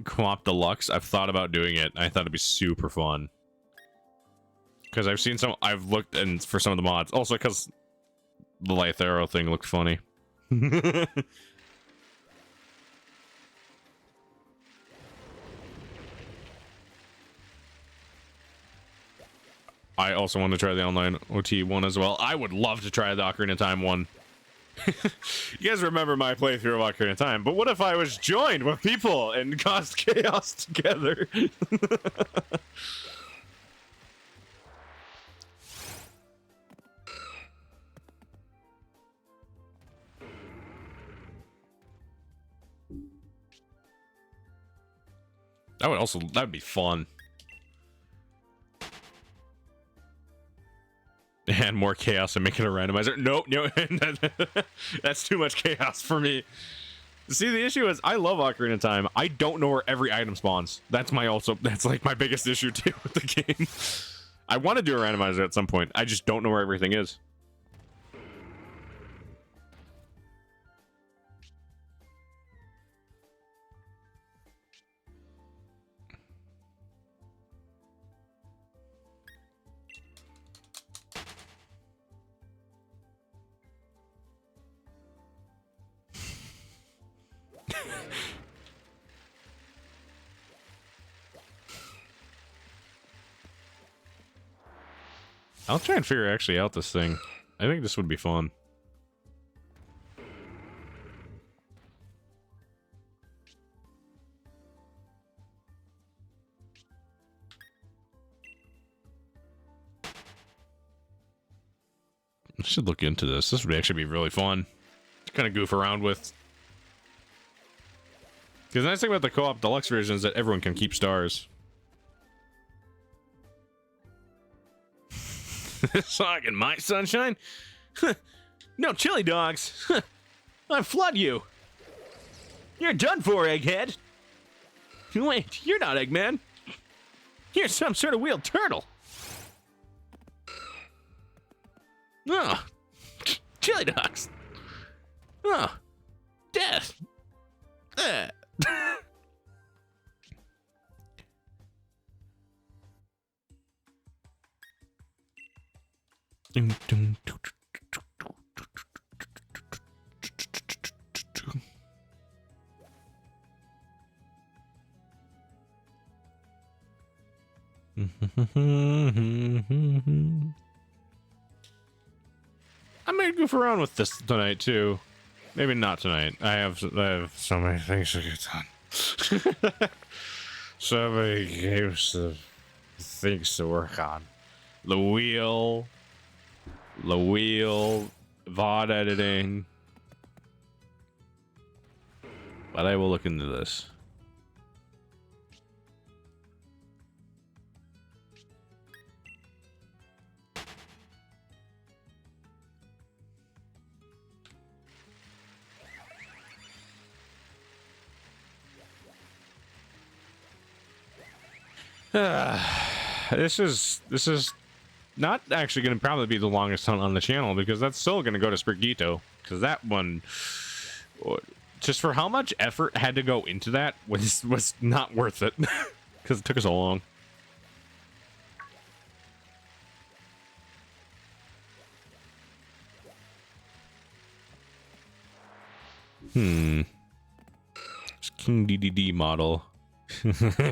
Co-op Deluxe. I've thought about doing it. I thought it'd be super fun. Because I've seen some. I've looked and for some of the mods. Also because the Lithe Arrow thing looked funny. I also want to try the online OT one as well. I would love to try the Ocarina of Time one. You guys remember my playthrough of Ocarina of Time, but what if I was joined with people and caused chaos together? That'd be fun. And more chaos and make it a randomizer. Nope, no, that's too much chaos for me. See, the issue is I love Ocarina of Time. I don't know where every item spawns. That's like my biggest issue too with the game. I want to do a randomizer at some point. I just don't know where everything is. I'll try and figure actually out this thing. I think this would be fun. I should look into this. This would actually be really fun to kind of goof around with. Because the nice thing about the co-op deluxe version is that everyone can keep stars. Sonic and my sunshine? No chili dogs. I flood you. You're done for, Egghead. Wait, you're not Eggman. You're some sort of wheeled turtle. Oh, chili dogs. Oh, death. I may goof around with this tonight too. Maybe not tonight. I have so many things to get done. So many games of things to work on. The wheel, VOD editing. But I will look into this. This is not actually going to probably be the longest hunt on the channel because that's still going to go to Sprigito because that one, just for how much effort had to go into that, was not worth it because it took us so long. It's King DDD model.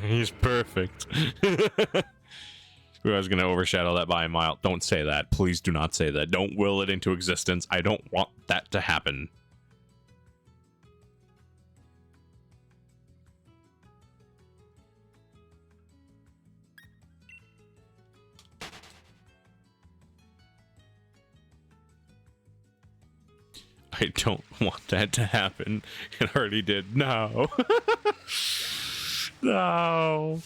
He's perfect. I was going to overshadow that by a mile. Don't say that. Please do not say that. Don't will it into existence. I don't want that to happen. I don't want that to happen. It already did. No. No.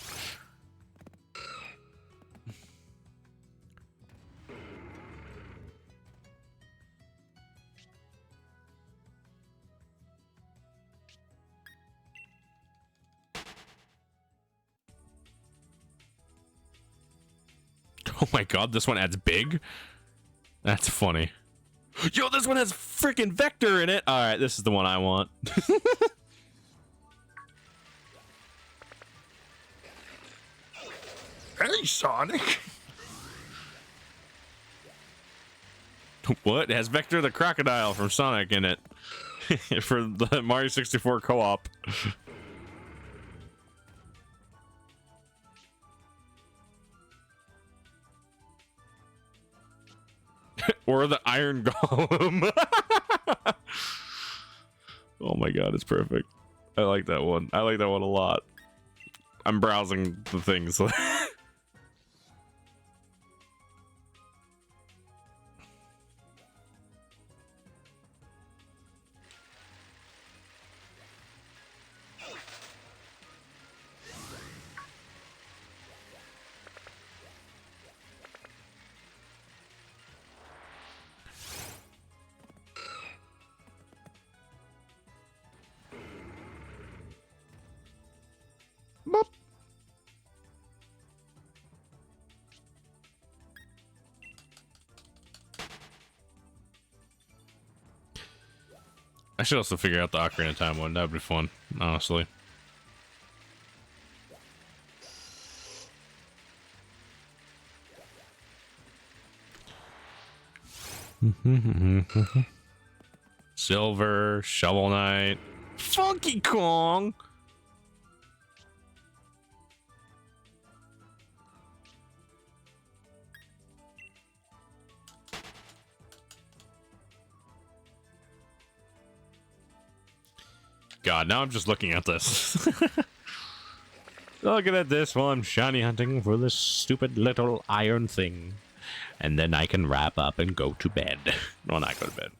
Oh my god, this one adds big? That's funny. Yo, this one has freaking vector in it. All right, this is the one I want. Hey, Sonic. What? It has Vector the Crocodile from Sonic in it. For the Mario 64 co-op. Or the Iron Golem. Oh my god, it's perfect. I like that one. I like that one a lot. I'm browsing the things. Boop. I should also figure out the Ocarina of Time one. That would be fun, honestly. Silver, Shovel Knight, Funky Kong. God, now I'm just looking at this. Looking at this while I'm shiny hunting for this stupid little iron thing. And then I can wrap up and go to bed. Well, not go to bed.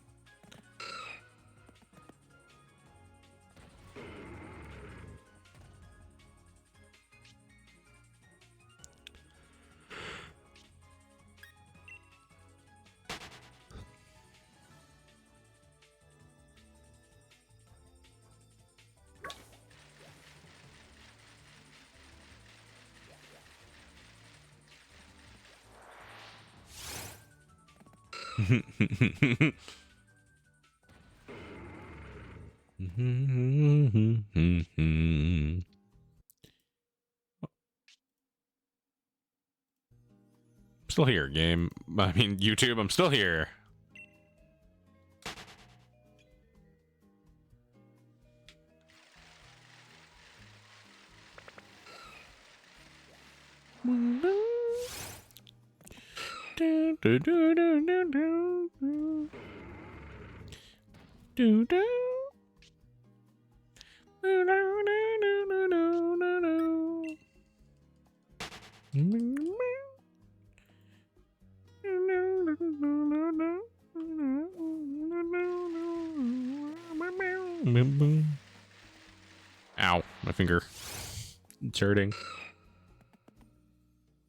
Still here, game. I mean, YouTube, I'm still here. Ow, my finger. It's hurting.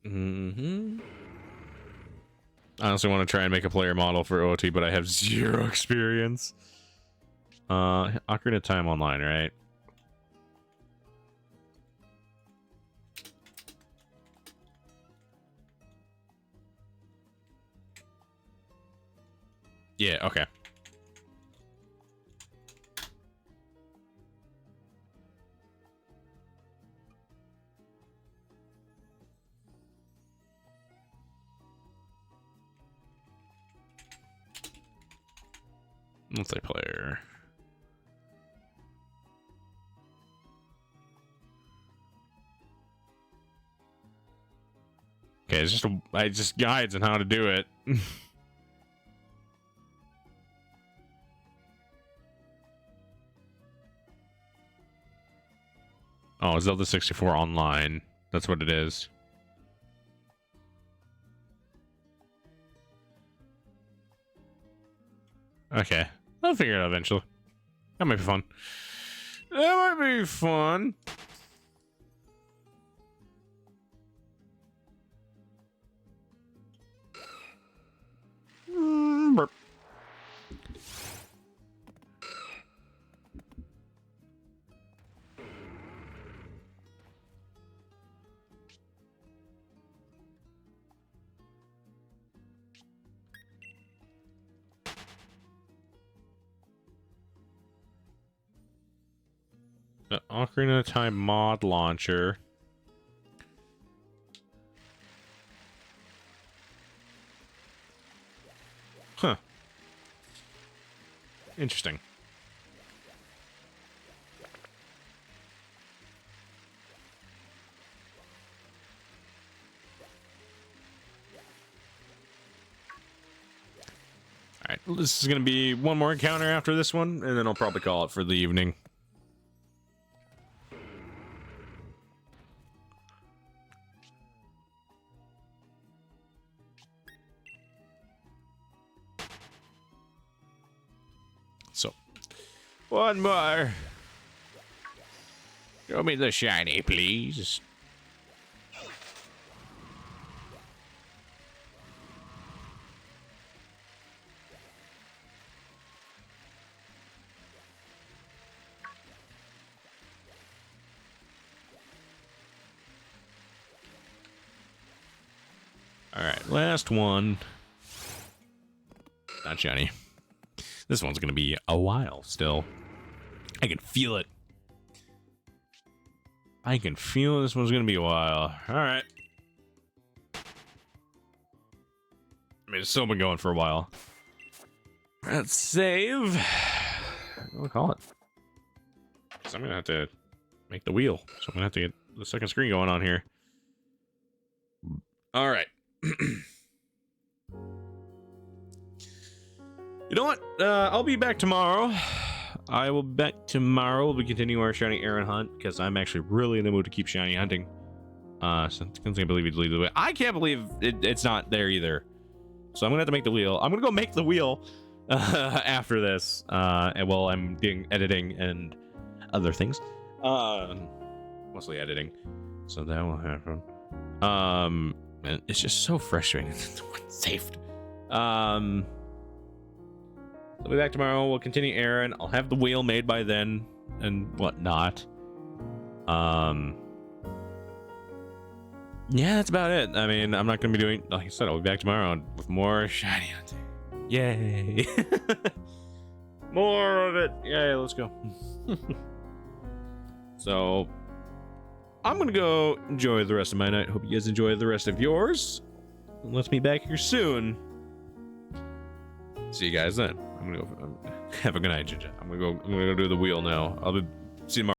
I honestly want to try and make a player model for OT, but I have zero experience. Ocarina of Time Online, right? Yeah, okay. Multiplayer. Okay, it's just guides on how to do it. Oh, Zelda 64 online. That's what it is. Okay, I'll figure it out eventually. That might be fun. That might be fun. Burp. The Ocarina of Time mod launcher. Huh. Interesting. All right, this is going to be one more encounter after this one, and then I'll probably call it for the evening. So, one more. Show me the shiny, please. All right, last one. Not shiny. This one's gonna be a while still. I can feel it. I can feel this one's gonna be a while. All right. I mean, it's still been going for a while. Let's save. What do we call it? So I'm gonna have to make the wheel. So I'm gonna have to get the second screen going on here. All right. You know what? I'll be back tomorrow. I will be back tomorrow. We'll be continuing our shiny Aaron hunt because I'm actually really in the mood to keep shiny hunting. So I can't believe he deleted the wheel. I can't believe it's not there either. So I'm gonna have to make the wheel. I'm gonna go make the wheel after this. And while I'm doing editing and other things, mostly editing. So that will happen. And it's just so frustrating. It's saved. I'll be back tomorrow. We'll continue Aaron. I'll have the wheel made by then and whatnot. Yeah, that's about it. I mean, I'm not gonna be doing, like I said, I'll be back tomorrow with more shiny hunting. Yay. More of it. Yay, let's go. So I'm gonna go enjoy the rest of my night. Hope you guys enjoy the rest of yours. And let's be back here soon. See you guys then. I'm gonna go have a good night, Ginger. I'm gonna go do the wheel now. I'll be see you tomorrow.